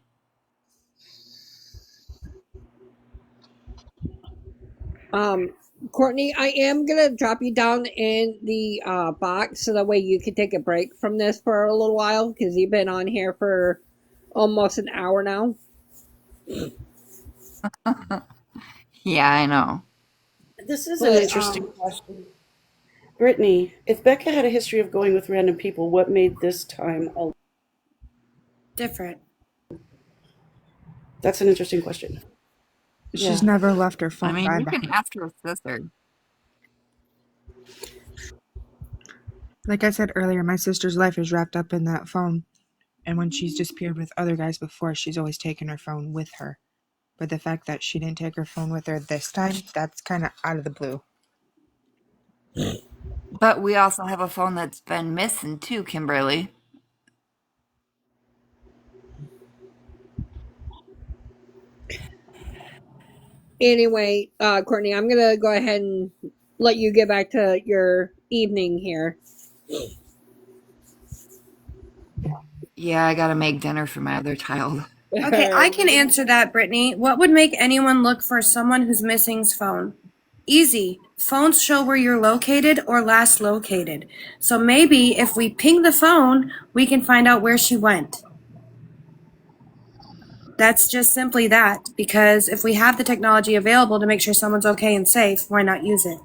Courtney, I am gonna drop you down in the box so that way you can take a break from this for a little while because you've been on here for almost an hour now. Yeah, I know. This is But, an interesting question. Brittany, if Becca had a history of going with random people, what made this time different? That's an interesting question. She's never left her phone I mean, by you the can house. ask her sister. Like I said earlier, my sister's life is wrapped up in that phone. And when she's disappeared with other guys before, she's always taken her phone with her. But the fact that she didn't take her phone with her this time, that's kind of out of the blue. But we also have a phone that's been missing too, Kimberly. Anyway, Courtney, I'm gonna go ahead and let you get back to your evening here. Yeah, I gotta make dinner for my other child. Okay, I can answer that, Brittany. What would make anyone look for someone who's missing's phone? Easy. Phones show where you're located or last located. So maybe if we ping the phone, we can find out where she went. That's just simply that, because if we have the technology available to make sure someone's okay and safe, why not use it?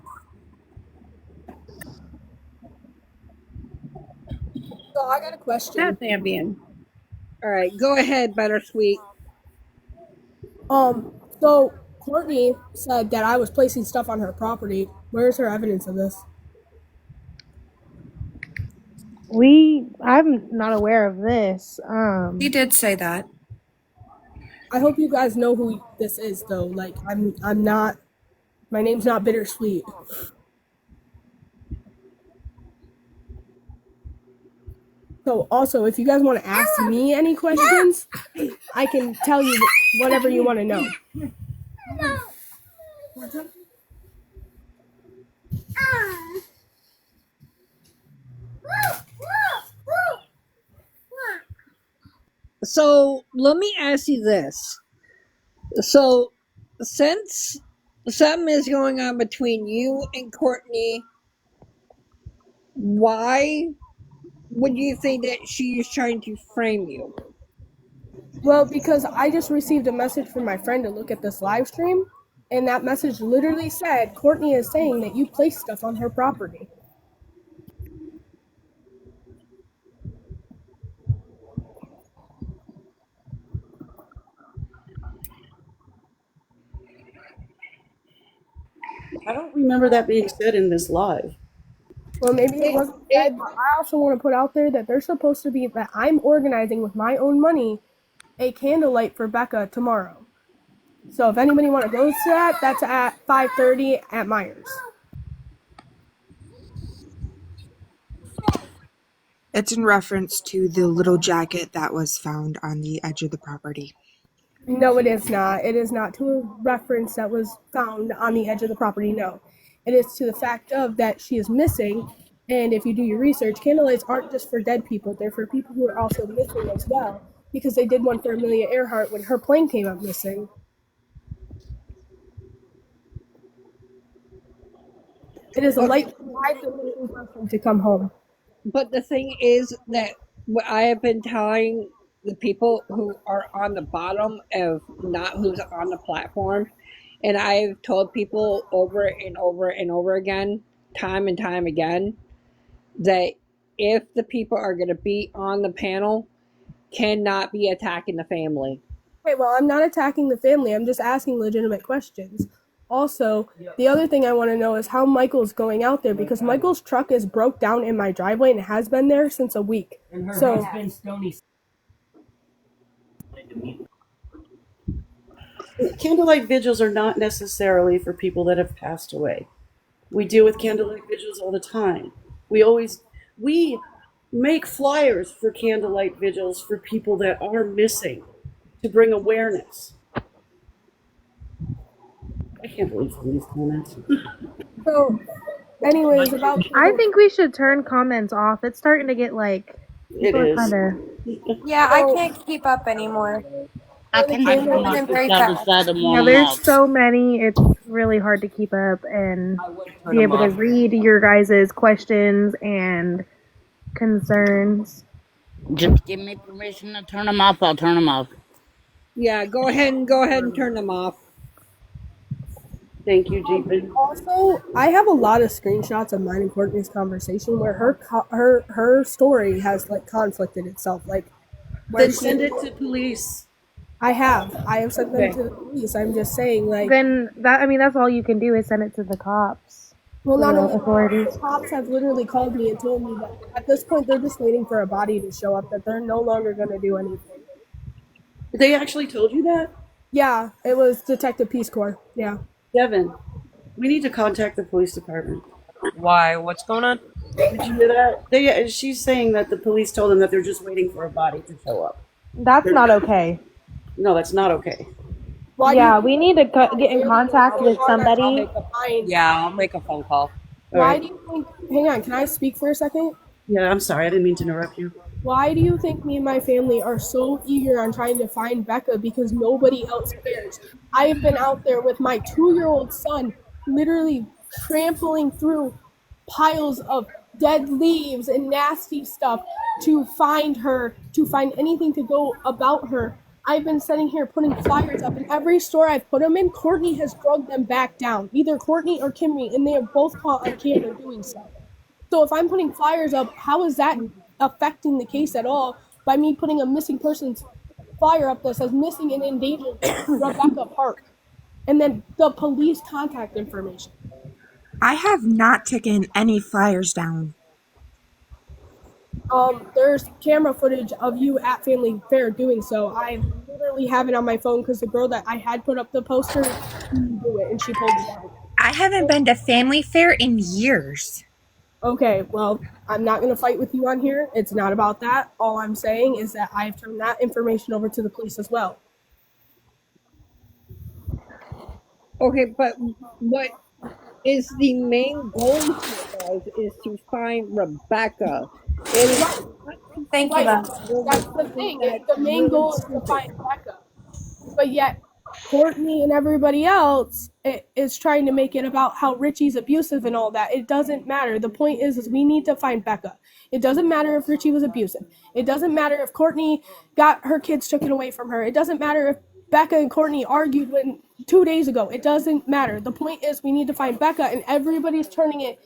So I got a question. That's Ambien. All right, go ahead, Bittersweet. So Courtney said that I was placing stuff on her property. Where's her evidence of this? I'm not aware of this. He did say that. I hope you guys know who this is, though. Like, I'm not. My name's not Bittersweet. So, also, if you guys want to ask me any questions, I can tell you whatever you want to know. So let me ask you this. So since something is going on between you and Courtney, why would you think that she is trying to frame you? Well, because I just received a message from my friend to look at this live stream, and that message literally said, Courtney is saying that you placed stuff on her property. I don't remember that being said in this live. Well, maybe it wasn't said, but I also want to put out there that there's supposed to be that I'm organizing with my own money a candlelight for Becca tomorrow. So if anybody want to go to that, that's at 5:30 at Myers. It's in reference to the little jacket that was found on the edge of the property. No, it is not. It is not to a reference that was found on the edge of the property, no. It is to the fact of that she is missing, and if you do your research, candlelights aren't just for dead people, they're for people who are also missing as well, because they did one for Amelia Earhart when her plane came up missing. It is a light to guide the missing person to come home. But the thing is that what I have been telling the people who are on the bottom of not who's on the platform, and I've told people over and over and over again, time and time again, that if the people are going to be on the panel, cannot be attacking the family. Okay, well, I'm not attacking the family. I'm just asking legitimate questions. Also, the other thing I want to know is how Michael's going out there, because Michael's truck is broke down in my driveway and it has been there since a week. And her So, husband, Stoney. Candlelight vigils are not necessarily for people that have passed away. We deal with candlelight vigils all the time. We make flyers for candlelight vigils for people that are missing to bring awareness. I can't believe some of these comments. so anyways, about I think we should turn comments off. It's starting to get like It people are is. kind of Yeah, I So can't keep up anymore. I for the cannot I'm turn cameras, my moving push very out the fast. side of Yeah, one there's off. so many. It's really hard to keep up and I would turn be them able to off. read your guys' questions and concerns. Just give me permission to turn them off. I'll turn them off. Yeah, go ahead and turn them off. Thank you, Jeepin. also, I have a lot of screenshots of mine and Courtney's conversation where her story has like conflicted itself, like where Then she. send it to police. I have sent them Okay. to the police. I'm just saying, like, Then that's all you can do is send it to the cops, well, to not the only authorities. the cops have literally called me and told me that at this point they're just waiting for a body to show up. That they're no longer going to do anything. They actually told you that? Yeah, it was Detective Peace Corps. Yeah. Devin, we need to contact the police department. Why? What's going on? Did you hear that? She's saying that the police told them that they're just waiting for a body to show up. That's not okay. No, that's not okay. Yeah, we need to get in contact with somebody. Yeah, I'll make a phone call. Why do you think? Hang on, can I speak for a second? Yeah, I'm sorry. I didn't mean to interrupt you. Why do you think me and my family are so eager on trying to find Becca? Because nobody else cares. I have been out there with my 2-year-old son, literally trampling through piles of dead leaves and nasty stuff to find her, to find anything to go about her. I've been sitting here putting flyers up in every store I've put them in. Courtney has drugged them back down, either Courtney or Kimmy, and they are both caught on camera doing so. So if I'm putting flyers up, how is that affecting the case at all by me putting a missing person's flyer up that says missing and endangered Rebecca Park? And then the police contact information. I have not taken any flyers down. There's camera footage of you at Family Fair doing so. I literally have it on my phone because the girl that I had put up the poster didn't do it and she pulled it out. I haven't been to Family Fair in years. Okay, well, I'm not going to fight with you on here. It's not about that. All I'm saying is that I've turned that information over to the police as well. Okay, but what is the main goal here, guys, is to find Rebecca. Thank you, Right. Beth. That's the thing. The main goal is to find Becca. But yet, Courtney and everybody else is trying to make it about how Richie's abusive and all that. It doesn't matter. The point is we need to find Becca. It doesn't matter if Richie was abusive. It doesn't matter if Courtney got her kids taken away from her. It doesn't matter if Becca and Courtney argued 2 days ago. It doesn't matter. The point is we need to find Becca, and everybody's turning it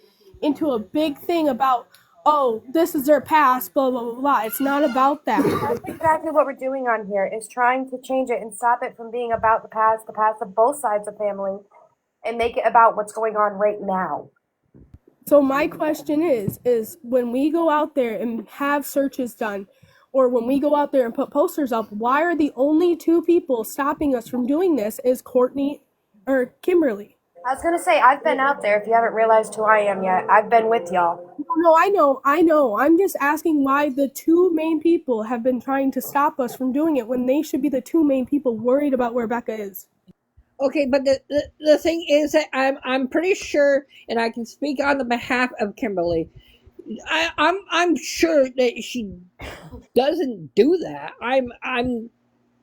into a big thing about, oh, this is their past, blah, blah, blah, blah. It's not about that. That's exactly what we're doing on here, is trying to change it and stop it from being about the past of both sides of family, and make it about what's going on right now. So my question is when we go out there and have searches done, or when we go out there and put posters up, why are the only two people stopping us from doing this is Courtney or Kimberly? I was gonna say, I've been out there, if you haven't realized who I am yet. I've been with y'all. No, I know. I'm just asking why the two main people have been trying to stop us from doing it when they should be the two main people worried about where Becca is. Okay, but the thing is that I'm pretty sure, and I can speak on the behalf of Kimberly. I'm sure that she doesn't do that. I'm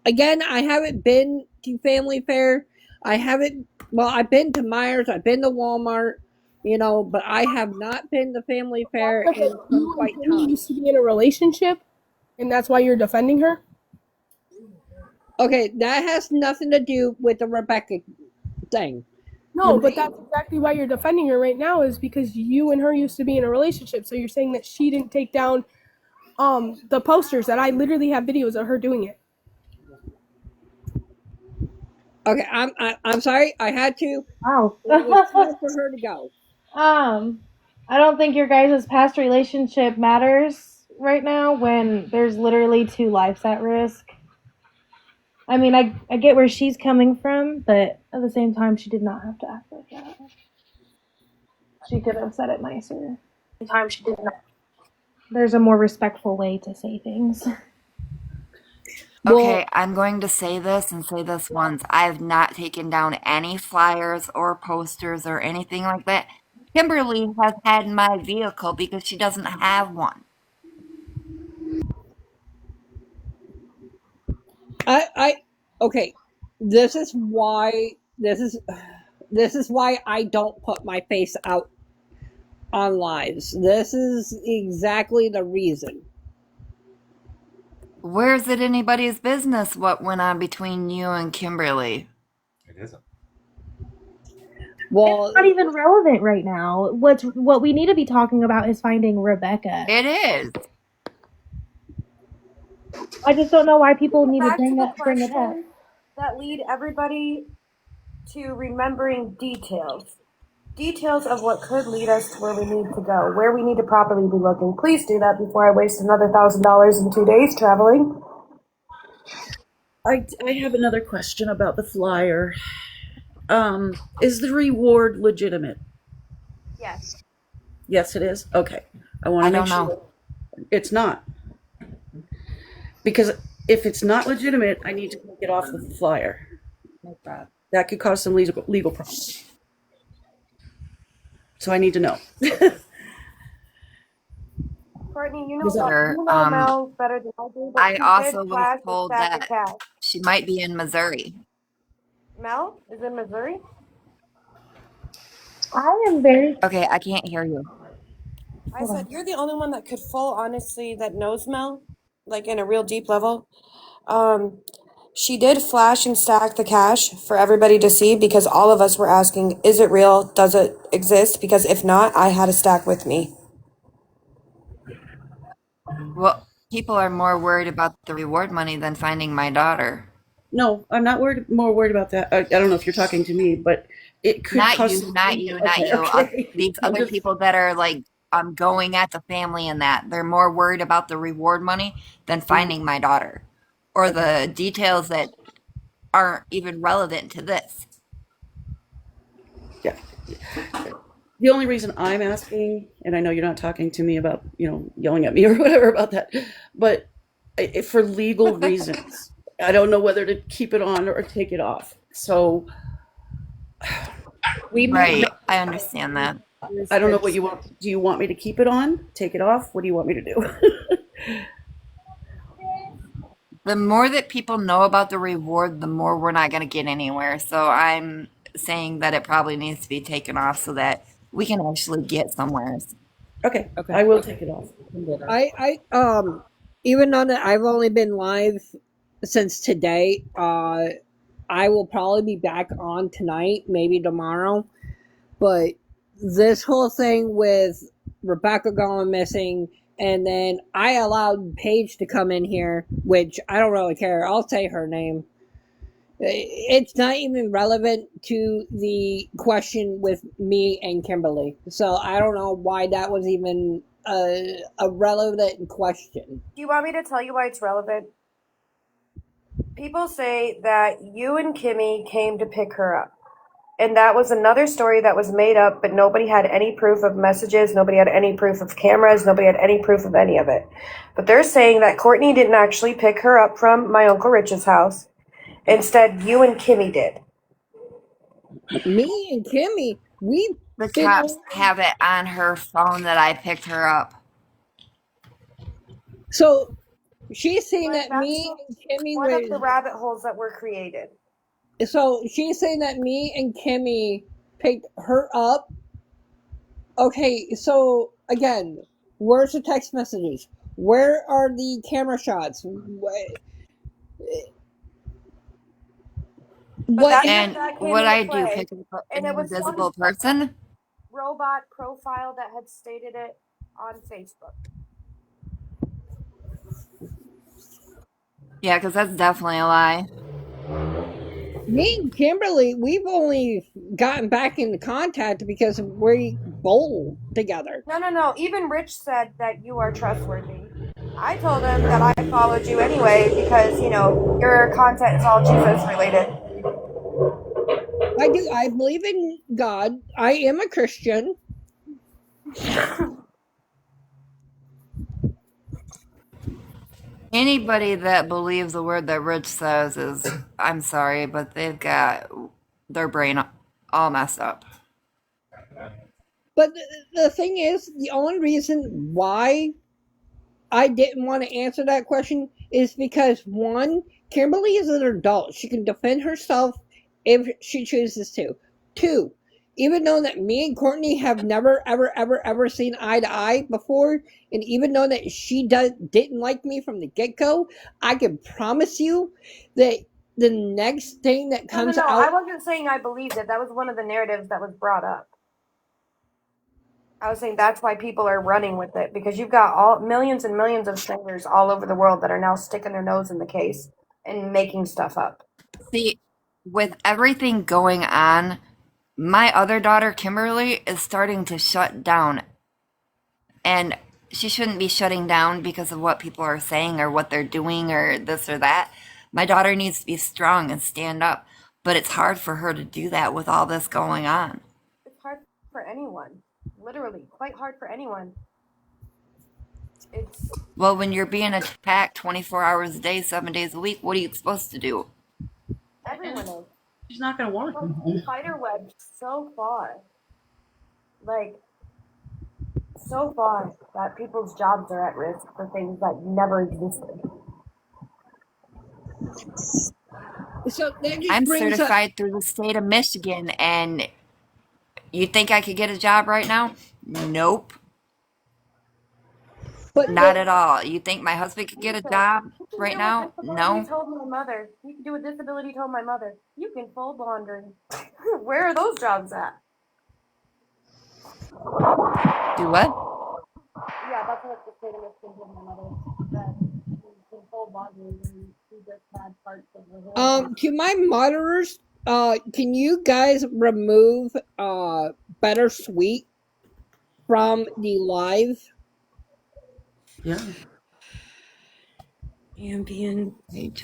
again. I haven't been to Family Fair. I haven't. Well, I've been to Myers. I've been to Walmart. You know, but I have not been to Family Fair in some quite time. Used to be in a relationship, and that's why you're defending her. Okay, that has nothing to do with the Rebecca thing. No, but that's exactly why you're defending her right now, is because you and her used to be in a relationship. So you're saying that she didn't take down the posters, that I literally have videos of her doing it. Okay, I'm sorry. I had to. Wow. It was time for her to go. I don't think your guys' past relationship matters right now when there's literally 2 lives at risk. I mean, I get where she's coming from, but at the same time, she did not have to act like that. She could have said it nicer. At the time, she did not. There's a more respectful way to say things. Okay, I'm going to say this and say this once. I have not taken down any flyers or posters or anything like that. Kimberly has had my vehicle because she doesn't have one. Okay. This is why this is why I don't put my face out on lives. This is exactly the reason. Where's it anybody's business what went on between you and Kimberly? It isn't. Well, It's not even relevant right now. What we need to be talking about is finding Rebecca. It is. I just don't know why people Go need to back to the bring it up. questions that lead everybody to remembering details. Details of what could lead us to where we need to go, where we need to properly be looking. Please do that before I waste another $1,000 in 2 days traveling. I have another question about the flyer. Is the reward legitimate? Yes. Yes, it is. Okay. I want to make don't sure know. it's not. Because if it's not legitimate, I need to take it off the flyer. That could cause some legal problems. So I need to know. Courtney, you know, Sure, Mel better than I do, but I she also did was flash a told stack of that cash. she might be in Missouri. Mel is in Missouri. I am very. Okay, I can't hear you. I said you're the only one that could honestly that knows Mel, like in a real deep level. She did flash and stack the cash for everybody to see because all of us were asking, is it real? Does it exist? Because if not, I had a stack with me. Well, people are more worried about the reward money than finding my daughter. No, I'm not more worried about that. I don't know if you're talking to me, but it could Not cause you, some not you, not okay, you. okay. These I'm other just- people that are like going at the family and that they're more worried about the reward money than finding my daughter or the details that aren't even relevant to this. Yeah. The only reason I'm asking, and I know you're not talking to me about, yelling at me or whatever about that, but for legal reasons, I don't know whether to keep it on or take it off. So we might Right, I understand that. I don't know what you want. Do you want me to keep it on? Take it off? What do you want me to do? The more that people know about the reward, the more we're not going to get anywhere. So I'm saying that it probably needs to be taken off so that we can actually get somewhere. Okay, I will take it off. I even though that I've only been live since today, I will probably be back on tonight, maybe tomorrow. But this whole thing with Rebecca going missing, and then I allowed Paige to come in here, which I don't really care. I'll say her name. It's not even relevant to the question with me and Kimberly. So I don't know why that was even a relevant question. Do you want me to tell you why it's relevant? People say that you and Kimmy came to pick her up. And that was another story that was made up, but nobody had any proof of messages. Nobody had any proof of cameras. Nobody had any proof of any of it. But they're saying that Courtney didn't actually pick her up from my Uncle Rich's house. Instead, you and Kimmy did. Me and Kimmy, the cops have it on her phone that I picked her up. So she's saying that me and Kimmy one of the was. rabbit holes that were created. So she's saying that me and Kimmy picked her up. Okay, so again, where's the text messages? Where are the camera shots? And what I do, pick up And an it was invisible some person? robot profile that had stated it on Facebook. Yeah, because that's definitely a lie. Me and Kimberly, we've only gotten back into contact because we bowl together. No. Even Rich said that you are trustworthy. I told him that I followed you anyway because, your content is all Jesus related. I do. I believe in God. I am a Christian. Anybody that believes the word that Rich says is, I'm sorry, but they've got their brain all messed up. But the thing is, the only reason why I didn't want to answer that question is because, one, Kimberly is an adult. She can defend herself if she chooses to. Two, even though that me and Courtney have never, ever seen eye to eye before, and even though that she didn't like me from the get go, I can promise you that the next thing that No, no, comes no. I out. wasn't saying I believed it. That was one of the narratives that was brought up. I was saying that's why people are running with it, because you've got all millions and millions of strangers all over the world that are now sticking their nose in the case and making stuff up. See, with everything going on, my other daughter, Kimberly, is starting to shut down. And she shouldn't be shutting down because of what people are saying or what they're doing or this or that. My daughter needs to be strong and stand up. But it's hard for her to do that with all this going on. It's hard for anyone. Literally, quite hard for anyone. It's Well, when you're being attacked 24 hours a day, 7 days a week, what are you supposed to do? everyone is. She's not going to want to come home. Spider web so far. Like, so far that people's jobs are at risk for things that never existed. So that just I'm brings up. certified through the state of Michigan, and you think I could get a job right now? Nope. But Not at all. You think my husband could get a job You can right do now? a No. disability, told my mother. You can do a disability, told my mother. You can fold laundry. Where are those jobs at? Do what? Yeah, that's what the state of Michigan told my mother. That you can fold laundry and she just had parts of the hair. To my monitors, can you guys remove Better Sweet from the live? Yeah. Ambient.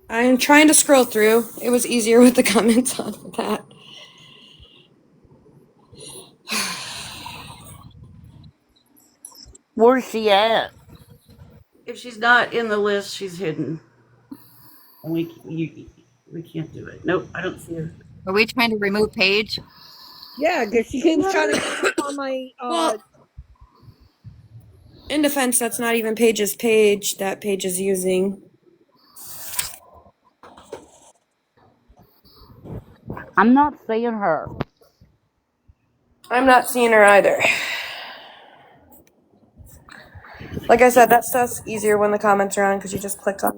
I'm trying to scroll through. It was easier with the comments on that. Where's she at? If she's not in the list, she's hidden. And we can't do it. Nope, I don't see her. Are we trying to remove Paige? Yeah, because she keeps trying to click on my. Well, in defense, that's not even Paige's page that Paige is using. I'm not seeing her. I'm not seeing her either. Like I said, that stuff's easier when the comments are on because you just click on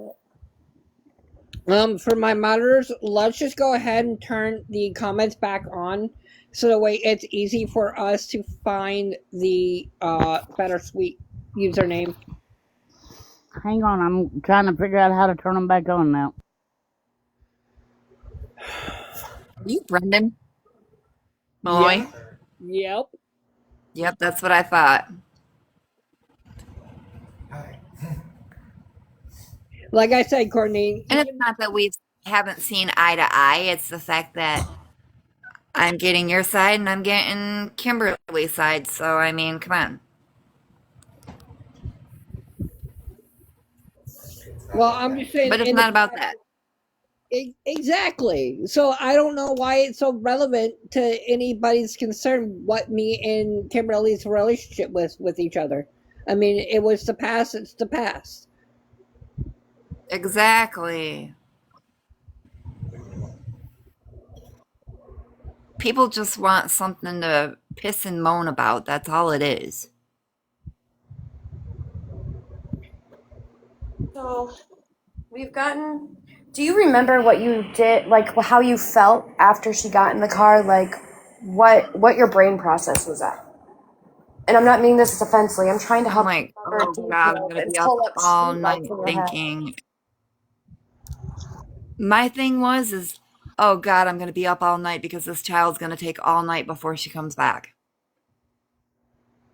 it. For my monitors, let's just go ahead and turn the comments back on, so that way it's easy for us to find the Better Sweet username. Hang on, I'm trying to figure out how to turn them back on now. You, Brendan? Malloy? Yep. Yep, that's what I thought. Like I said, Courtney. And it's not that we haven't seen eye to eye. It's the fact that I'm getting your side and I'm getting Kimberly's side. So, I mean, come on. Well, I'm just saying. But it's not about that. Exactly. So I don't know why it's so relevant to anybody's concern what me and Kimberly's relationship was with each other. I mean, it was the past. It's the past. Exactly. People just want something to piss and moan about. That's all it is. So, we've gotten. Do you remember what you did, like how you felt after she got in the car? Like, what your brain process was at? And I'm not meaning this offensively. I'm trying to help. I'm like, oh God, I'm gonna be up all night thinking. My thing is, oh God, I'm gonna be up all night because this child's gonna take all night before she comes back.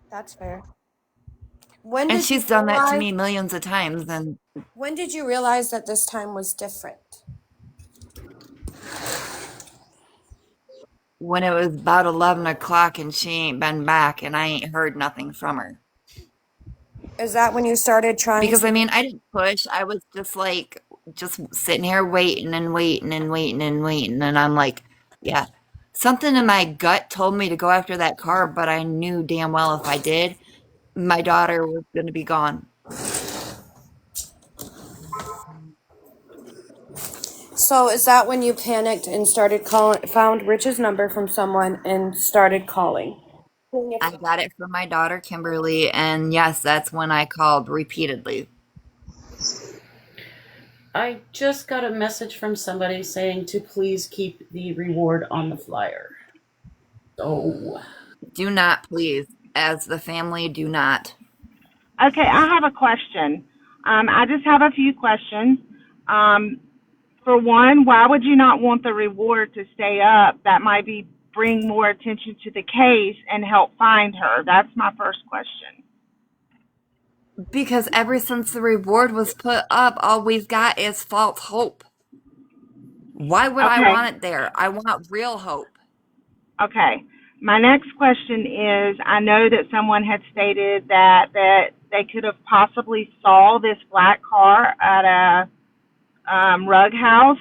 That's fair. And she's done that to me millions of times. And when did you realize that this time was different? When it was about 11 o'clock and she ain't been back and I ain't heard nothing from her. Is that when you started trying? Because I mean, I didn't push. I was just sitting here waiting and waiting and waiting and waiting. And I'm like, yeah, something in my gut told me to go after that car, but I knew damn well if I did, my daughter was going to be gone. So is that when you panicked and started calling, found Rich's number from someone and started calling? I got it from my daughter, Kimberly, and yes, that's when I called repeatedly. I just got a message from somebody saying to please keep the reward on the flyer. So, Do not, please. As the family, do not. Okay, I have a question. I just have a few questions. For one, why would you not want the reward to stay up? That might bring more attention to the case and help find her. That's my first question. Because ever since the reward was put up, all we've got is false hope. Why would I Okay. want it there? I want real hope. Okay. My next question is, I know that someone had stated that they could have possibly saw this black car at a rug house.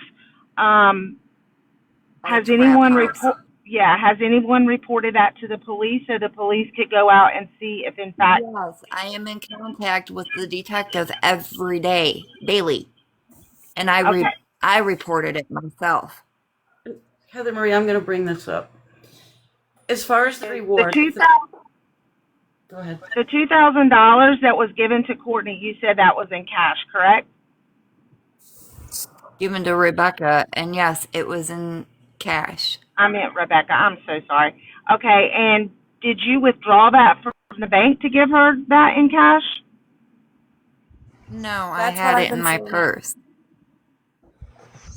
Has anyone has anyone reported that to the police so the police could go out and see if in fact? Yes, I am in contact with the detective every day, daily, and I reported it myself. Heather Marie, I'm going to bring this up. As far as the reward, go ahead. The $2,000 that was given to Courtney, you said that was in cash, correct? Given to Rebecca, and yes, it was in cash. I meant Rebecca. I'm so sorry. Okay, and did you withdraw that from the bank to give her that in cash? No, I had it in my purse.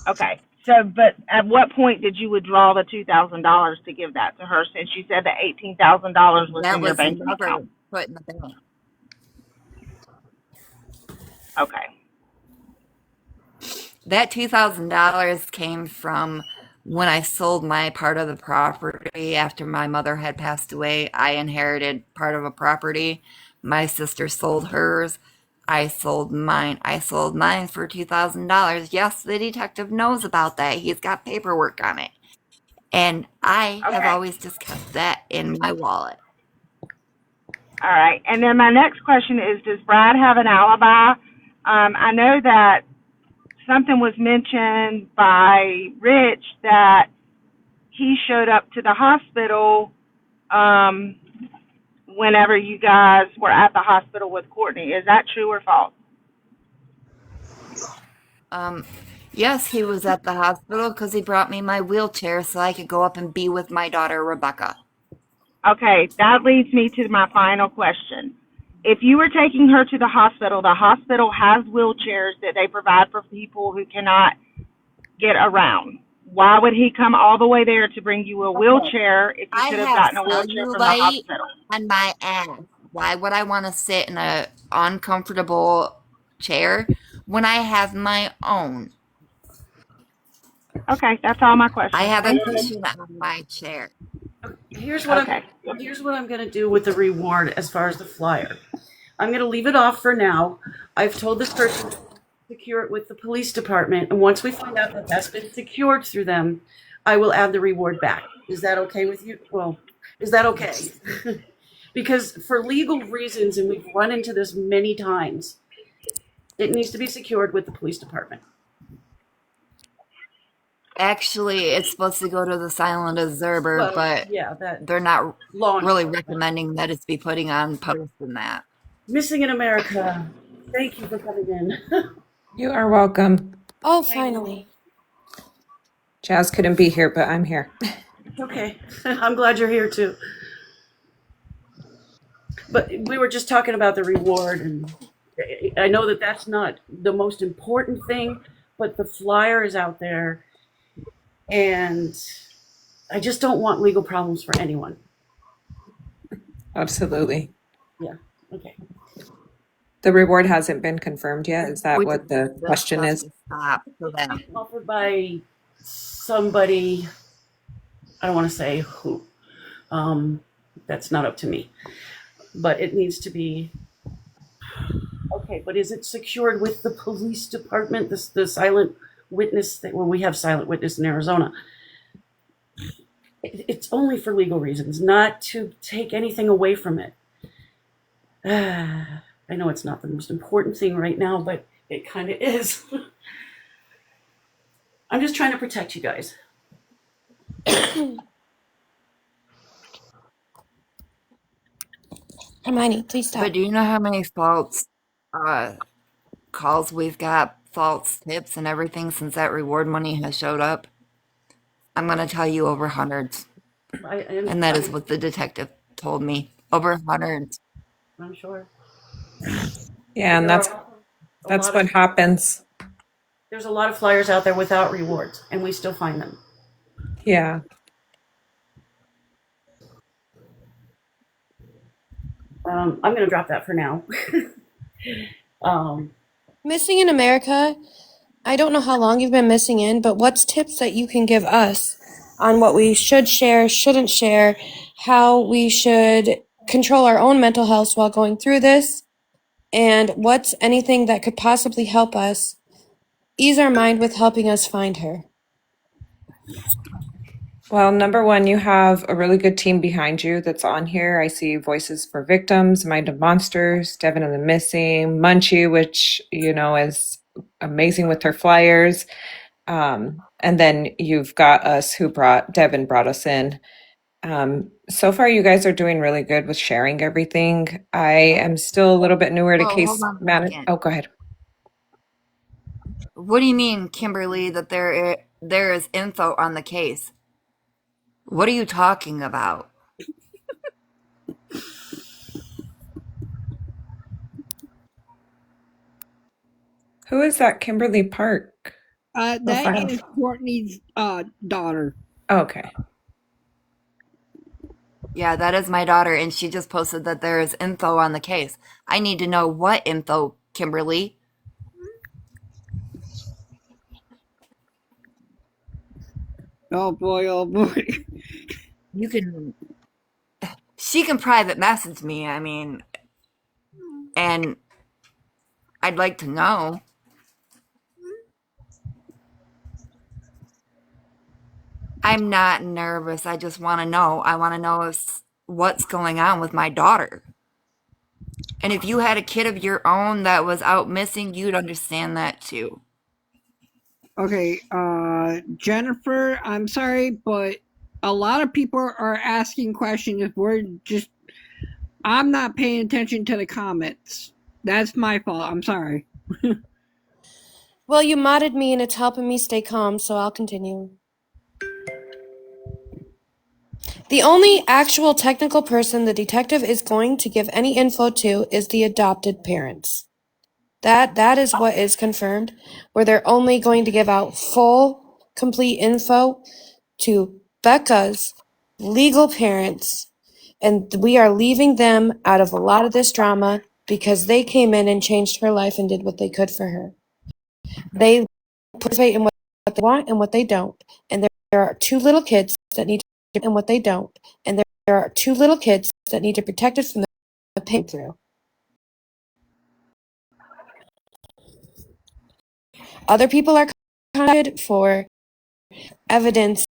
Okay. So, but at what point did you withdraw the $2,000 to give that to her, since you said the $18,000 was That in your was bank never account? put in the bank. Okay. That $2,000 came from when I sold my part of the property after my mother had passed away. I inherited part of a property. My sister sold hers. I sold mine. I sold mine for $2,000. Yes, the detective knows about that. He's got paperwork on it. And I have always just kept that in my wallet. All right. And then my next question is, does Brad have an alibi? I know that something was mentioned by Rich that he showed up to the hospital whenever you guys were at the hospital with Courtney. Is that true or false? Yes, he was at the hospital because he brought me my wheelchair so I could go up and be with my daughter, Rebecca. Okay, that leads me to my final question. If you were taking her to the hospital has wheelchairs that they provide for people who cannot get around. Why would he come all the way there to bring you a wheelchair if you could have gotten a wheelchair from the hospital? On my ass. Why would I want to sit in an uncomfortable chair when I have my own? Okay, that's all my questions. I have a Thank you. cushion on my chair. Here's what I'm going to do with the reward as far as the flyer. I'm going to leave it off for now. I've told this person to secure it with the police department, and once we find out that that's been secured through them, I will add the reward back. Is that okay with you? Well, is that okay? Because for legal reasons, and we've run into this many times, it needs to be secured with the police department. Actually, it's supposed to go to the Silent Observer, Well, but yeah, they're not law really enforcement. recommending that it's be putting on posts and that. Missing in America. Thank you for coming in. You are welcome. Oh, finally. Jazz couldn't be here, but I'm here. Okay. I'm glad you're here too. But we were just talking about the reward, and I know that that's not the most important thing, but the flyer is out there, and I just don't want legal problems for anyone. Absolutely. Yeah. Okay. The reward hasn't been confirmed yet. Is that We what the just question have is? to stop for them. Offered by somebody, I don't want to say who. That's not up to me. But it needs to be, okay, but is it secured with the police department, the silent witness, well, we have silent witness in Arizona. It's only for legal reasons, not to take anything away from it. I know it's not the most important thing right now, but it kind of is. I'm just trying to protect you guys. Hermione, please stop. But do you know how many false calls we've got, false tips and everything since that reward money has showed up? I'm going to tell you over hundreds. And that is what the detective told me. Over hundreds. I'm sure. Yeah, and that's what happens. There's a lot of flyers out there without rewards, and we still find them. Yeah. I'm going to drop that for now. Missing in America, I don't know how long you've been missing in, but what's tips that you can give us on what we should share, shouldn't share, how we should control our own mental health while going through this, and what's anything that could possibly help us ease our mind with helping us find her? Well, number one, you have a really good team behind you that's on here. I see Voices for Victims, Mind of Monsters, Devin and the Missing, Munchie, which, is amazing with her flyers. And then you've got us Devin brought us in. So far, you guys are doing really good with sharing everything. I am still a little bit newer to case Hold on a management. second. Oh, go ahead. What do you mean, Kimberly, that there is info on the case? What are you talking about? Who is that Kimberly Park? That is Courtney's daughter. Okay. Yeah, that is my daughter, and she just posted that there is info on the case. I need to know what info, Kimberly. Oh boy, oh boy. She can private message me, and I'd like to know. I'm not nervous. I just want to know. I want to know what's going on with my daughter. And if you had a kid of your own that was out missing, you'd understand that too. Okay, Jennifer, I'm sorry, but a lot of people are asking questions. I'm not paying attention to the comments. That's my fault. I'm sorry. Well, you modded me and it's helping me stay calm, so I'll continue. The only actual technical person the detective is going to give any info to is the adopted parents. That is what is confirmed, where they're only going to give out full, complete info to Becca's legal parents, and we are leaving them out of a lot of this drama because they came in and changed her life and did what they could for her. They participate in what they want and what they don't, and there are two little kids that need to and what they don't, and there are two little kids that need to be protected from the pain through. Other people are counted for evidence,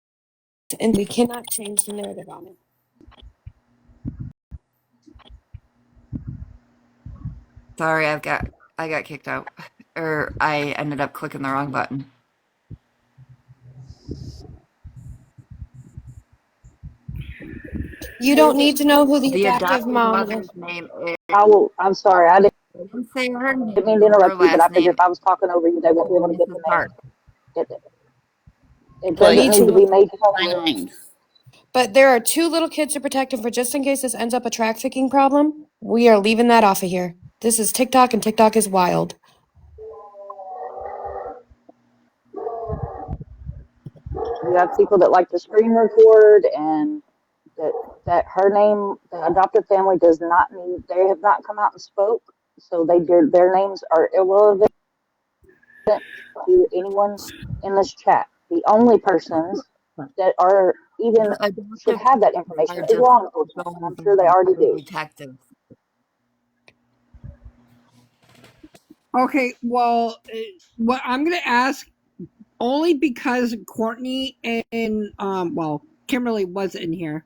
and we cannot change the narrative on it. Sorry, I got kicked out, or I ended up clicking the wrong button. You don't need to know who the The adoptive adopted mom mother's is. name is. I'm sorry. I Didn't say her name. didn't mean to interrupt Her you, but I last figured name if I was talking over you, they won't be able to get the is Park. name. It Me doesn't need to too. be made public. But there are two little kids to protect them for just in case this ends up a trafficking problem. We are leaving that off of here. This is TikTok, and TikTok is wild. You have people that like to screen record, and that her name, the adopted family does not need. They have not come out and spoke, so their names are irrelevant to anyone in this chat. The only persons that are even should have that information is law enforcement, and I'm sure they already do. Detective. Okay, well, what I'm going to ask, only because Courtney and, Kimberly was in here.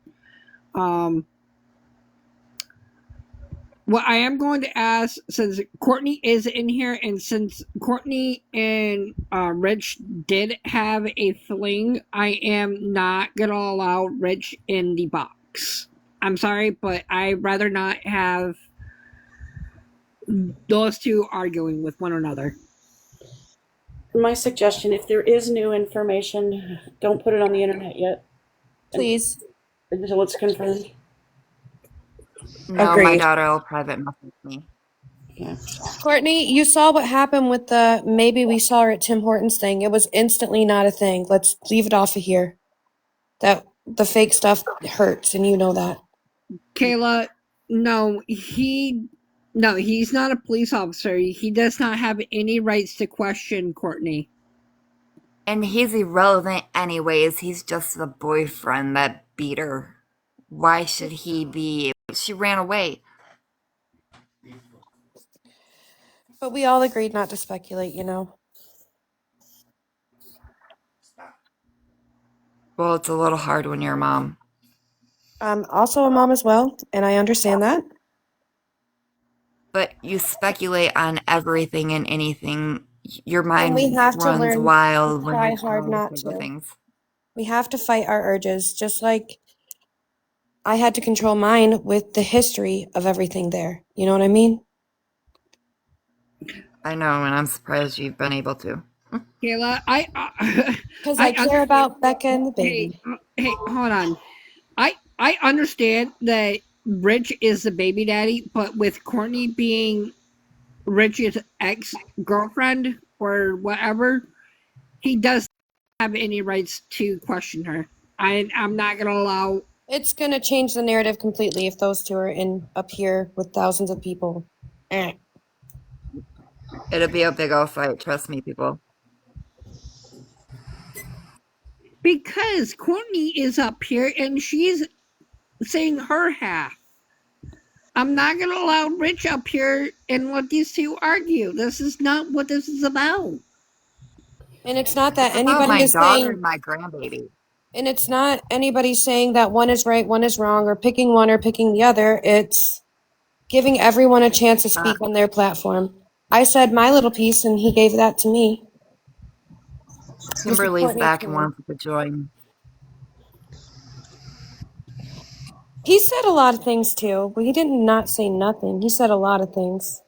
what I am going to ask, since Courtney is in here, and since Courtney and Rich did have a fling, I am not gonna allow Rich in the box. I'm sorry, but I'd rather not have those two arguing with one another. My suggestion, if there is new information, don't put it on the internet yet. Please. Until it's confirmed. No, my Agreed. daughter will private message me. Yeah. Courtney, you saw what happened with the maybe we saw her at Tim Hortons thing. It was instantly not a thing. Let's leave it off of here. That the fake stuff hurts, and you know that. Kayla, no, he's not a police officer. He does not have any rights to question Courtney. And he's irrelevant anyways. He's just the boyfriend that beat her. Why should he be? She ran away. But we all agreed not to speculate, you know. Well, it's a little hard when you're a mom. I'm also a mom as well, and I understand that. But you speculate on everything and anything. Your And mind we have to runs learn wild to when try you're hard trying not to figure to. things. We have to fight our urges, just like I had to control mine with the history of everything there. You know what I mean? I know, and I'm surprised you've been able to. Kayla, Because I care about Becca and the baby. Hey, hold on. I understand that Rich is the baby daddy, but with Courtney being Rich's ex-girlfriend or whatever, he does not have any rights to question her. I'm not gonna allow. It's gonna change the narrative completely if those two are in up here with thousands of people. It'll be a big old fight, trust me, people. Because Courtney is up here and she's saying her half. I'm not going to allow Rich up here and let these two argue. This is not what this is about. And it's not that It's about anybody my is daughter saying, and my grandbaby. and it's not anybody saying that one is right, one is wrong, or picking one or picking the other. It's giving everyone a chance to speak on their platform. I said my little piece, and he gave that to me. Kimberly's back and wants to join. He said a lot of things too, but he didn't not say nothing. He said a lot of things.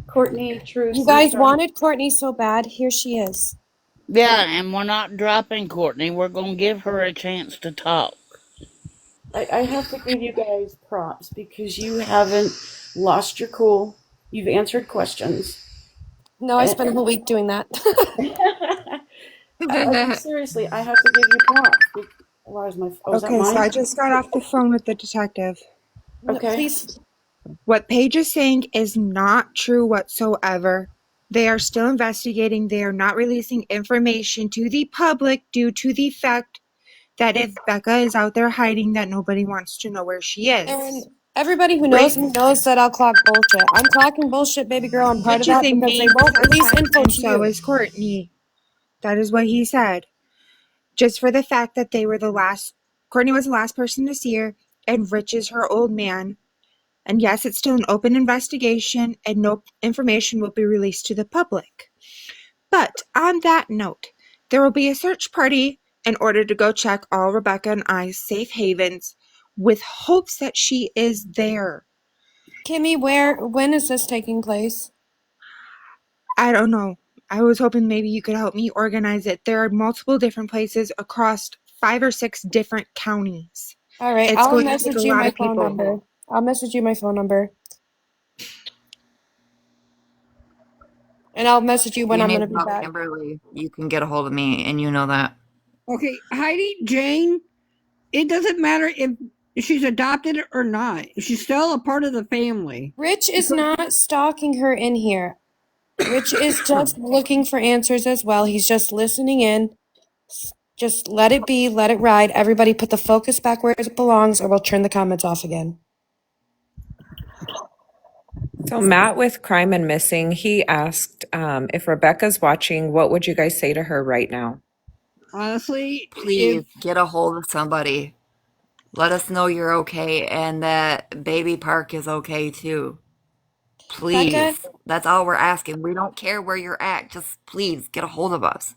Courtney, Truth. You guys wanted Courtney so bad. Here she is. Yeah, and we're not dropping Courtney. We're going to give her a chance to talk. I have to give you guys props because you haven't lost your cool. You've answered questions. No, I spent a whole week doing that. Seriously, I have to give you props. Why is my? Oh, is that Okay, so mine? I just got off the phone with the detective. Okay. Please. What Paige is saying is not true whatsoever. They are still investigating. They are not releasing information to the public due to the fact that if Becca is out there hiding, that nobody wants to know where she is. And everybody who knows me knows that I'll clock bullshit. I'm talking bullshit, baby girl. I'm proud of Which is that a because they main won't release suspect, info and to so you. is Courtney. That is what he said. Just for the fact that they were the last, Courtney was the last person to see her, and Rich is her old man. And yes, it's still an open investigation, and no information will be released to the public. But on that note, there will be a search party in order to go check all Rebecca and I's safe havens with hopes that she is there. Kimmy, when is this taking place? I don't know. I was hoping maybe you could help me organize it. There are multiple different places across 5 or 6 different counties. All right, It's I'll going to message take a you lot my of phone people. number. I'll message you my phone number. And I'll message you when You I'm need going to be help, back. Kimberly. You can get a hold of me, and you know that. Okay, Heidi, Jane, it doesn't matter if she's adopted or not. She's still a part of the family. Rich is not stalking her in here. Rich is just looking for answers as well. He's just listening in. Just let it be, let it ride. Everybody put the focus back where it belongs, or we'll turn the comments off again. So Matt with Crime and Missing, he asked if Rebecca's watching, what would you guys say to her right now? Honestly, Please get a hold of somebody. Let us know you're okay and that Baby Park is okay too. Please. Becca, That's all we're asking. We don't care where you're at. Just please get a hold of us.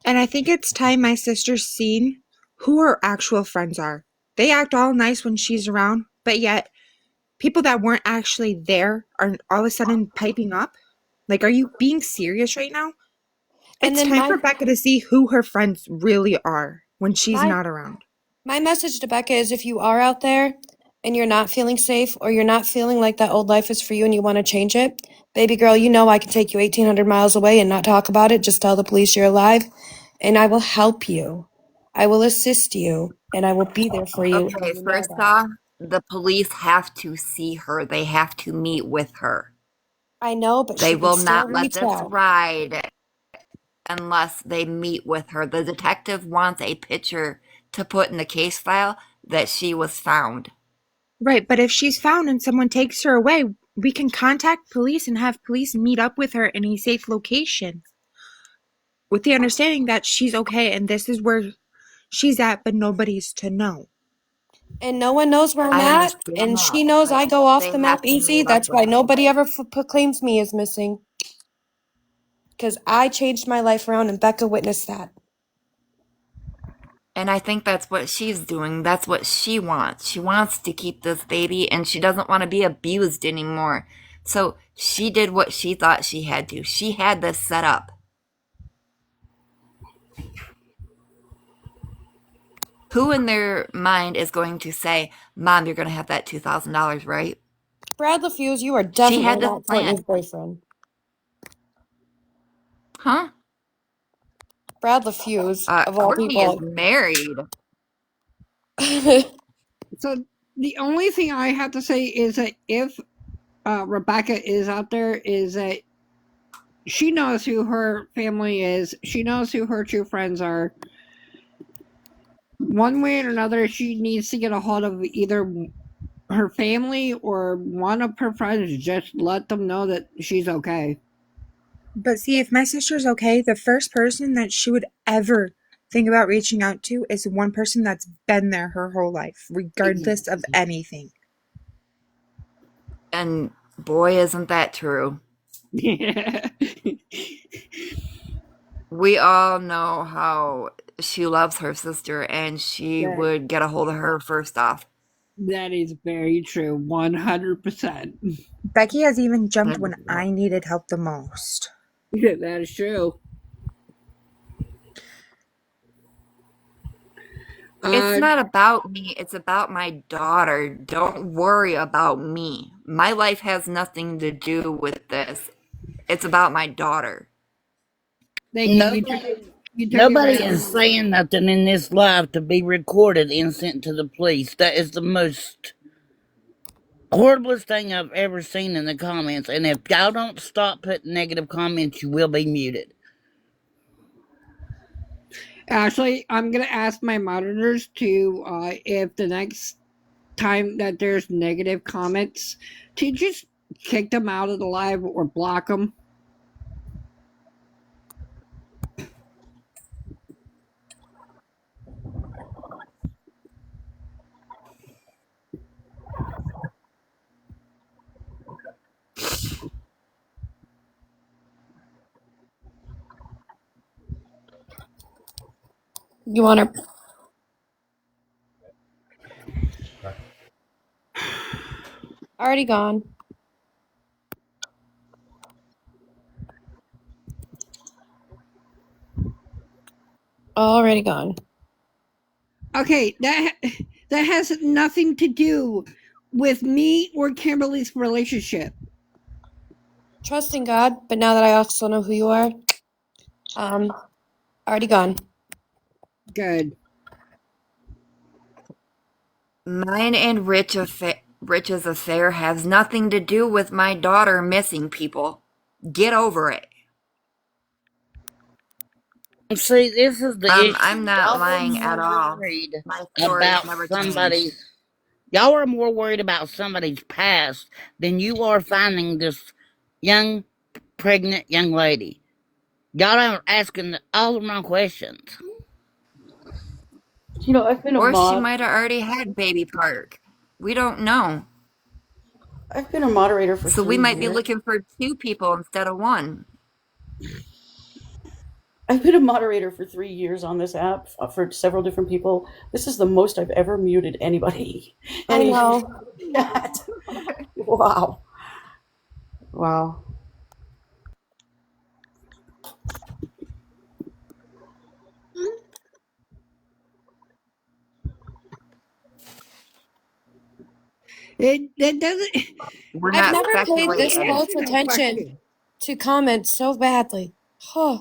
And I think it's time my sister's seen who her actual friends are. They act all nice when she's around, but yet people that weren't actually there are all of a sudden piping up. Like, are you being serious right now? and It's then time for Becca to see who her friends really are when she's my not around. my message to Becca is if you are out there and you're not feeling safe or you're not feeling like that old life is for you and you want to change it, baby girl, you know I can take you 1,800 miles away and not talk about it. Just tell the police you're alive and I will help you. I will assist you and I will be there for you. And Okay, you know first that. off, the police have to see her. They have to meet with her. I know, but They she can will still not let reach this out. ride unless they meet with her. The detective wants a picture to put in the case file that she was found. Right, but if she's found and someone takes her away, we can contact police and have police meet up with her in a safe location with the understanding that she's okay and this is where she's at, but nobody's to know. And no one knows where I'm I at, understand and that, she knows but I go off they the have map to easy. meet up That's with why her. nobody ever proclaims me as missing. Because I changed my life around, and Becca witnessed that. And I think that's what she's doing. That's what she wants. She wants to keep this baby and she doesn't want to be abused anymore. So she did what she thought she had to. She had this set up. Who in their mind is going to say, Mom, you're going to have that $2,000, right? Brad LaFuse, you are She definitely had this not plan. Courtney's boyfriend. Huh? Brad LaFuse, of all Courtney is people. married. So the only thing I have to say is that if Rebecca is out there, is that she knows who her family is. She knows who her true friends are. One way or another, she needs to get a hold of either her family or one of her friends. Just let them know that she's okay. But see, if my sister's okay, the first person that she would ever think about reaching out to is one person that's been there her whole life, regardless of anything. And boy, isn't that true. Yeah. We all know how she loves her sister and she would get a hold of her first off. That is very true. 100%. Becky has even jumped when I needed help the most. Yeah, that is true. It's not about me. It's about my daughter. Don't worry about me. My life has nothing to do with this. It's about my daughter. Nobody is saying nothing in this live to be recorded and sent to the police. That is the most horriblest thing I've ever seen in the comments. And if y'all don't stop putting negative comments, you will be muted. Actually, I'm going to ask my monitors to, if the next time that there's negative comments, to just kick them out of the live or block them. You want her? Already gone. Already gone. Okay, that has nothing to do with me or Kimberly's relationship. Trusting God, but now that I also know who you are, already gone. Good. Mine and Rich's affair has nothing to do with my daughter missing people. Get over it. See, this is the issue. I'm not Y'all are lying at more all. worried My story's about never changed. somebody's. Y'all are more worried about somebody's past than you are finding this young, pregnant young lady. Y'all are asking all the wrong questions. I've been a Or she mod. might have already had Baby Park. We don't know. I've been a moderator for So we 3 might be years. looking for 2 people instead of 1. I've been a moderator for 3 years on this app for several different people. This is the most I've ever muted anybody. I know. Chat. Wow. Wow. That doesn't. We're I've not never paid this speculating. close attention to comments so badly. Huh.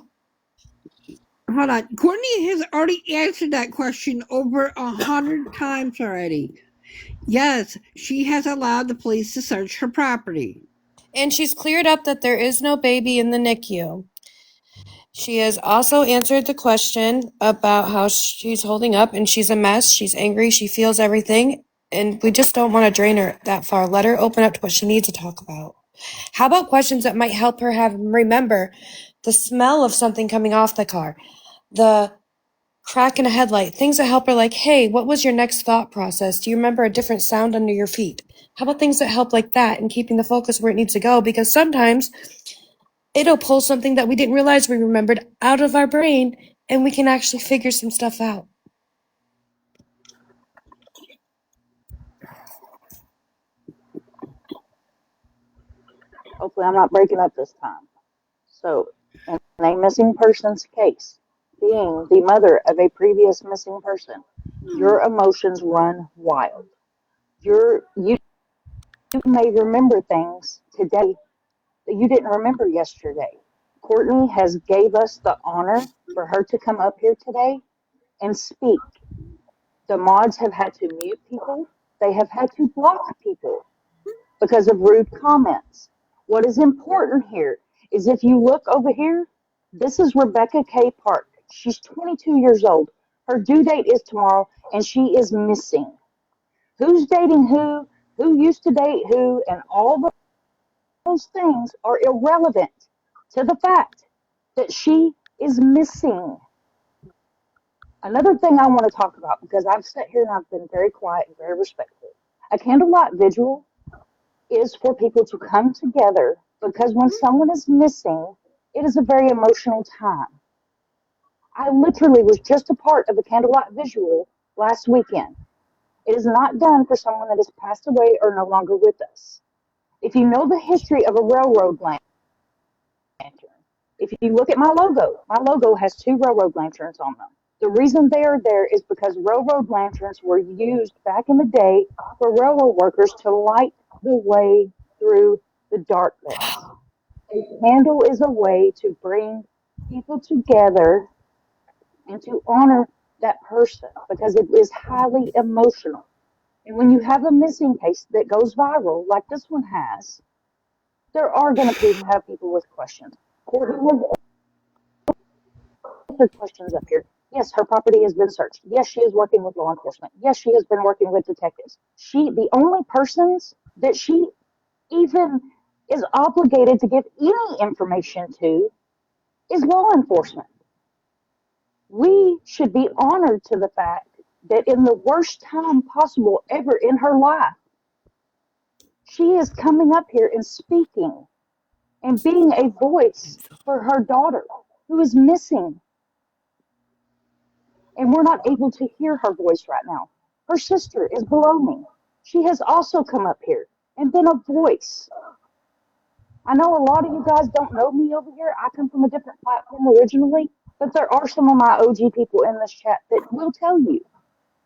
Hold on. Courtney has already answered that question over 100 times already. Yes, she has allowed the police to search her property. And she's cleared up that there is no baby in the NICU. She has also answered the question about how she's holding up, and she's a mess. She's angry. She feels everything. And we just don't want to drain her that far. Let her open up to what she needs to talk about. How about questions that might help her remember the smell of something coming off the car, the crack in a headlight, things that help her, like, hey, what was your next thought process? Do you remember a different sound under your feet? How about things that help like that and keeping the focus where it needs to go? Because sometimes it'll pull something that we didn't realize we remembered out of our brain, and we can actually figure some stuff out. Hopefully I'm not breaking up this time. So, in a missing persons case, being the mother of a previous missing person, your emotions run wild. You may remember things today that you didn't remember yesterday. Courtney has gave us the honor for her to come up here today and speak. The mods have had to mute people. They have had to block people because of rude comments. What is important here is if you look over here, this is Rebecca K. Park. She's 22 years old. Her due date is tomorrow, and she is missing. Who's dating who used to date who, and all those things are irrelevant to the fact that she is missing. Another thing I want to talk about, because I've sat here and I've been very quiet and very respectful. A candlelight vigil is for people to come together, because when someone is missing, it is a very emotional time. I literally was just a part of a candlelight vigil last weekend. It is not done for someone that has passed away or no longer with us. If you know the history of a railroad lantern, if you look at my logo has 2 railroad lanterns on them. The reason they are there is because railroad lanterns were used back in the day for railroad workers to light the way through the darkness. A candle is a way to bring people together and to honor that person, because it is highly emotional. And when you have a missing case that goes viral, like this one has, there are going to have people with questions. Courtney has answered questions up here. Yes, her property has been searched. Yes, she is working with law enforcement. Yes, she has been working with detectives. The only persons that she even is obligated to give any information to is law enforcement. We should be honored to the fact that in the worst time possible ever in her life, she is coming up here and speaking and being a voice for her daughter who is missing. And we're not able to hear her voice right now. Her sister is below me. She has also come up here and been a voice. I know a lot of you guys don't know me over here. I come from a different platform originally, but there are some of my OG people in this chat that will tell you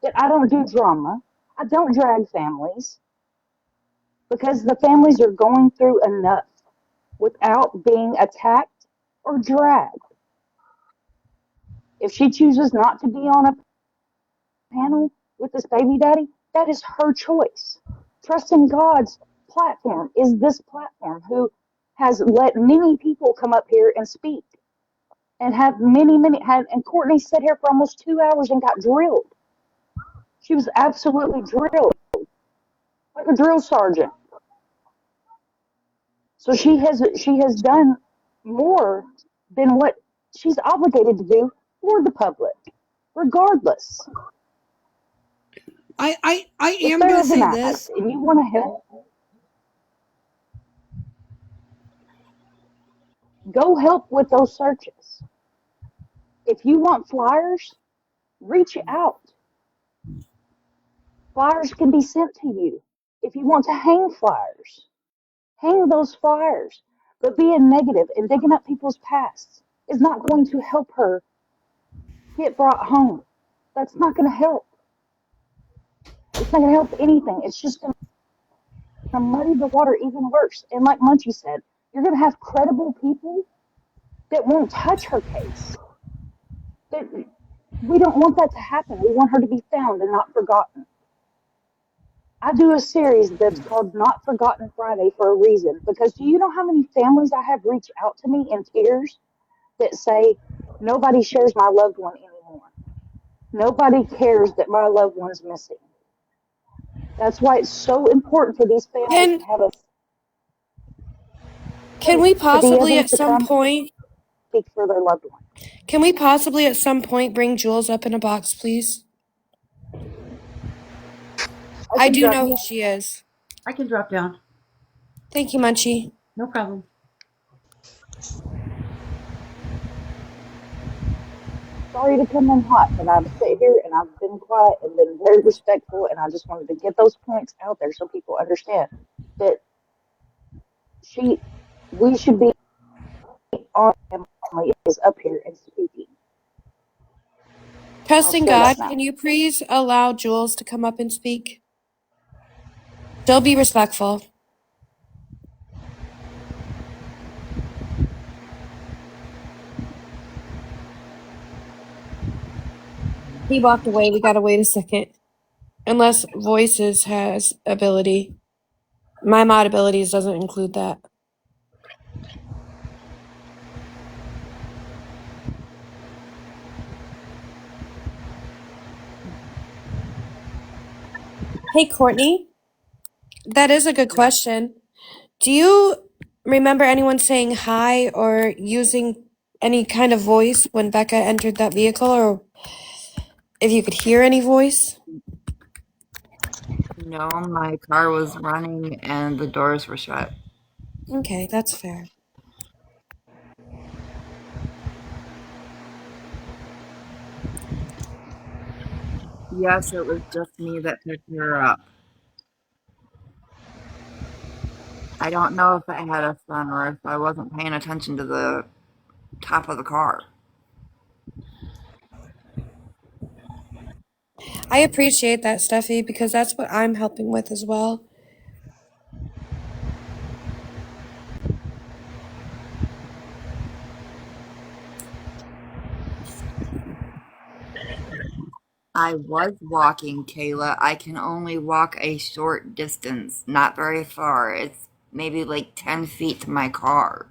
that I don't do drama. I don't drag families, because the families are going through enough without being attacked or dragged. If she chooses not to be on a panel with this baby daddy, that is her choice. Trusting God's platform is this platform, who has let many people come up here and speak, and have and Courtney sat here for almost 2 hours and got drilled. She was absolutely drilled, like a drill sergeant. So she has done more than what she's obligated to do for the public, regardless. I If am there gonna is an say act this. and you want to help, go help with those searches. If you want flyers, reach out. Flyers can be sent to you. If you want to hang flyers, hang those flyers. But being negative and digging up people's pasts is not going to help her get brought home. That's not going to help. It's not going to help anything. It's just going to muddy the water even worse. And like Munchie said, you're going to have credible people that won't touch her case. That, we don't want that to happen. We want her to be found and not forgotten. I do a series that's called Not Forgotten Friday for a reason, because do you know how many families I have reached out to me in tears that say, nobody shares my loved one anymore. Nobody cares that my loved one's missing. That's why it's so important for these families to have a Can we space to be possibly able at to some come point speak for their loved one. can we possibly at some point bring Jules up in a box, please? I do know who she is. I can drop down. Thank you, Munchie. No problem. Sorry to come in hot, but I've sat here and I've been quiet and been very respectful, and I just wanted to get those points out there so people understand that we should be our family is up here and speaking. Trusting I'll God, shut up now. can you please allow Jules to come up and speak? Still be respectful. He walked away. We gotta wait a second. Unless Voices has ability. My mod abilities doesn't include that. Hey, Courtney. That is a good question. Do you remember anyone saying hi or using any kind of voice when Becca entered that vehicle, or if you could hear any voice? No, my car was running and the doors were shut. Okay, that's fair. Yes, it was just me that picked her up. I don't know if it had a sun or if I wasn't paying attention to the top of the car. I appreciate that, Steffi, because that's what I'm helping with as well. I was walking, Kayla. I can only walk a short distance, not very far. It's maybe like 10 feet to my car.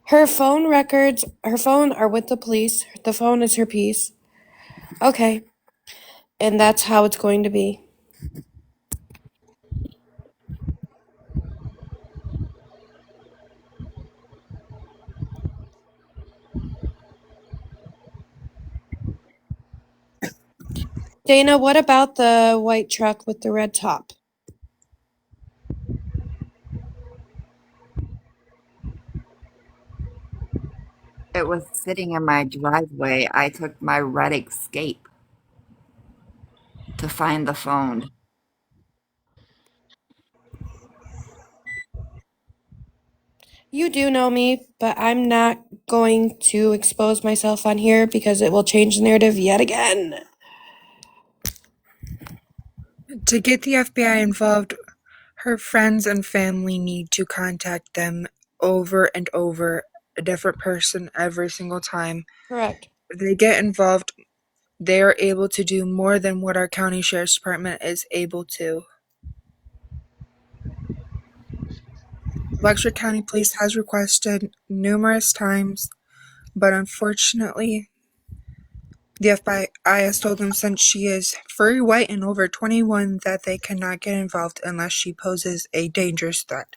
Her phone records, her phone are with the police. The phone is her piece. Okay. And that's how it's going to be. Dana, what about the white truck with the red top? It was sitting in my driveway. I took my red Escape to find the phone. You do know me, but I'm not going to expose myself on here because it will change the narrative yet again. To get the FBI involved, her friends and family need to contact them over and over, a different person every single time. Correct. If they get involved, they are able to do more than what our county sheriff's department is able to. Lecture County Police has requested numerous times, but unfortunately, The FBI has told them since she is furry white and over 21 that they cannot get involved unless she poses a dangerous threat.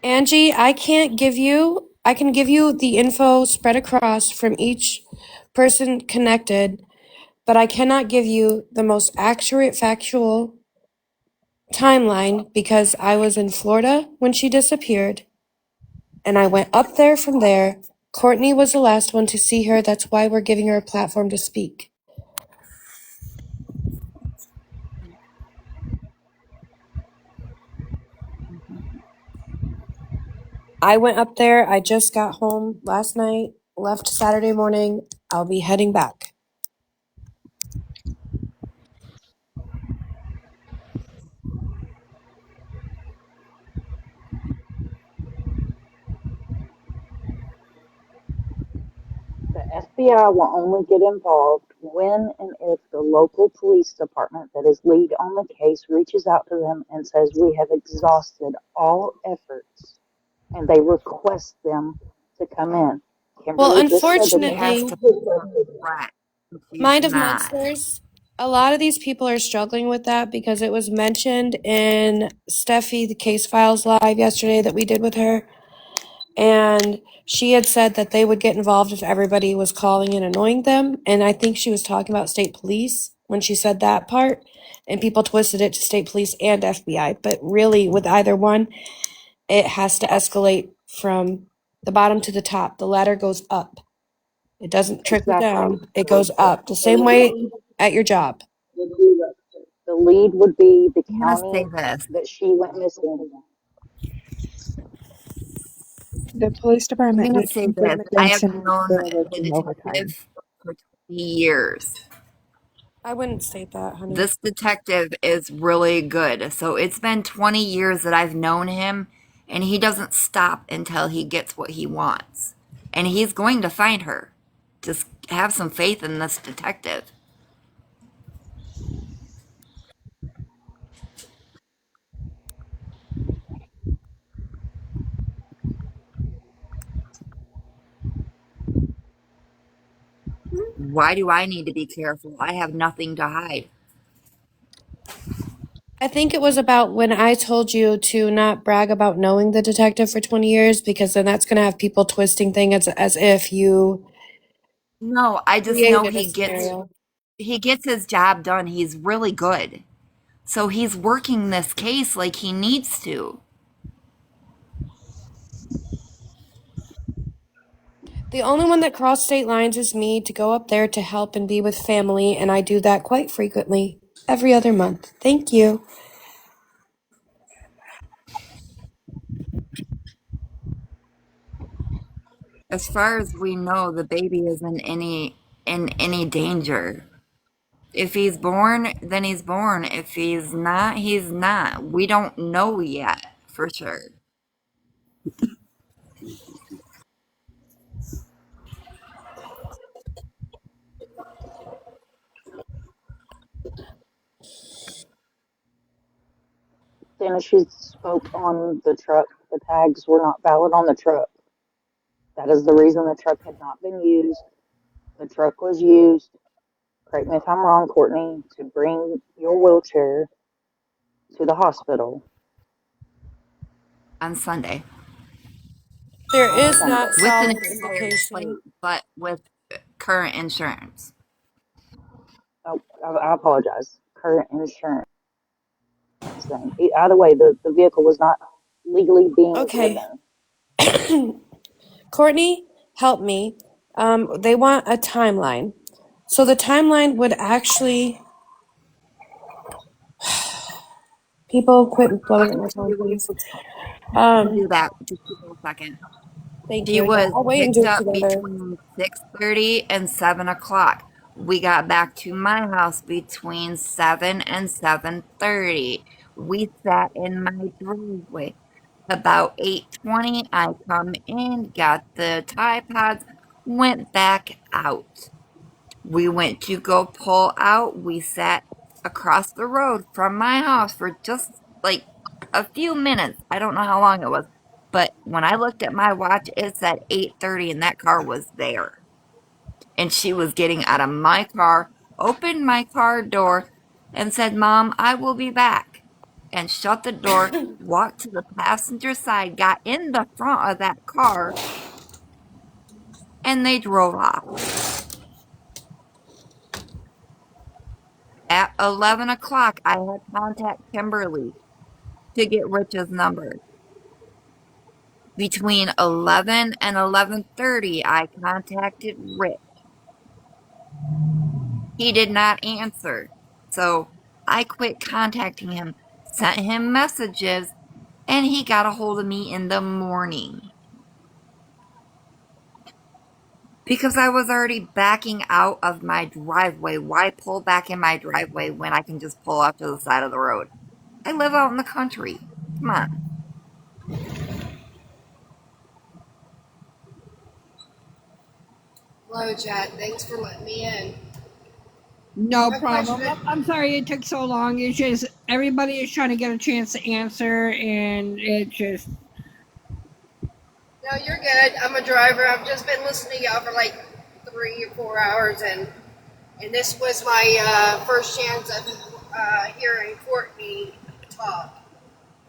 Angie, I can give you the info spread across from each person connected, but I cannot give you the most accurate factual timeline because I was in Florida when she disappeared and I went up there from there. Courtney was the last one to see her. That's why we're giving her a platform to speak. I went up there. I just got home last night, left Saturday morning. I'll be heading back. The FBI will only get involved when and if the local police department that is lead on the case reaches out to them and says we have exhausted all efforts and they request them to come in. Well, Kimberly just said that they have unfortunately, Mind of Monsters, a lot of these people are struggling with that because it was mentioned in Steffi, the Case Files Live yesterday that we did with her. And she had said that they would get involved if everybody was calling and annoying them. And I think she was talking about state police when she said that part. And people twisted it to state police and FBI. But really, with either one, it has to escalate from the bottom to the top. The ladder goes up. It doesn't trickle down. It goes up. The same way at your job. The lead would be the I'm gonna say county this. that she went missing. The police I'm department gonna did say confirm this. I have against him known they're the working overtime. detective for 20 years. I wouldn't state that, honey. This detective is really good. So it's been 20 years that I've known him, and he doesn't stop until he gets what he wants. And he's going to find her. Just have some faith in this detective. Why do I need to be careful? I have nothing to hide. I think it was about when I told you to not brag about knowing the detective for 20 years because then that's going to have people twisting things as if you No, I just know created a scenario. he gets his job done. He's really good. So he's working this case like he needs to. The only one that crossed state lines is me to go up there to help and be with family, and I do that quite frequently, every other month. Thank you. As far as we know, the baby isn't in any danger. If he's born, then he's born. If he's not, he's not. We don't know yet for sure. Then she spoke on the truck. The tags were not valid on the truck. That is the reason the truck had not been used. The truck was used, correct me if I'm wrong, Courtney, to bring your wheelchair to the hospital On Sunday. There on is Sunday. not With an solid expired indication. plate, but with current insurance. Oh, I apologize. Current insurance thing. Either way, the vehicle was not legally being Okay. driven. Courtney, help me. They want a timeline. So the timeline would actually. People quit blowing at my phone, please. Do that. Just give me a second. Thank She you. Yeah, was I'll wait and do picked it up together. between 6:30 and 7 o'clock. We got back to my house between 7 and 7:30. We sat in my driveway. About 8:20, I come in, got the Tide Pods, went back out. We went to go pull out. We sat across the road from my house for just like a few minutes. I don't know how long it was. But when I looked at my watch, it said 8:30 and that car was there. And she was getting out of my car, opened my car door, and said, "Mom, I will be back." And shut the door, walked to the passenger side, got in the front of that car, and they drove off. At 11 o'clock, I had contact Kimberly to get Rich's number. Between 11 and 11:30, I contacted Rich. He did not answer. So I quit contacting him, sent him messages, and he got a hold of me in the morning. Because I was already backing out of my driveway. Why pull back in my driveway when I can just pull off to the side of the road? I live out in the country. Come on. Hello, Chad. Thanks for letting me in. No My problem. question- I'm sorry it took so long. It's just everybody is trying to get a chance to answer, and it just. No, you're good. I'm a driver. I've just been listening to y'all for like 3 or 4 hours, and this was my first chance of hearing Courtney talk.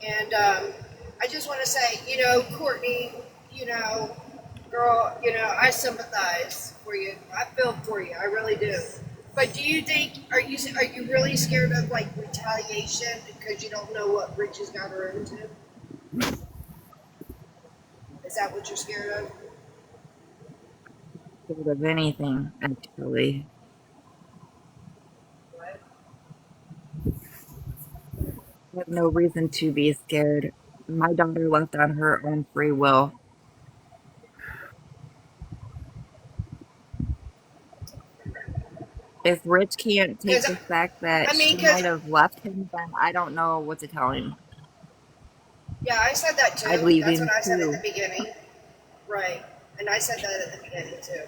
And I just want to say, Courtney, girl, I sympathize for you. I feel for you. I really do. But do you think, are you really scared of like retaliation because you don't know what Rich has got her into? Is that what you're scared of? Scared of anything, actually. What? I have no reason to be scared. My daughter left on her own free will. If Rich can't take the fact that she might have left him, then I don't know what to tell him. Yeah, I said that too. I'd leave That's him what I said too. at the beginning. Right. And I said that at the beginning too.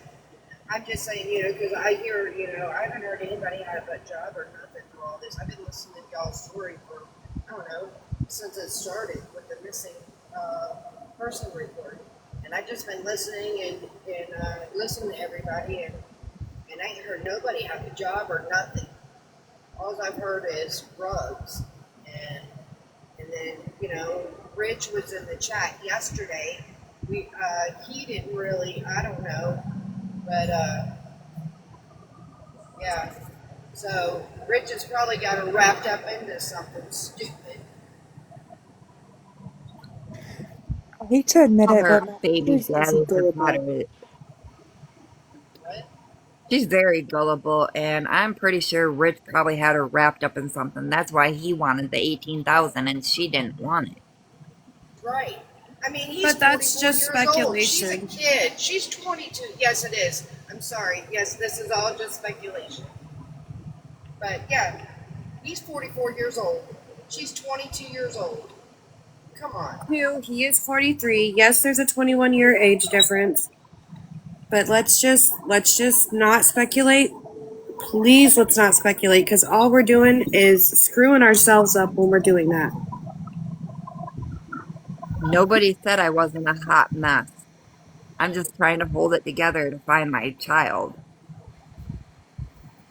I'm just saying, because I hear, I haven't heard anybody have a job or nothing through all this. I've been listening to y'all's story for, I don't know, since it started with the missing person report. And I've just been listening and listening to everybody, and I ain't heard nobody have a job or nothing. All I've heard is drugs. And then, Rich was in the chat yesterday. He didn't really, I don't know, but yeah. So Rich has probably got her wrapped up into something stupid. I hate to admit it, Her but baby she's daddy gullible. forgot it. She's very gullible, and I'm pretty sure Rich probably had her wrapped up in something. That's why he wanted the 18,000, and she didn't want it. Right. I mean, he's But that's 44 just years old. speculation. She's a kid. She's 22. Yes, it is. I'm sorry. Yes, this is all just speculation. But yeah, he's 44 years old. She's 22 years old. Come on. He is 43. Yes, there's a 21-year age difference. But let's just not speculate. Please, let's not speculate, because all we're doing is screwing ourselves up when we're doing that. Nobody said I wasn't a hot mess. I'm just trying to hold it together to find my child.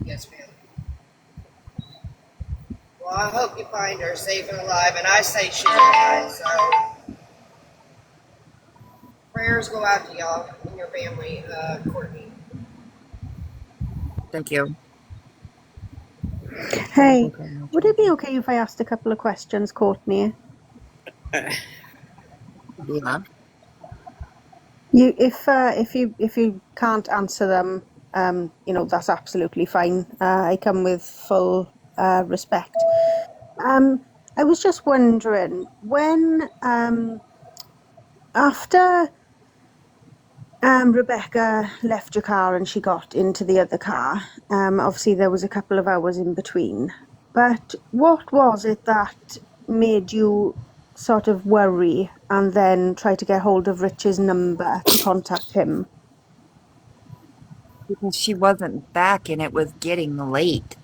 Yes, ma'am. Well, I hope you find her safe and alive, and I say she's alive, so prayers go out to y'all and your family, Courtney. Thank you. Hey, would it be okay if I asked a couple of questions, Courtney? Yeah. If you can't answer them, that's absolutely fine. I come with full respect. I was just wondering when after Rebecca left your car and she got into the other car, obviously there was a couple of hours in between. But what was it that made you sort of worry and then try to get hold of Rich's number to contact him? Because she wasn't back and it was getting late.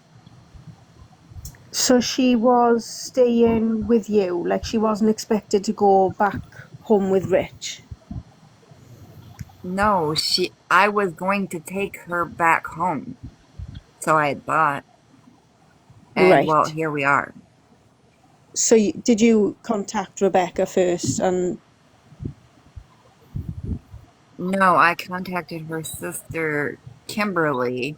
So she was staying with you, like she wasn't expected to go back home with Rich. No, I was going to take her back home. So I had thought. And well, Right. here we are. So did you contact Rebecca first? And No, I contacted her sister, Kimberly,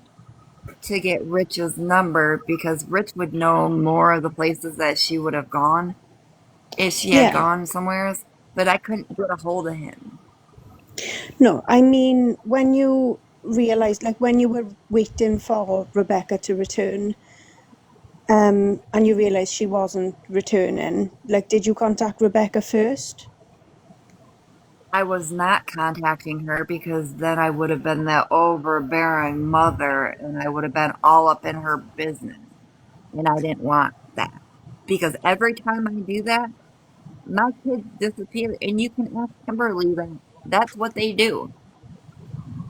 to get Rich's number because Rich would know more of the places that she would have gone if she had yeah, gone somewhere, but I couldn't get a hold of him. no, I mean when you realized, like when you were waiting for Rebecca to return, and you realized she wasn't returning, like did you contact Rebecca first? I was not contacting her because then I would have been that overbearing mother and I would have been all up in her business. And I didn't want that. Because every time I do that, my kids disappear. And you can ask Kimberly that. That's what they do.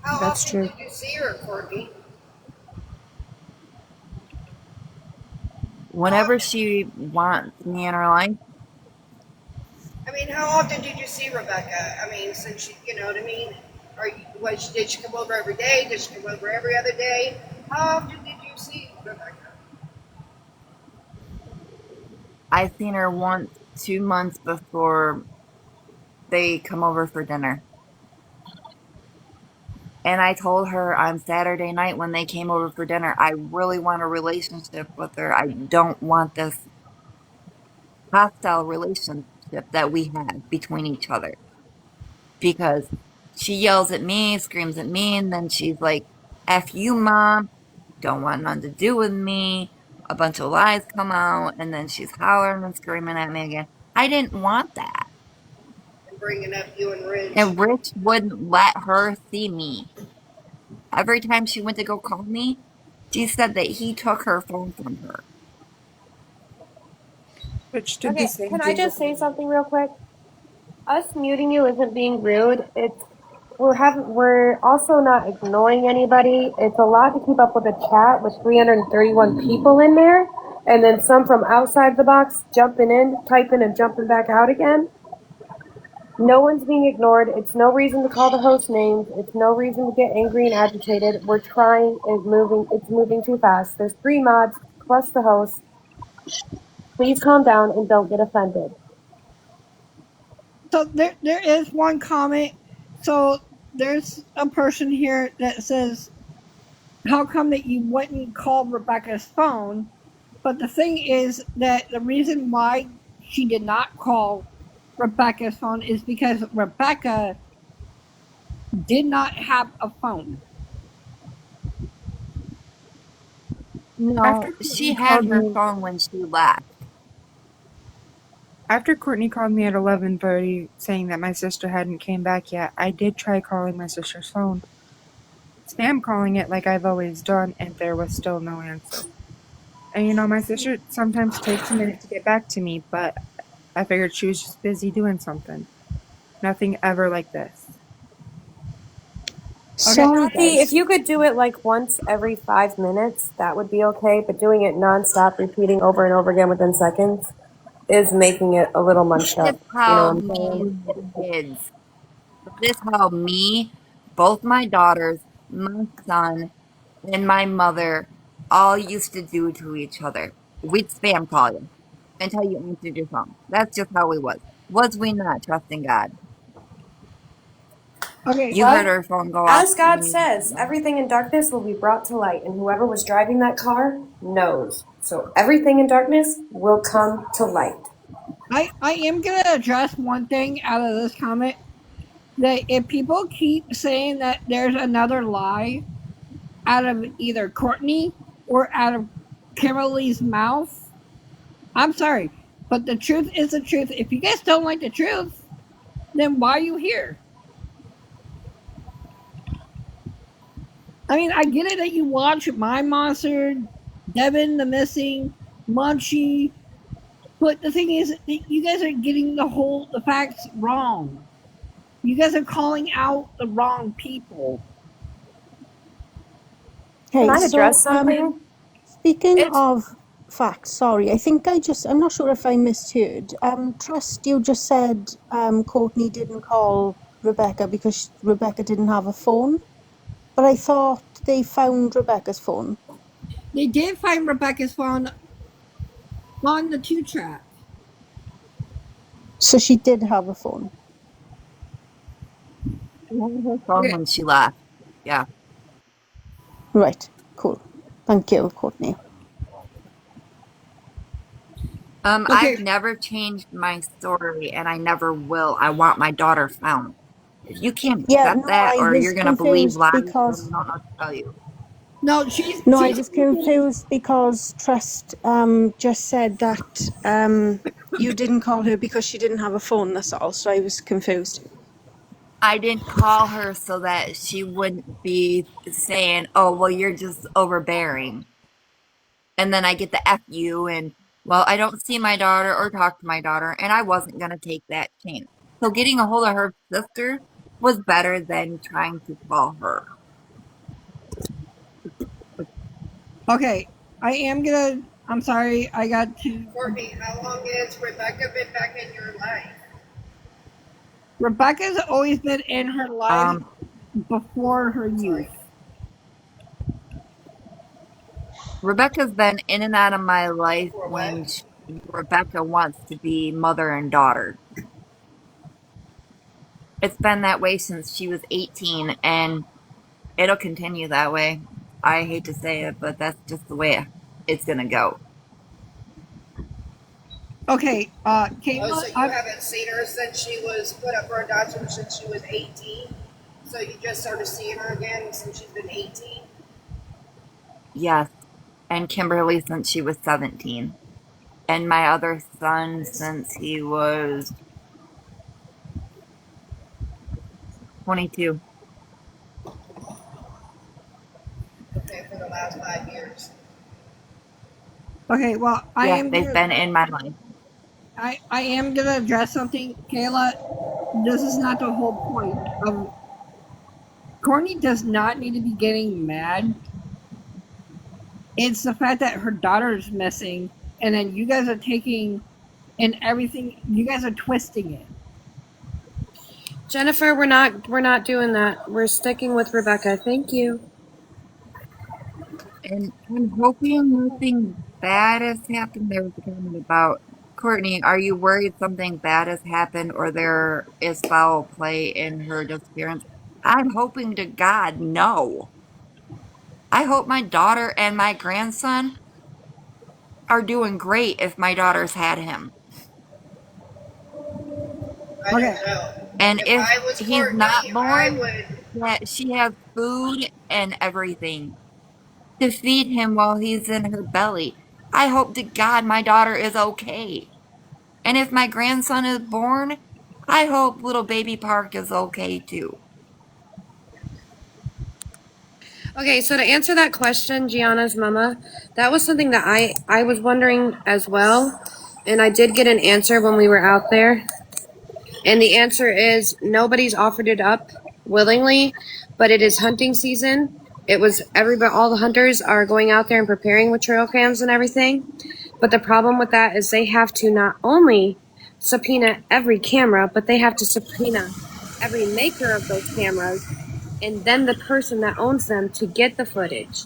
How That's often true. did you see her, Courtney? Whenever she wants me in her life, I mean, how often did you see Rebecca? I mean, since she, you know what I mean? Did she come over every day? Did she come over every other day? How often did you see Rebecca? I seen her once 2 months before they come over for dinner. And I told her on Saturday night when they came over for dinner, I really want a relationship with her. I don't want this hostile relationship that we have between each other. Because she yells at me, screams at me, and then she's like, F you, Mom, don't want nothing to do with me. A bunch of lies come out, and then she's hollering and screaming at me again. I didn't want that. And bringing up you and Rich. And Rich wouldn't let her see me. Every time she went to go call me, she said that he took her phone from her. Which did Okay, the same can I thing just with say me. something real quick? Us muting you isn't being rude. We're also not ignoring anybody. It's a lot to keep up with a chat with 331 people in there, and then some from outside the box jumping in, typing, and jumping back out again. No one's being ignored. It's no reason to call the host names. It's no reason to get angry and agitated. We're trying. It's moving too fast. There's 3 mods plus the host. Please calm down and don't get offended. So there is one comment. So there's a person here that says, how come that you wouldn't call Rebecca's phone? But the thing is that the reason why she did not call Rebecca's phone is because Rebecca did not have a phone. No, she had her phone when she left. After Courtney called me at 11:30 saying that my sister hadn't came back yet, I did try calling my sister's phone. Spam calling it like I've always done, and there was still no answer. And you know, my sister sometimes takes a minute to get back to me, but I figured she was just busy doing something. Nothing ever like this. Kathy, if you could do it like once every 5 minutes, that would be okay. But doing it nonstop, repeating over and over again within seconds, is making it a little munched up. This is how You know what I'm me saying? and the kids. This is how me, both my daughters, my son, and my mother all used to do to each other. We'd spam call you until you answered your phone. That's just how we was. Was we not trusting God? Okay, You heard her phone go off. As God says, everything in darkness will be brought to light, and whoever was driving that car knows. So everything in darkness will come to light. I am going to address one thing out of this comment. That if people keep saying that there's another lie out of either Courtney or out of Kimberly's mouth, I'm sorry, but the truth is the truth. If you guys don't like the truth, then why are you here? I mean, I get it that you watch My Monster, Devin the Missing, Munchie, but the thing is, you guys are getting the facts wrong. You guys are calling out the wrong people. Can I so, address something? Speaking of fact. Sorry, I'm not sure if I misheard. Trust, you just said Courtney didn't call Rebecca because Rebecca didn't have a phone. But I thought they found Rebecca's phone. They did find Rebecca's phone on the 2 track. So she did have a phone. She had her phone when she left. Yeah. Right. Cool. Thank you, Courtney. I've never changed my story, and I never will. I want my daughter found. If you can't Yeah, accept no, that, I or was you're gonna believe confused lies, then I because don't know what to tell you. No, I was confused because Trust just said that you didn't call her because she didn't have a phone. That's all. So I was confused. I didn't call her so that she wouldn't be saying, "Oh, well, you're just overbearing," and then I get the F you, and well, I don't see my daughter or talk to my daughter, and I wasn't gonna take that chance. So getting a hold of her sister was better than trying to call her. Okay, I'm sorry, I got to. Courtney, how long has Rebecca been back in your life? Rebecca's always been in her life before her youth. Rebecca's been in and out of my life when Rebecca wants to be mother and daughter. It's been that way since she was 18, and it'll continue that way. I hate to say it, but that's just the way it's gonna go. Okay, Oh, so you haven't seen her since she was put up for adoption since she was 18? So you just started seeing her again since she's been 18? Yes, and Kimberly since she was 17, and my other son since he was 22. Okay, for the last 5 years. Okay, well, They've been in my life. I am gonna address something, Kayla. This is not the whole point. Courtney does not need to be getting mad. It's the fact that her daughter is missing, and then you guys are taking and everything. You guys are twisting it. Jennifer, we're not doing that. We're sticking with Rebecca. Thank you. And I'm hoping nothing bad has happened. There was a comment about Courtney. Are you worried something bad has happened or there is foul play in her disappearance? I'm hoping to God no. I hope my daughter and my grandson are doing great if my daughter's had him. I don't know. And If if I was he's Courtney, not I born, would. that she has food and everything to feed him while he's in her belly. I hope to God my daughter is okay. And if my grandson is born, I hope little baby Park is okay too. Okay, so to answer that question, Gianna's mama, that was something that I was wondering as well, and I did get an answer when we were out there. And the answer is nobody's offered it up willingly, but it is hunting season. It was everybody, all the hunters are going out there and preparing with trail cams and everything. But the problem with that is they have to not only subpoena every camera, but they have to subpoena every maker of those cameras and then the person that owns them to get the footage.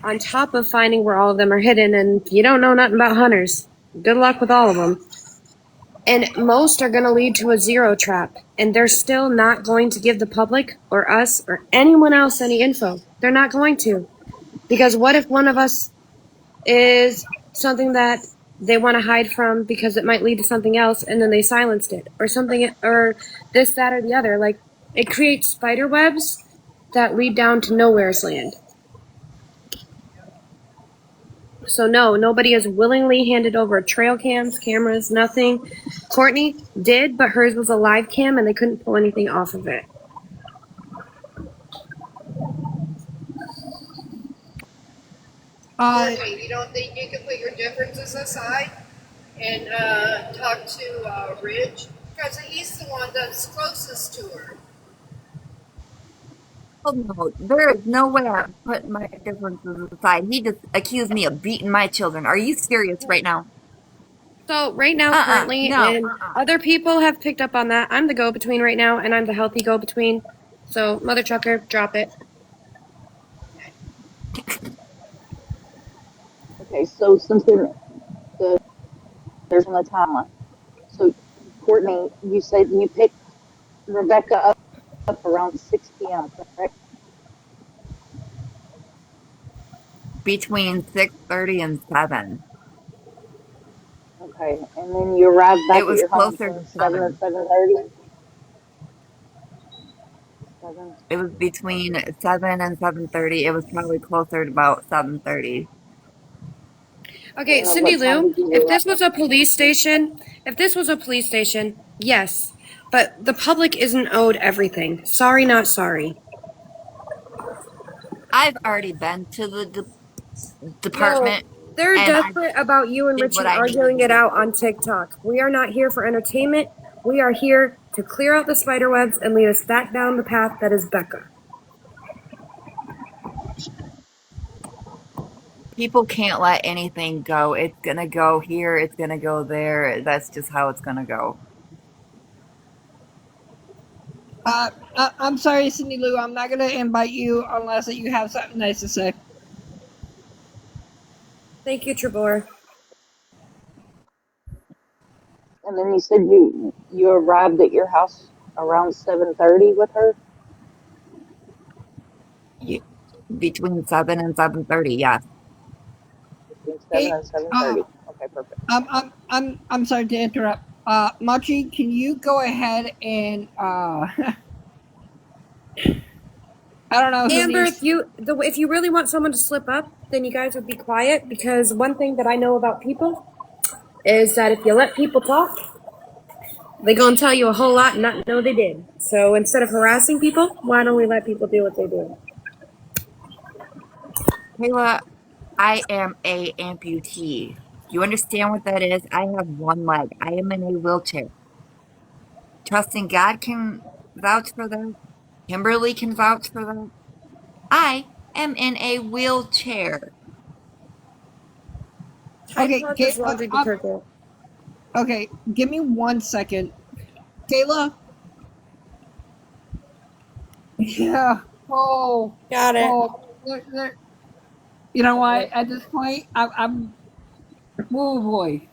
On top of finding where all of them are hidden, and you don't know nothing about hunters. Good luck with all of them. And most are going to lead to a zero trap, and they're still not going to give the public or us or anyone else any info. They're not going to. Because what if one of us is something that they want to hide from because it might lead to something else and then they silenced it or something or this, that, or the other. Like it creates spider webs that lead down to nowhere's land. So no, nobody has willingly handed over trail cams, cameras, nothing. Courtney did, but hers was a live cam and they couldn't pull anything off of it. Courtney, you don't think you can put your differences aside and talk to Ridge? Because he's the one that's closest to her. Oh no, there is no way I'm putting my differences aside. He just accused me of beating my children. Are you serious right now? So right now, currently, No. and other people have picked up on that. I'm the go-between right now, and I'm the healthy go-between. So, Mother Trucker, drop it. Okay, so since there's on the timeline, so Courtney, you said you picked Rebecca up around 6 p.m., correct? Between 6:30 and 7. Okay, and then you arrived It back at was your home closer to between 7 and 7. 7:30. 7. It was between 7 and 7:30. It was probably closer to about 7:30. Okay, And Cindy what time Lou, did you if arrive? this was a police station, yes. But the public isn't owed everything. Sorry, not sorry. I've already been to the No, department they're and I desperate about you and did what Richie I needed arguing to it do. out on TikTok. We are not here for entertainment. We are here to clear out the spider webs and lead us back down the path that is Becca. People can't let anything go. It's gonna go here, it's gonna go there. That's just how it's gonna go. I'm sorry, Cindy Lou. I'm not going to invite you unless that you have something nice to say. Thank you, Trebor. And then you said you arrived at your house around 7:30 with her. Between 7 and 7:30, yes. Between 7 Hey, and 7:30. Okay, perfect. I'm sorry to interrupt. Machi, can you go ahead and I don't know who Amber, needs. if you really want someone to slip up, then you guys would be quiet, because one thing that I know about people is that if you let people talk, they're gonna tell you a whole lot and not know they did. So instead of harassing people, why don't we let people do what they do? Kayla, I am a amputee. Do you understand what that is? I have one leg. I am in a wheelchair. Trusting God can vouch for that. Kimberly can vouch for that. I am in a wheelchair. Okay, Laundry detergent. okay, give me 1 second. Kayla? Yeah. Oh. Got it. Oh. You know what? At this point, I'm. Oh boy.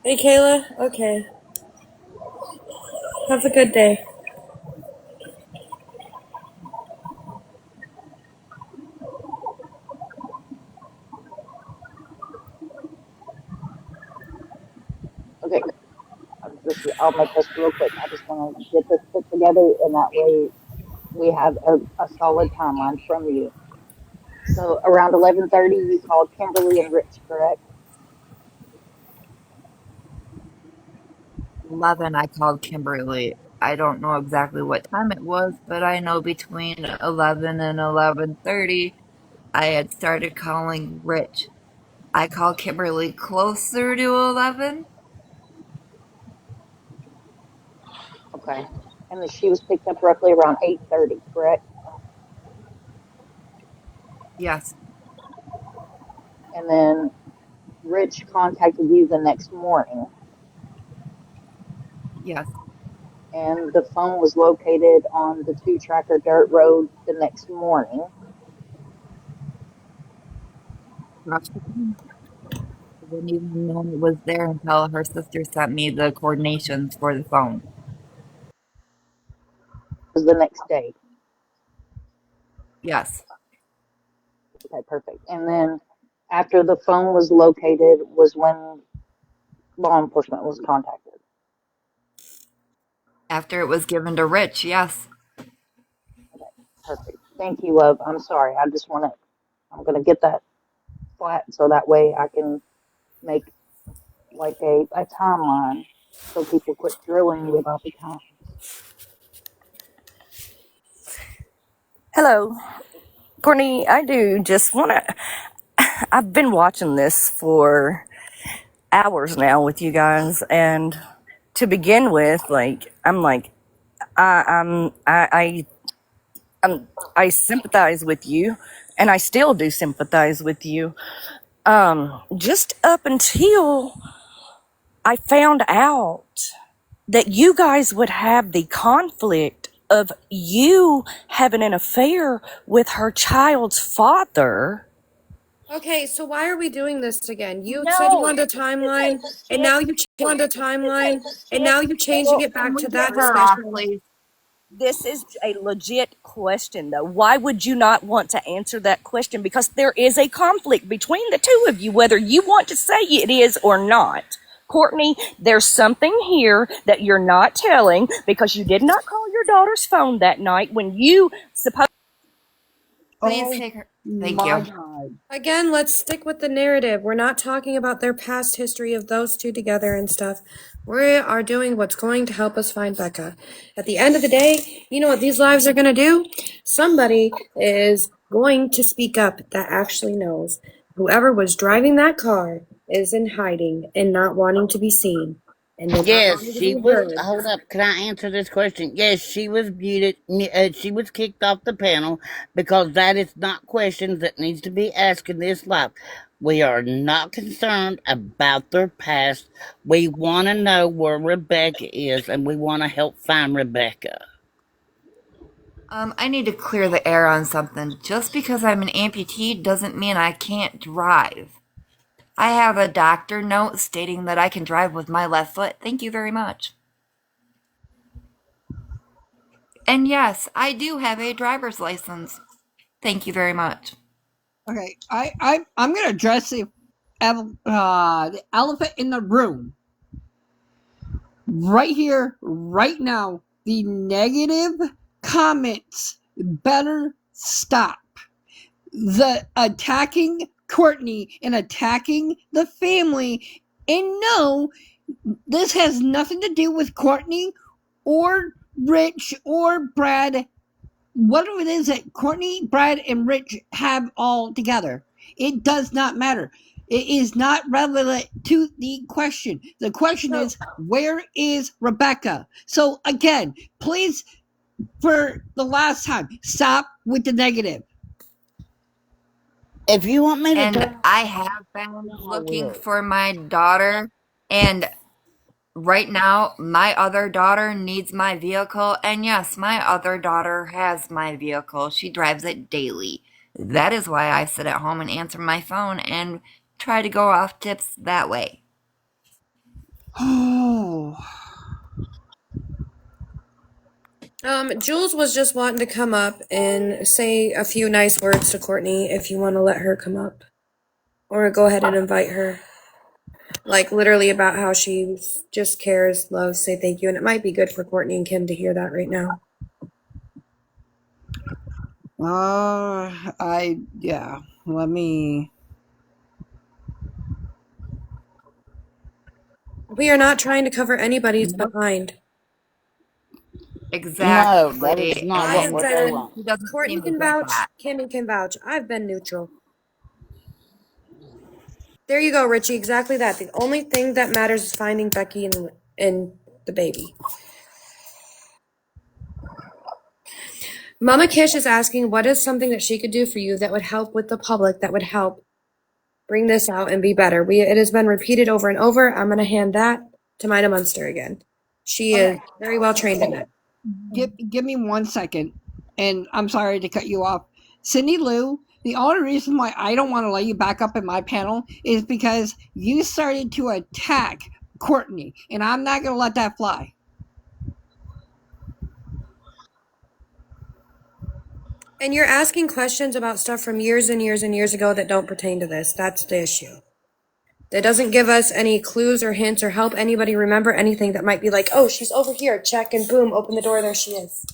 Hey, Kayla. Okay. Have a good day. Okay, I'll make this real quick. I just want to get this put together, and that way we have a solid timeline from you. So around 11:30, you called Kimberly and Rich, correct? 11, I called Kimberly. I don't know exactly what time it was, but I know between 11 and 11:30, I had started calling Rich. I called Kimberly closer to 11. Okay. And then she was picked up roughly around 8:30, correct? Yes. And then Rich contacted you the next morning, Yes. and the phone was located on the Two Tracker Dirt Road the next morning. I didn't even know it was there until her sister sent me the coordinations for the phone. It was the next day. Yes. Okay, perfect. And then after the phone was located was when law enforcement was contacted. After it was given to Rich, yes. Okay, perfect. Thank you, love. I'm sorry. I'm going to get that flat so that way I can make like a timeline so people quit drilling you about the time. Hello, Courtney. I do just want to. I've been watching this for hours now with you guys, and to begin with, like I'm like, I I sympathize with you, and I still do sympathize with you. Just up until I found out that you guys would have the conflict of you having an affair with her child's father. Okay, so why are we doing this again? You said you No, wanted a timeline, and now you wanted a timeline, and now you're changing it can back we to get that her off, discussion. please? This is a legit question, though. Why would you not want to answer that question? Because there is a conflict between the two of you, whether you want to say it is or not. Courtney, there's something here that you're not telling because you did not call your daughter's phone that night when you supposed. Please Oh take her. Thank my you. God. Again, let's stick with the narrative. We're not talking about their past history of those two together and stuff. We are doing what's going to help us find Becca. At the end of the day, you know what these lives are going to do? Somebody is going to speak up that actually knows. Whoever was driving that car is in hiding and not wanting to be seen and not Yes, wanting to she be was. heard. Hold up. Can I answer this question? Yes, she was muted. She was kicked off the panel because that is not questions that needs to be asked in this life. We are not concerned about their past. We want to know where Rebecca is, and we want to help find Rebecca. I need to clear the air on something. Just because I'm an amputee doesn't mean I can't drive. I have a doctor note stating that I can drive with my left foot. Thank you very much. And yes, I do have a driver's license. Thank you very much. Okay, I'm gonna address the elephant in the room right here, right now. The negative comments better stop. The attacking Courtney and attacking the family. And no, this has nothing to do with Courtney or Rich or Brad. Whatever it is that Courtney, Brad, and Rich have all together, it does not matter. It is not relevant to the question. The question is, where is Rebecca? So again, please, for the last time, stop with the negative. If you want me to And turn, I have been I looking will. for my daughter, and right now, my other daughter needs my vehicle, and yes, my other daughter has my vehicle. She drives it daily. That is why I sit at home and answer my phone and try to go off tips that way. Oh. Jules was just wanting to come up and say a few nice words to Courtney if you want to let her come up. Or go ahead and invite her. Like, literally about how she just cares, loves, say thank you. And it might be good for Courtney and Kim to hear that right now. Yeah. Let me. We are not trying to cover anybody's behind. Exactly. No, that is not I what am we're saying, doing. He doesn't Courtney seem to can get vouch, that. Kim can vouch. I've been neutral. There you go, Richie. Exactly that. The only thing that matters is finding Becky and the baby. Mama Kish is asking, what is something that she could do for you that would help with the public, that would help bring this out and be better? It has been repeated over and over. I'm going to hand that to Mina Munster again. She is very well trained in it. Give me 1 second, and I'm sorry to cut you off. Cindy Lou, the only reason why I don't want to let you back up in my panel is because you started to attack Courtney, and I'm not going to let that fly. And you're asking questions about stuff from years and years and years ago that don't pertain to this. That's the issue. That doesn't give us any clues or hints or help anybody remember anything that might be like, oh, she's over here, check, and boom, open the door, there she is.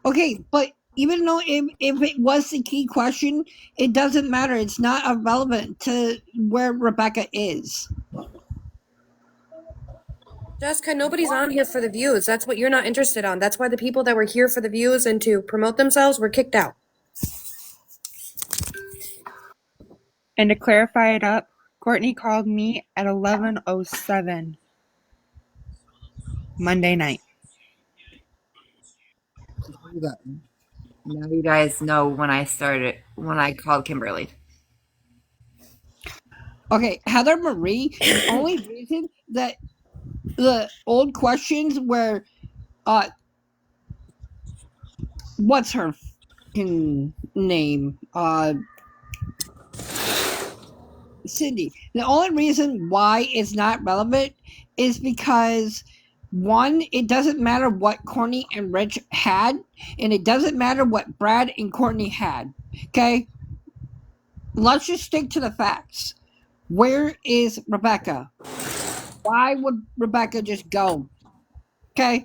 Okay, but even though if it was the key question, it doesn't matter. It's not irrelevant to where Rebecca is. Jessica, nobody's on here for the views. That's what you're not interested on. That's why the people that were here for the views and to promote themselves were kicked out. And to clarify it up, Courtney called me at 11:07 Monday night. Now you guys know when I called Kimberly. Okay, Heather Marie, the only reason that the old questions where what's her fucking name? Cindy. The only reason why it's not relevant is because one, it doesn't matter what Courtney and Rich had, and it doesn't matter what Brad and Courtney had. Okay? Let's just stick to the facts. Where is Rebecca? Why would Rebecca just go? Okay?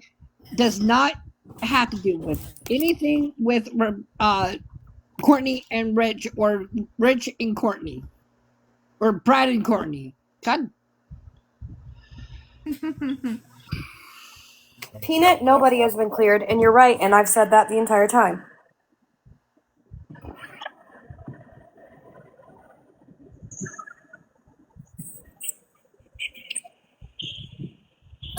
Does not have to do with anything with Courtney and Rich, or Rich and Courtney, or Brad and Courtney. God. Peanut, nobody has been cleared, and you're right, and I've said that the entire time.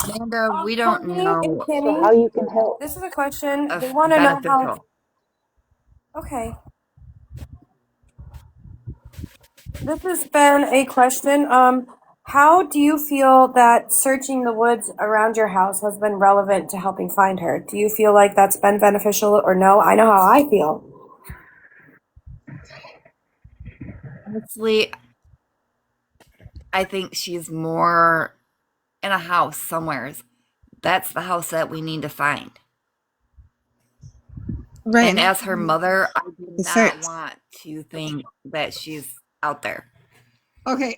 Amanda, we don't Courtney know and Kenny, So how you can help? this is a question. They of want to know how. beneficial. Okay. This has been a question. How do you feel that searching the woods around your house has been relevant to helping find her? Do you feel like that's been beneficial or no? I know how I feel. Honestly, I think she's more in a house somewheres. That's the house that we need to find. Right. And as her mother, I do The not search. want to think that she's out there. Okay,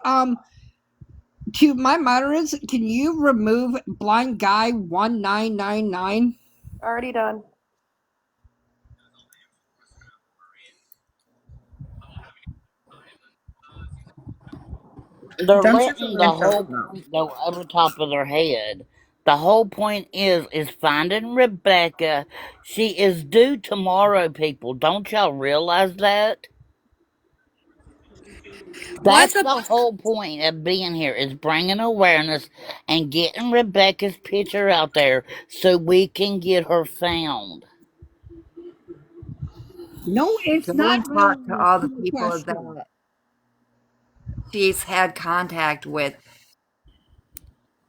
to my moderates, can you remove blind guy 1999? Already done. They're Don't you letting feel the like whole no. point go over top of their head. The whole point is finding Rebecca. She is due tomorrow, people. Don't y'all realize that? What's That's the the whole point of being here, is bringing awareness and getting Rebecca's picture out there so we can get her found. No, it's Go not and talk to relevant all to the the people question. that she's had contact with.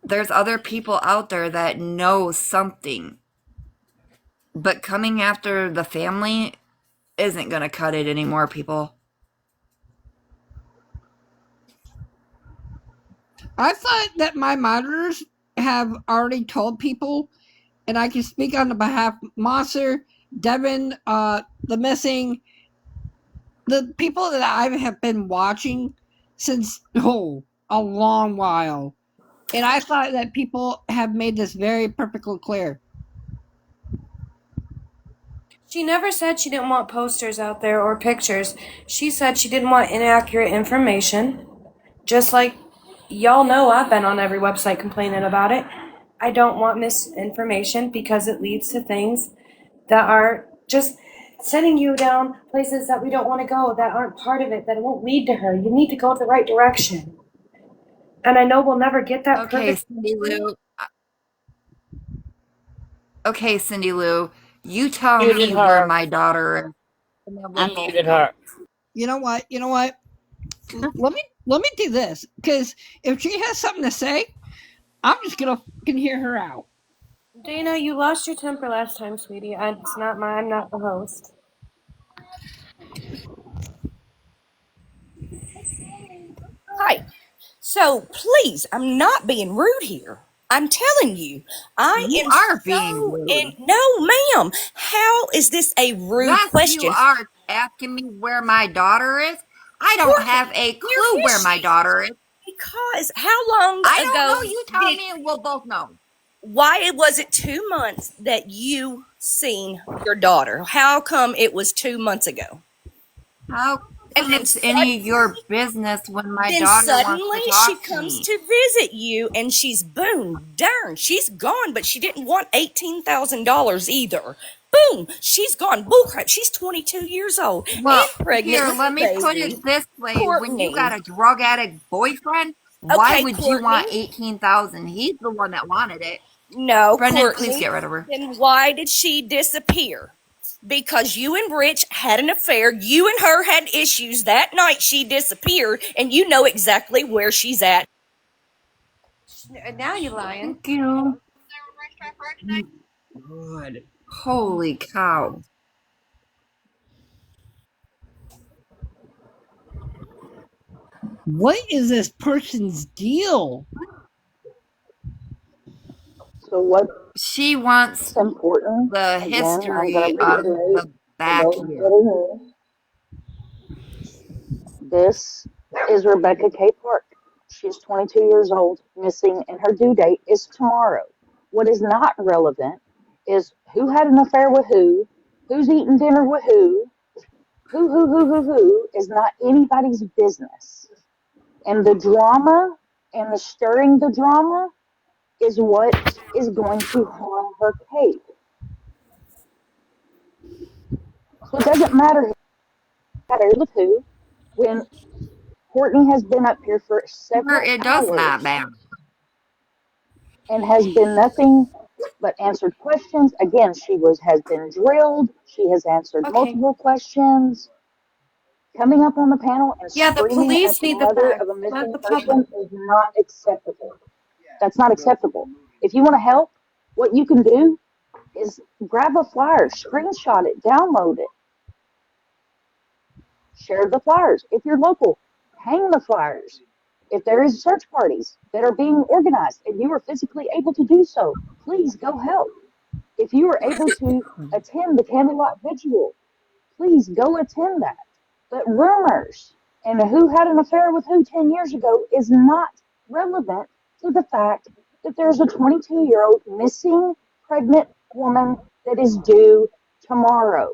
There's other people out there that know something. But coming after the family isn't going to cut it anymore, people. I thought that my monitors have already told people, and I can speak on the behalf of Monster, Devin, the missing, the people that I have been watching since a long while. And I thought that people have made this very perfectly clear. She never said she didn't want posters out there or pictures. She said she didn't want inaccurate information. Just like y'all know, I've been on every website complaining about it. I don't want misinformation because it leads to things that are just sending you down places that we don't want to go, that aren't part of it, that won't lead to her. You need to go the right direction. And I know we'll never get that Okay, perfect. Cindy Lou. Okay, Cindy Lou. You tell Muted me where her. my daughter is. And then I we'll both muted know. her. You know what? let me do this, because if she has something to say, I'm just gonna fucking hear her out. Dana, you lost your temper last time, sweetie. I'm not the host. Hi. So please, I'm not being rude here. I'm telling you, I You am are being rude. no, ma'am. How is this a rude Yes, question? you are asking me where my daughter is. I don't have a clue where my daughter is. Because how long I ago? don't know. You tell me and we'll both know. Why was it 2 months that you seen your daughter? How come it was 2 months ago? How And come then it's any of your business when my Then daughter suddenly wants to she talk to comes me? to visit you, and she's boom, darn, she's gone. But she didn't want $18,000 either. Boom, she's gone. Bullcrap. She's 22 years old Well, and pregnant here, with let a me put baby. it this way: Courtney. when you got a drug addict boyfriend, why Okay, would you want Courtney. $18,000? He's the one that wanted it. No, Brendan, please Courtney. get rid of her. Then why did she disappear? Because you and Rich had an affair. You and her had issues. That night she disappeared, and you know exactly where she's at. Now you lying. Thank you. God. Holy cow. What is this person's deal? So what She wants is important, the again, I'm history going to of reiterate the for back those here. that are new, this is Rebecca K. Park. She's 22 years old, missing, and her due date is tomorrow. What is not relevant is who had an affair with who's eating dinner with who is not anybody's business. And the drama and the stirring the drama is what is going to harm her case. So it doesn't matter with who when Courtney has been up here for several It does not hours matter. and has been nothing but answered questions. Again, has been drilled. She has answered multiple questions. Coming up on the panel and Yeah, the screaming at police the need the mother facts, of a not missing the person public. is not acceptable. That's not acceptable. If you want to help, what you can do is grab a flyer, screenshot it, download it, share the flyers. If you're local, hang the flyers. If there is search parties that are being organized and you are physically able to do so, please go help. If you are able to attend the Camelot Vigil, please go attend that. But rumors and who had an affair with who 10 years ago is not relevant to the fact that there's a 22-year-old missing pregnant woman that is due tomorrow.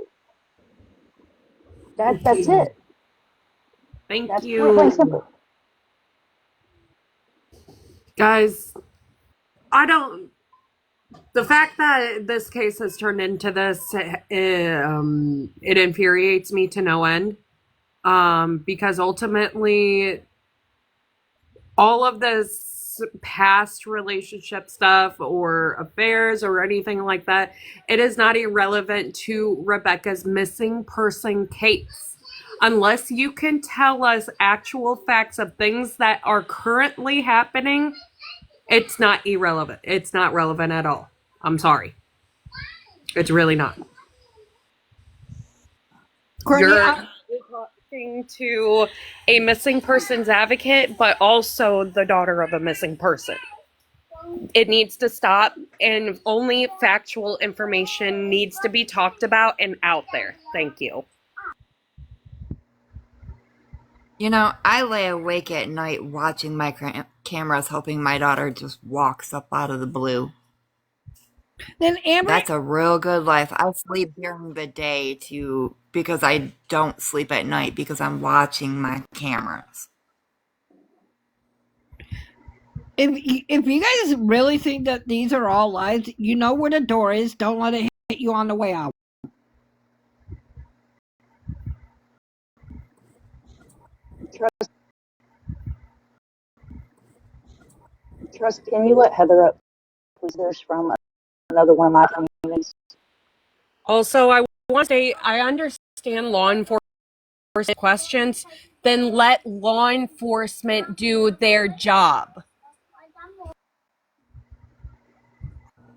That's it. Thank That's you. point blank simple. Guys, the fact that this case has turned into this, it infuriates me to no end. Because ultimately, all of this past relationship stuff or affairs or anything like that, it is not irrelevant to Rebecca's missing person case. Unless you can tell us actual facts of things that are currently happening, it's not irrelevant. It's not relevant at all. I'm sorry. It's really not. Courtney, You're talking to a missing persons advocate, but also the daughter of a missing person. It needs to stop, and only factual information needs to be talked about and out there. Thank you. You know, I lay awake at night watching my cameras, hoping my daughter just walks up out of the blue. Then Amber, That's a real good life. I sleep during the day because I don't sleep at night because I'm watching my cameras. if you guys really think that these are all lies, you know where the door is. Don't let it hit you on the way out. Trust, can you let Heather up, please? There's from another one of my communities. Also, I want to say I understand law enforcement questions, then let law enforcement do their job.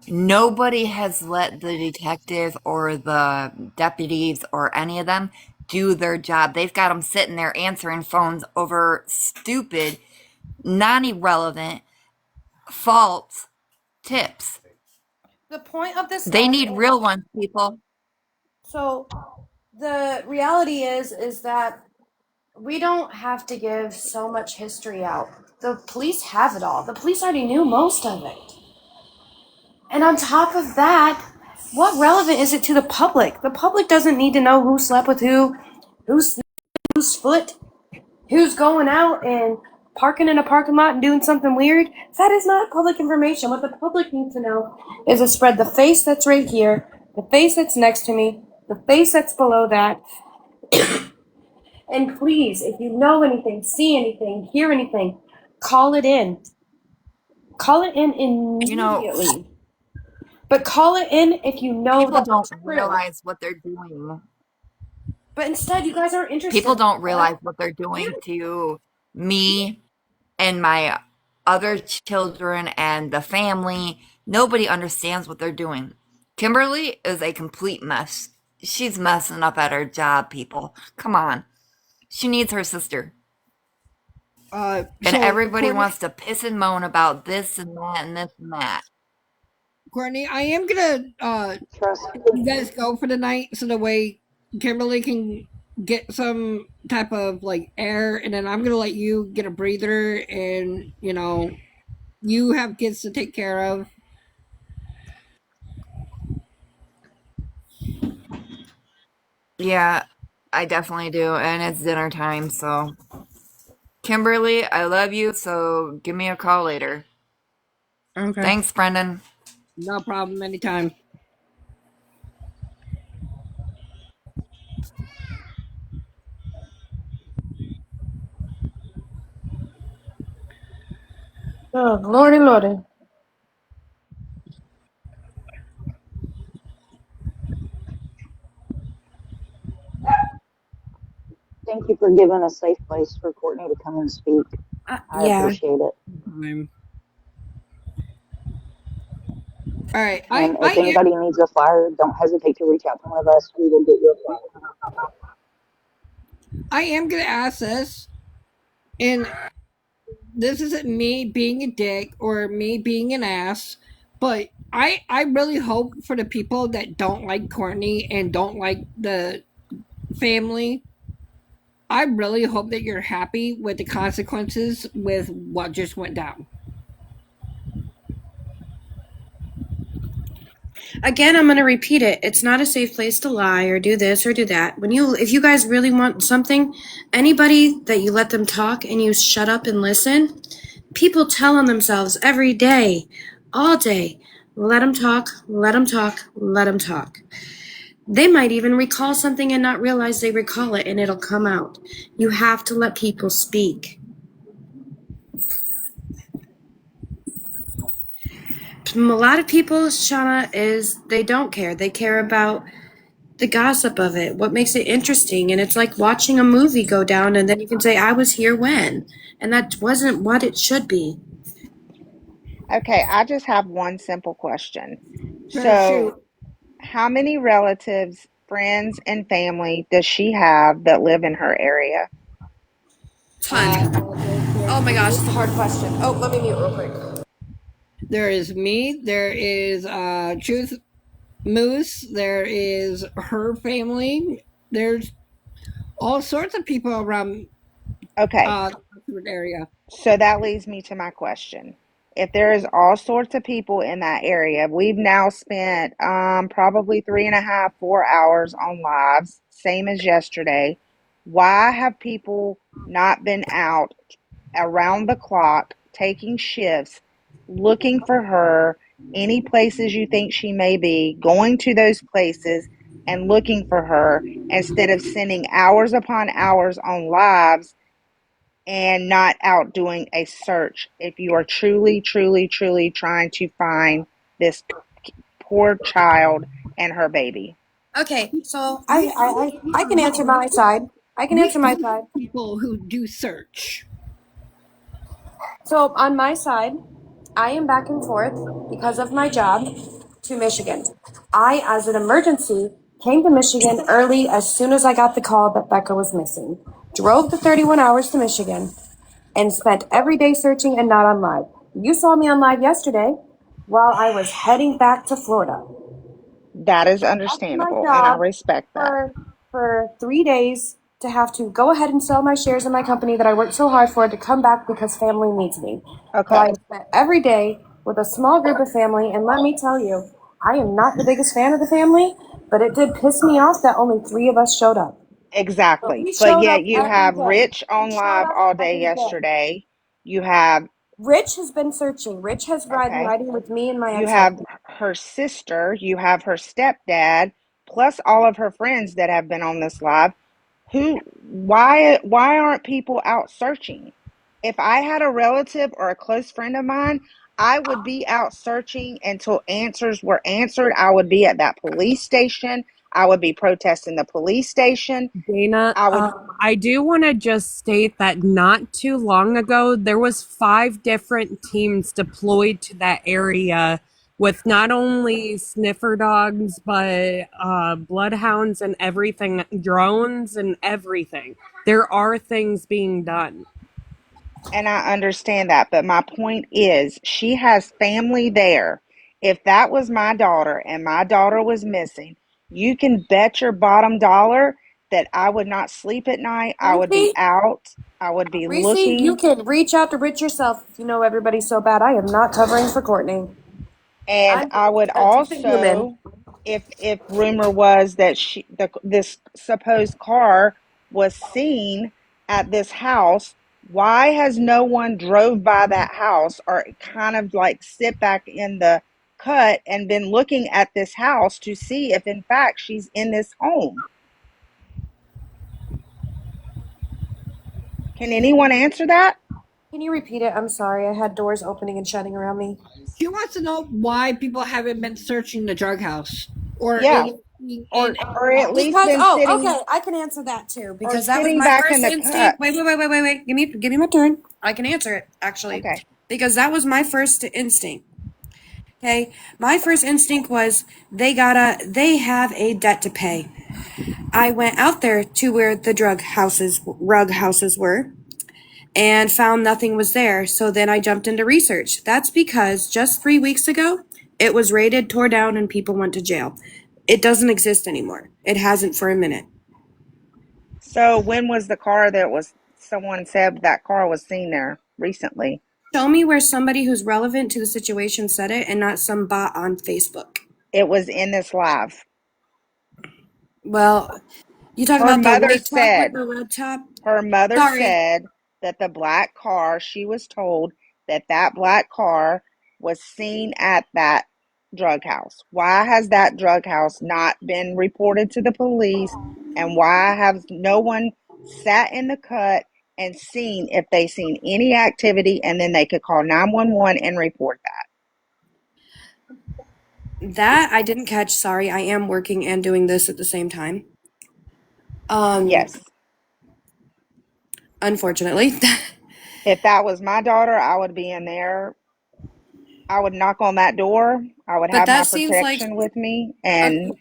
Nobody has let the detective or the deputies or any of them do their job. They've got them sitting there answering phones over stupid, non-irrelevant, false tips. The point of this They need real ones, people. So the reality is that we don't have to give so much history out. The police have it all. The police already knew most of it. And on top of that, what relevant is it to the public? The public doesn't need to know who slept with whose foot, who's going out and parking in a parking lot and doing something weird. That is not public information. What the public needs to know is to spread the face that's right here, the face that's next to me, the face that's below that. And please, if you know anything, see anything, hear anything, call it in. Call it in immediately. But call it in if you know People that don't it's true. realize what they're doing. But instead, you guys aren't interested. People don't in realize what they're doing to me and my other children and the family. Nobody understands what they're doing. Kimberly is a complete mess. She's messing up at her job, people. Come on. She needs her sister. And So, everybody Courtney, wants to piss and moan about this and that and this and that. Courtney, I am gonna Trust you guys go for the night so the way Kimberly can get some type of like air, and then I'm gonna let you get a breather, and you have kids to take care of. Yeah, I definitely do. And it's dinner time, so. Kimberly, I love you, so give me a call later. Okay. Thanks, Brendan. No problem, anytime. Oh, lordy, lordy. Thank you for giving a safe place for Courtney to come and speak. I Yeah. appreciate it. All right, And if anybody needs a flyer, don't hesitate to reach out to one of us. We will get you a flyer. I am gonna ask this, and this isn't me being a dick or me being an ass, but I really hope for the people that don't like Courtney and don't like the family. I really hope that you're happy with the consequences with what just went down. Again, I'm going to repeat it. It's not a safe place to lie or do this or do that. If you guys really want something, anybody that you let them talk and you shut up and listen, people tell on themselves every day, all day. Let them talk, let them talk, let them talk. They might even recall something and not realize they recall it, and it'll come out. You have to let people speak. A lot of people, Shauna, they don't care. They care about the gossip of it, what makes it interesting. And it's like watching a movie go down, and then you can say, I was here when. And that wasn't what it should be. Okay, I just have one simple question. Sure, So, how many relatives, friends, and family does she have that live in her area? Ton. Oh my gosh, it's a hard question. Oh, let me mute real quick. There is me. There is Truth Moose. There is her family. There's all sorts of people around. Okay. The area. So that leads me to my question. If there is all sorts of people in that area, we've now spent probably 3.5, 4 hours on lives, same as yesterday. Why have people not been out around the clock, taking shifts, looking for her, any places you think she may be, going to those places and looking for her instead of sending hours upon hours on lives and not out doing a search if you are truly, truly, truly trying to find this poor child and her baby? Okay, so I can answer my side. I can answer my side. People who do search. So on my side, I am back and forth because of my job to Michigan. I, as an emergency, came to Michigan early as soon as I got the call that Becca was missing. Drove the 31 hours to Michigan and spent every day searching and not on live. You saw me on live yesterday while I was heading back to Florida. That is understandable, and I respect that. For 3 days to have to go ahead and sell my shares in my company that I worked so hard for to come back because family needs me. Okay. So I spent every day with a small group of family, and let me tell you, I am not the biggest fan of the family, but it did piss me off that only 3 of us showed up. Exactly. But yet you have Rich on live all day yesterday. You have Rich has been searching. Rich has riding with me and my you have her sister, you have her stepdad, plus all of her friends that have been on this live. Why aren't people out searching? If I had a relative or a close friend of mine, I would be out searching until answers were answered. I would be at that police station. I would be protesting the police station. Dana, I would. I do want to just state that not too long ago, there was 5 different teams deployed to that area with not only sniffer dogs, but bloodhounds and everything, drones and everything. There are things being done. And I understand that, but my point is she has family there. If that was my daughter and my daughter was missing, you can bet your bottom dollar that I would not sleep at night. I would be Reese, out. I would be Reese, you looking. can reach out to Rich yourself if you know everybody's so bad. I am not covering for Courtney. And I'm I would just a human. also, if rumor was that this supposed car was seen at this house, why has no one drove by that house or kind of like sit back in the cut and been looking at this house to see if in fact she's in this home? Can anyone answer that? Can you repeat it? I'm sorry. I had doors opening and shutting around me. She wants to know why people haven't been searching the drug house or Yeah, or at least Because been sitting okay, I can answer that too or because that was sitting my back first in the instinct. cut. Wait. Give me my turn. I can answer it actually. Okay. Because that was my first instinct. Okay, my first instinct was they have a debt to pay. I went out there to where the rug houses were, and found nothing was there. So then I jumped into research. That's because just 3 weeks ago, it was raided, tore down, and people went to jail. It doesn't exist anymore. It hasn't for a minute. So when was the car that was someone said that car was seen there recently? Show me where somebody who's relevant to the situation said it and not some bot on Facebook. It was in this live. Well, you talk Her about the mother white top said, with the red top? her mother Sorry. said that the black car, she was told that that black car was seen at that drug house. Why has that drug house not been reported to the police? And why have no one sat in the cut and seen if they seen any activity and then they could call 911 and report that? That I didn't catch. Sorry, I am working and doing this at the same time. Yes. Unfortunately. If that was my daughter, I would be in there. I would knock on that door. I would But have my that seems like protection with me. And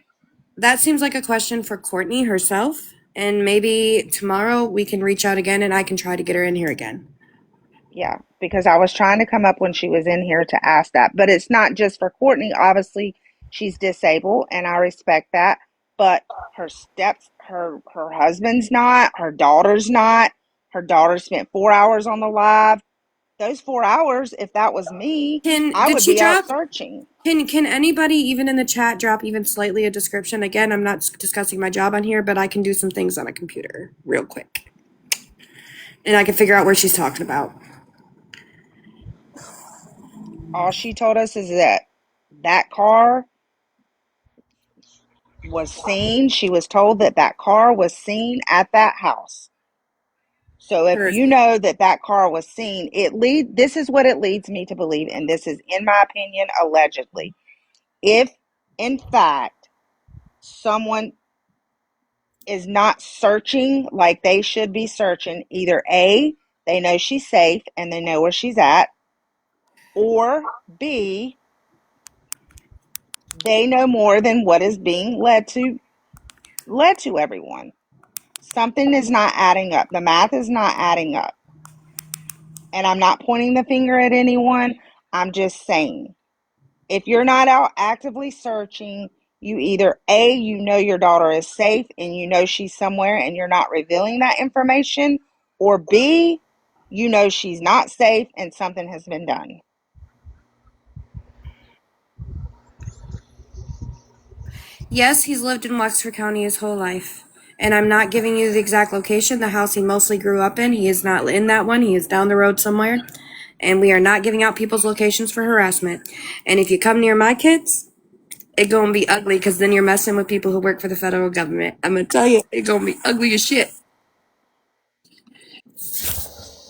that seems like a question for Courtney herself. And maybe tomorrow we can reach out again and I can try to get her in here again. yeah, because I was trying to come up when she was in here to ask that. But it's not just for Courtney. Obviously, she's disabled and I respect that. But her husband's not, her daughter's not. Her daughter spent 4 hours on the live. Those 4 hours, if that was me, I would be out searching. Can anybody even in the chat drop even slightly a description? Again, I'm not discussing my job on here, but I can do some things on a computer real quick. And I can figure out where she's talking about. All she told us is that car was seen. She was told that car was seen at that house. So if you know that car was seen, this is what it leads me to believe, and this is, in my opinion, allegedly. If, in fact, someone is not searching like they should be searching, either A, they know she's safe and they know where she's at, or B, they know more than what is being led to everyone. Something is not adding up. The math is not adding up. And I'm not pointing the finger at anyone. I'm just saying, if you're not out actively searching, you either A, you know your daughter is safe and you know she's somewhere and you're not revealing that information, or B, you know she's not safe and something has been done. Yes, he's lived in Wexford County his whole life. And I'm not giving you the exact location. The house he mostly grew up in, he is not in that one. He is down the road somewhere. And we are not giving out people's locations for harassment. And if you come near my kids, it gonna be ugly because then you're messing with people who work for the federal government. I'm gonna tell you, it gonna be ugly as shit.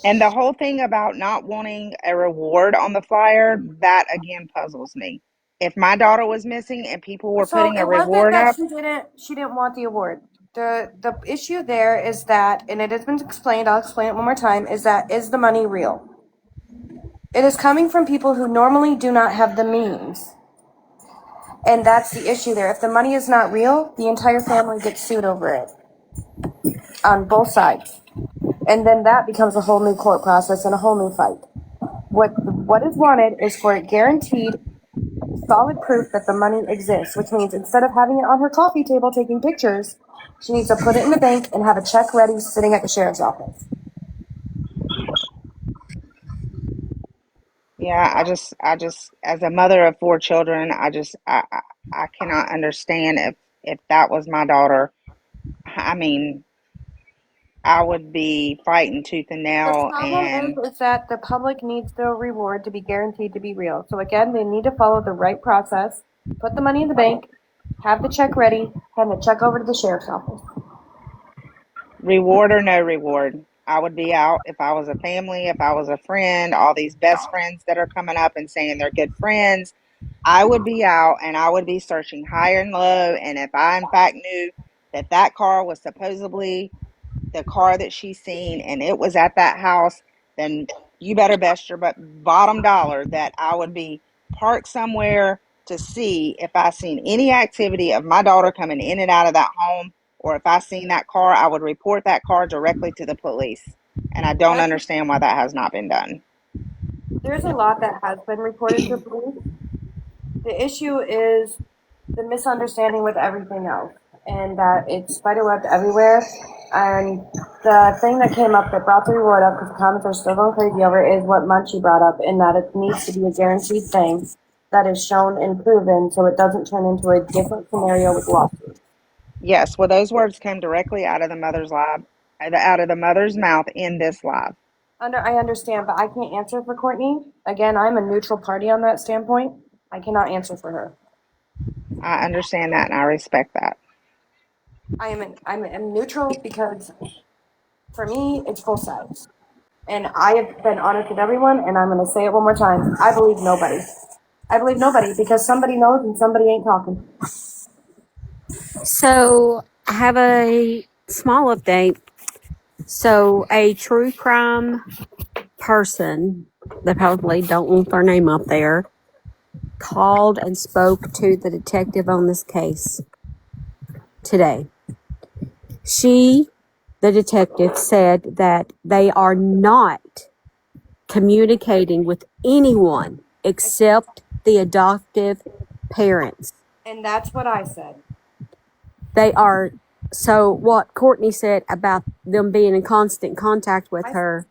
And the whole thing about not wanting a reward on the flyer, that again puzzles me. If my daughter was missing and people were So putting a it wasn't reward that up, she didn't want the award. The issue there is that, and it has been explained, I'll explain it one more time, is the money real? It is coming from people who normally do not have the means. And that's the issue there. If the money is not real, the entire family gets sued over it. On both sides. And then that becomes a whole new court process and a whole new fight. What is wanted is for it guaranteed solid proof that the money exists, which means instead of having it on her coffee table taking pictures, she needs to put it in the bank and have a check ready sitting at the sheriff's office. yeah, I just, as a mother of 4 children, I cannot understand if that was my daughter. I mean, I would be fighting tooth and The nail, problem and is that the public needs the reward to be guaranteed to be real. So again, they need to follow the right process, put the money in the bank, have the check ready, hand the check over to the sheriff's office. reward or no reward, I would be out. If I was a family, if I was a friend, all these best friends that are coming up and saying they're good friends, I would be out and I would be searching high and low. And if I in fact knew that that car was supposedly the car that she's seen and it was at that house, then you better bet your bottom dollar that I would be parked somewhere to see if I seen any activity of my daughter coming in and out of that home, or if I seen that car, I would report that car directly to the police. And I don't understand why that has not been done. There's a lot that has been reported to police. The issue is the misunderstanding with everything else, and that it's spiderwebbed everywhere. And the thing that came up that brought the reward up, because the comments are still going crazy over, is what Munchie brought up, in that it needs to be a guaranteed thing that is shown and proven, so it doesn't turn into a different scenario with lawsuits. Yes, well, those words came directly out of the mother's out of the mother's mouth in this live. I understand, but I can't answer for Courtney. Again, I'm a neutral party on that standpoint. I cannot answer for her. I understand that and I respect that. I'm neutral because for me it's both sides, and I have been honest with everyone, and I'm going to say it one more time. I believe nobody. I believe nobody because somebody knows and somebody ain't talking. So I have a small update. So a true crime person, they probably don't want their name up there, called and spoke to the detective on this case today. The detective, said that they are not communicating with anyone except the adoptive parents. And that's what I said. They are. So what Courtney said about them being in constant contact with her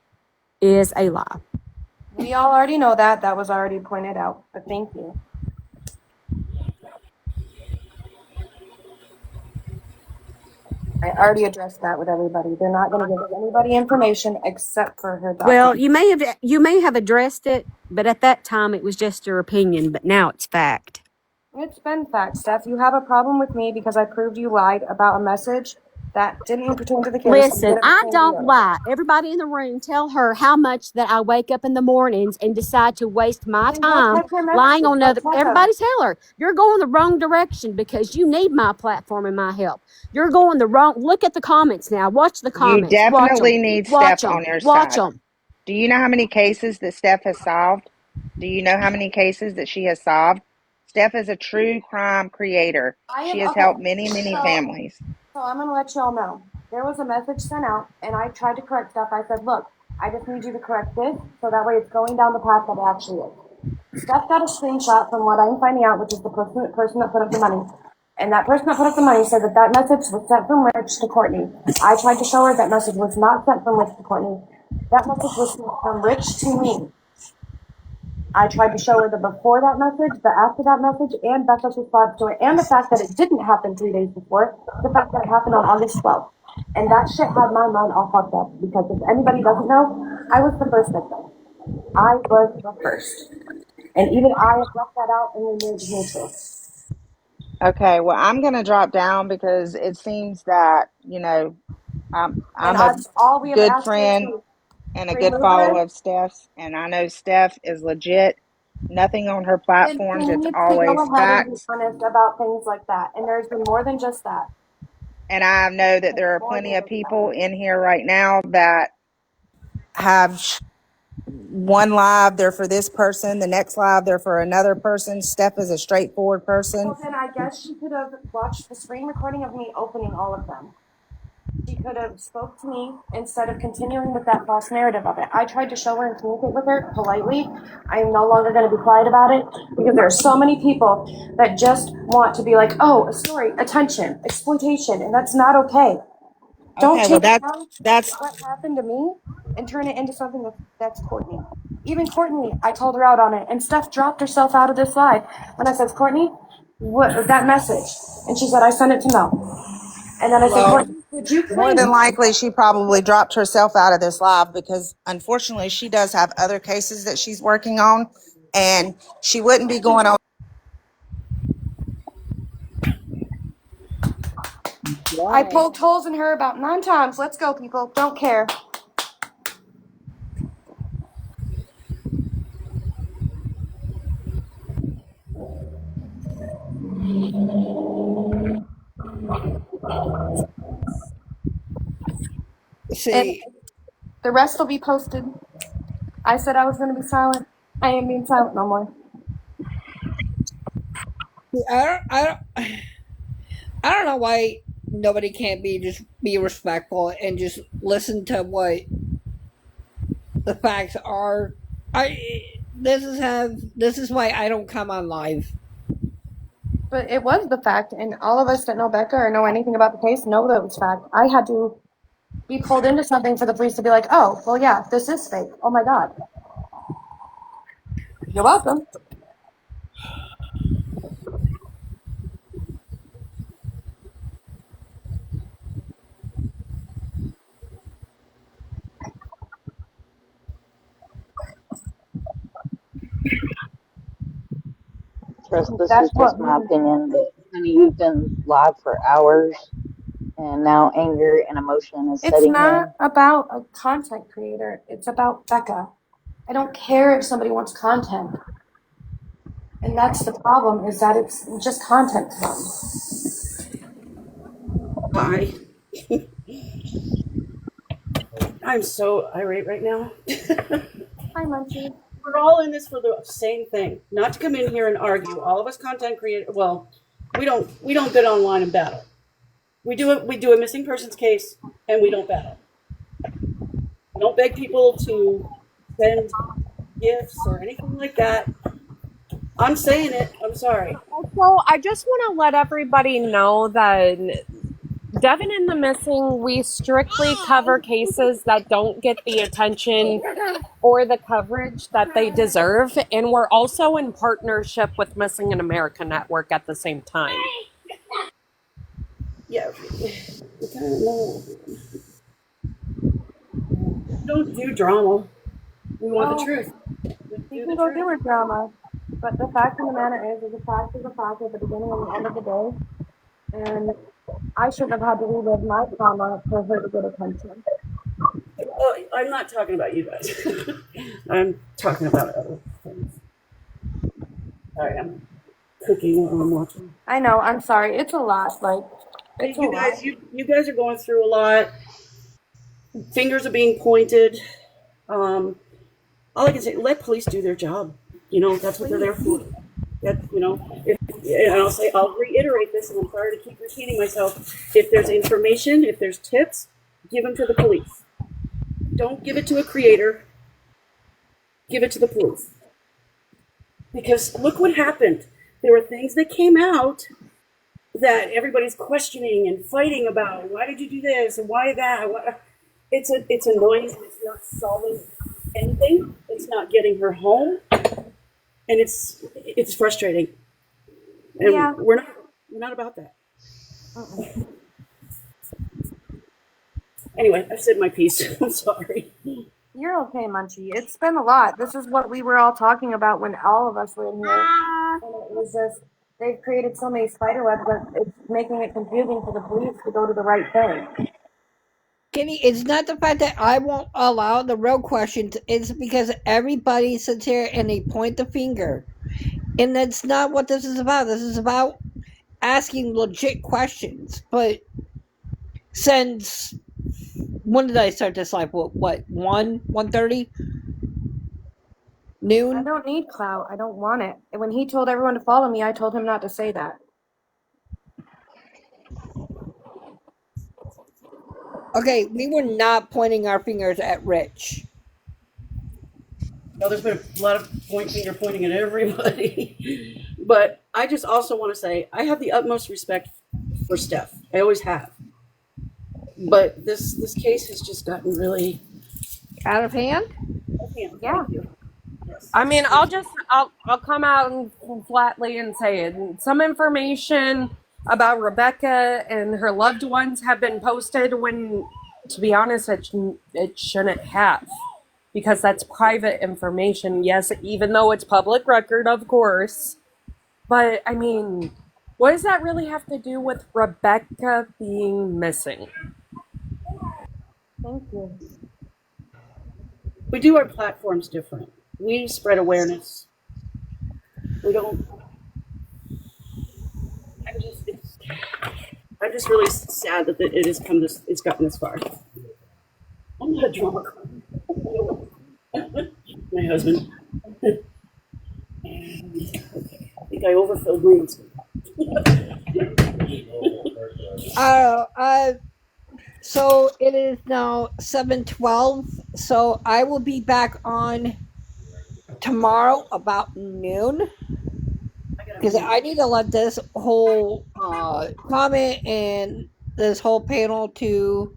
is a lie. We all already know that. That was already pointed out, but thank you. I already addressed that with everybody. They're not going to give anybody information except for her doctor. Well, you may have addressed it, but at that time it was just your opinion, but now it's fact. It's been fact, Steph. You have a problem with me because I proved you lied about a message that didn't pertain to the case. Listen, I don't lie. Everybody in the room, tell her how much that I wake up in the mornings and decide to waste my time lying on other. Everybody tell her, you're going the wrong direction because you need my platform and my help. You're going the wrong. Look at the comments now. Watch the comments. You definitely need Steph on your side. Watch them. Do you know how many cases that Steph has solved? Do you know how many cases that she has solved? Steph is a true crime creator. She has helped many families. So I'm going to let y'all know. There was a message sent out, and I tried to correct stuff. I said, look, I just need you to correct this, so that way it's going down the path that it actually is. Steph got a screenshot from what I'm finding out, which is the person that put up the money. And that person that put up the money said that message was sent from Rich to Courtney. I tried to show her that message was not sent from Rich to Courtney. That message was sent from Rich to me. I tried to show her the before that message, the after that message, and Becca's response to it, and the fact that it didn't happen 3 days before, the fact that it happened on August 12th. And that shit had my mind all fucked up, because if anybody doesn't know, I was the first victim. I was the first. And even I have left that out and removed neutral. Okay, well, I'm going to drop down because it seems that, I'm a good friend. and a good Remove follow her. of Steph's. And I know Steph is legit. Nothing on her Then she platforms. It's needs to go always ahead and be facts. honest about things like that. And there's been more than just that. And I know that there are More than plenty of just that. people in here right now that have one live, they're for this person, the next live, they're for another person. Steph is a straightforward person. Well, then I guess she could have watched the screen recording of me opening all of them. She could have spoke to me instead of continuing with that false narrative of it. I tried to show her and communicate with her politely. I am no longer going to be quiet about it because there are so many people that just want to be like, oh, a story, attention, exploitation, and that's not okay. Don't Okay, well take that's what happened to me and turn it into something that's Courtney. Even Courtney, I called her out on it, and Steph dropped herself out of this live. When I said, Courtney, what that message? And she said, I sent it to Mel. And then I said, well, Courtney, did you more please? than likely she probably dropped herself out of this live because unfortunately she does have other cases that she's working on, and she wouldn't be going on. I poked holes in her about 9 times. Let's go, people. Don't care. And See, the rest will be posted. I said I was going to be silent. I ain't being silent no more. I don't know why nobody can't be respectful and just listen to what the facts are. This is why I don't come on live. But it was the fact, and all of us that know Becca or know anything about the case know that it was fact. I had to be pulled into something for the police to be like, oh, well, yeah, this is fake. Oh my God. You're welcome. Trust, this That's is what just my opinion, but honey, you've been live for hours, and now anger and emotion is it's setting not in. about a content creator. It's about Becca. I don't care if somebody wants content. And that's the problem, is that it's just content to them. Bye. I'm so irate right now. Hi, Munchie. We're all in this for the same thing. Not to come in here and argue. All of us content creators. Well, we don't get online and battle. We do a missing persons case, and we don't battle. We don't beg people to send gifts or anything like that. I'm saying it. I'm sorry. Also, I just want to let everybody know that Devin and the Missing, we strictly cover cases that don't get the attention or the coverage that they deserve. And we're also in partnership with Missing in America Network at the same time. Yeah. We don't do drama. We want the truth. You can go do her drama. But the fact of the matter is a fact is a fact at the beginning and the end of the day. And I shouldn't have had to relive my trauma for her to get attention. Oh, I'm not talking about you guys. I'm talking about other things. Sorry, I'm cooking while I'm watching. I know. I'm sorry. It's a lot. Like, it's you guys are going through a lot. Fingers are being pointed. All I can say, let police do their job. You know, that's what they're there for. That, you know, I'll reiterate this, and I'm sorry to keep repeating myself. If there's information, if there's tips, give them to the police. Don't give it to a creator. Give it to the police. Because look what happened. There were things that came out that everybody's questioning and fighting about. Why did you do this? And why that? It's annoying. It's not solving anything. It's not getting her home. And it's frustrating. And yeah. we're not about that. Anyway, I've said my piece. I'm sorry. You're okay, Munchie. It's been a lot. This is what we were all talking about when all of us were in here. And it was just, they've created so many spider webs that it's making it confusing for the police to go to the right thing. Kenny, it's not the fact that I won't allow the real questions. It's because everybody sits here and they point the finger. And that's not what this is about. This is about asking legit questions. But since when did I start this live? What 1:30? Noon? I don't need clout. I don't want it. And when he told everyone to follow me, I told him not to say that. Okay, we were not pointing our fingers at Rich. No, there's been a lot of pointing at everybody. But I just also want to say I have the utmost respect for Steph. I always have. But this case has just gotten really out of hand. Yeah. I mean, I'll come out and flatly and say it. Some information about Rebecca and her loved ones have been posted when, to be honest, it shouldn't have, because that's private information. Yes, even though it's public record, of course. But I mean, what does that really have to do with Rebecca being missing? Thank you. We do our platforms different. We spread awareness. We don't. I'm just really sad that it has come this. It's gotten this far. I'm not a drama queen. My husband. Okay, I think I overfilled my. So it is now 7:12. So I will be back on tomorrow about noon, because I need to let this whole comment and this whole panel to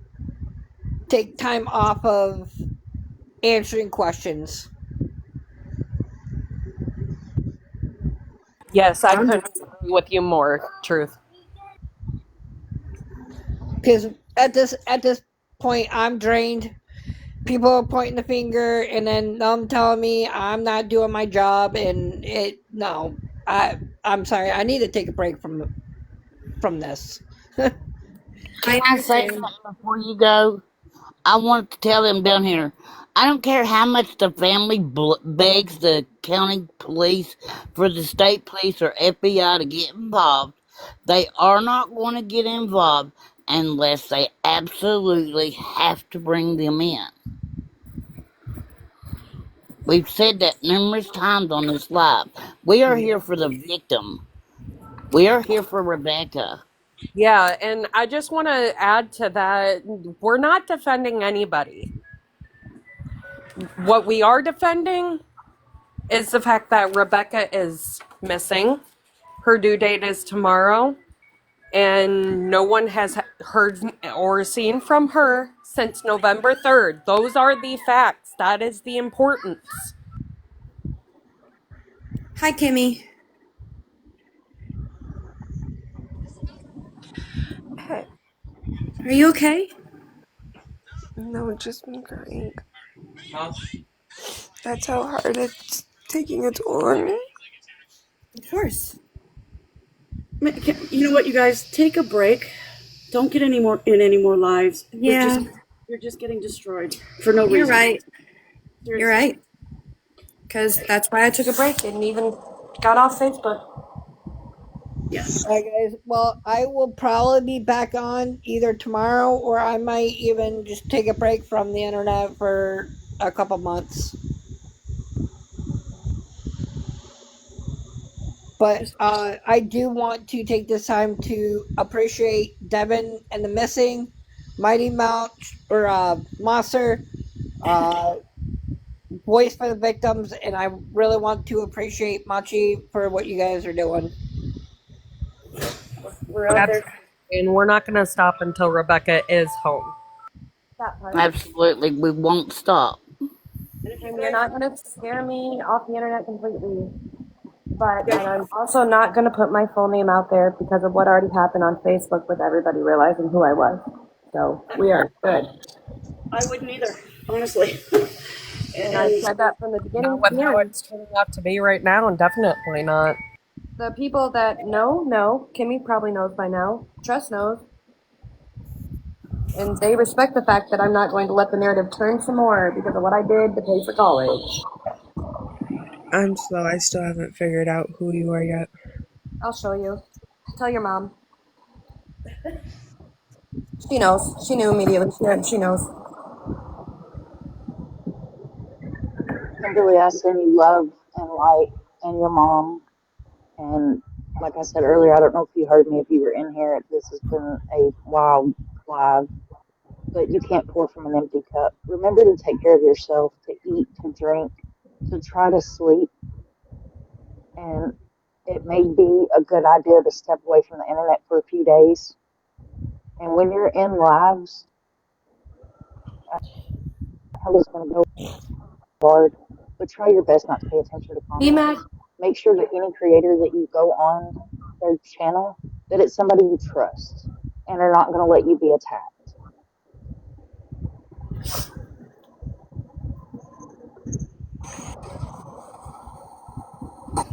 take time off of answering questions. Yes, I couldn't agree with you more. Truth. Because at this point, I'm drained. People are pointing the finger, and then them telling me I'm not doing my job, and I'm sorry. I need to take a break from this. Can I say something before you go? I want to tell them down here. I don't care how much the family begs the county police for the state police or FBI to get involved. They are not going to get involved unless they absolutely have to bring them in. We've said that numerous times on this live. We are here for the victim. We are here for Rebecca. Yeah, and I just want to add to that, we're not defending anybody. What we are defending is the fact that Rebecca is missing. Her due date is tomorrow, and no one has heard or seen from her since November 3rd. Those are the facts. That is the importance. Hi, Kimmy. Hey. Are you okay? No, just been crying. That's how hard it's taking a toll on me. Of course. You know what, you guys? Take a break. Don't get any more lives. Yeah. You're just getting destroyed for no reason. You're right. Seriously. You're right. Because that's why I took a break and even got off Facebook. Yes. All right, guys. Well, I will probably be back on either tomorrow, or I might even just take a break from the internet for a couple months. But I do want to take this time to appreciate Devin and the Missing, Mighty Mount, or Monster, Voice for the Victims, and I really want to appreciate Machi for what you guys are doing. We're out there, and we're not going to stop until Rebecca is home. Absolutely, we won't stop. And you're not going to scare me off the internet completely. But I'm also not going to put my full name out there because of what already happened on Facebook with everybody realizing who I was. So we are good. I wouldn't either, honestly. And I said that from the beginning. Not with how it's turning out to be right now, and definitely not. The people that know. Kimmy probably knows by now. Trust knows. And they respect the fact that I'm not going to let the narrative turn some more because of what I did to pay for college. I'm slow. I still haven't figured out who you are yet. I'll show you. Tell your mom. She knows. She knew immediately. She knows. Kimberly, I send you love and light and your mom. And like I said earlier, I don't know if you heard me, if you were in here. This has been a wild live, but you can't pour from an empty cup. Remember to take care of yourself, to eat, to drink, to try to sleep. And it may be a good idea to step away from the internet for a few days. And when you're in lives, I was going to go hard, but try your best not to pay attention to BMAC, comments. Make sure that any creator that you go on their channel, that it's somebody you trust and are not going to let you be attacked.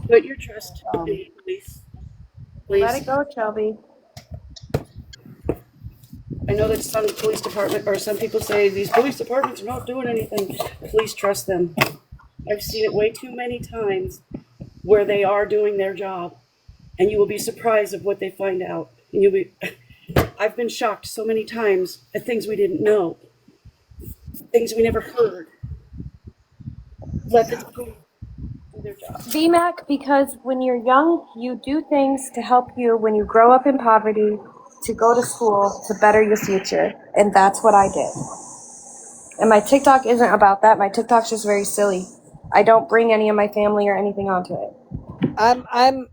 Put your trust in the police. let Please. it go, Shelby. I know that some police department or some people say these police departments are not doing anything. Please trust them. I've seen it way too many times where they are doing their job, and you will be surprised of what they find out. And you'll be. I've been shocked so many times at things we didn't know, things we never heard. Let the police do their job. BMAC, because when you're young, you do things to help you when you grow up in poverty, to go to school, to better your future. And that's what I did. And my TikTok isn't about that. My TikTok's just very silly. I don't bring any of my family or anything onto it. I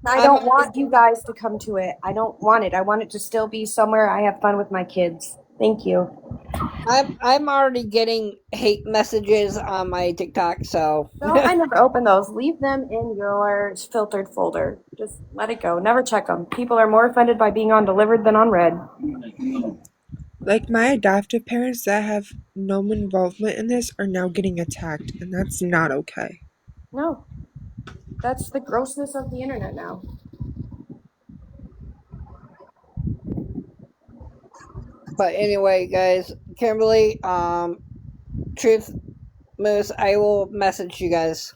don't want you guys to come to it. I don't want it. I want it to still be somewhere I have fun with my kids. Thank you. I'm already getting hate messages on my TikTok, so No, I never open those. Leave them in your filtered folder. Just let it go. Never check them. People are more offended by being on delivered than on read. Like my adoptive parents that have no involvement in this are now getting attacked, and that's not okay. No. That's the grossness of the internet now. But anyway, guys, Kimberly, Truth Moose, I will message you guys.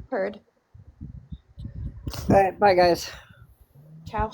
Heard. All right, bye, guys. Ciao.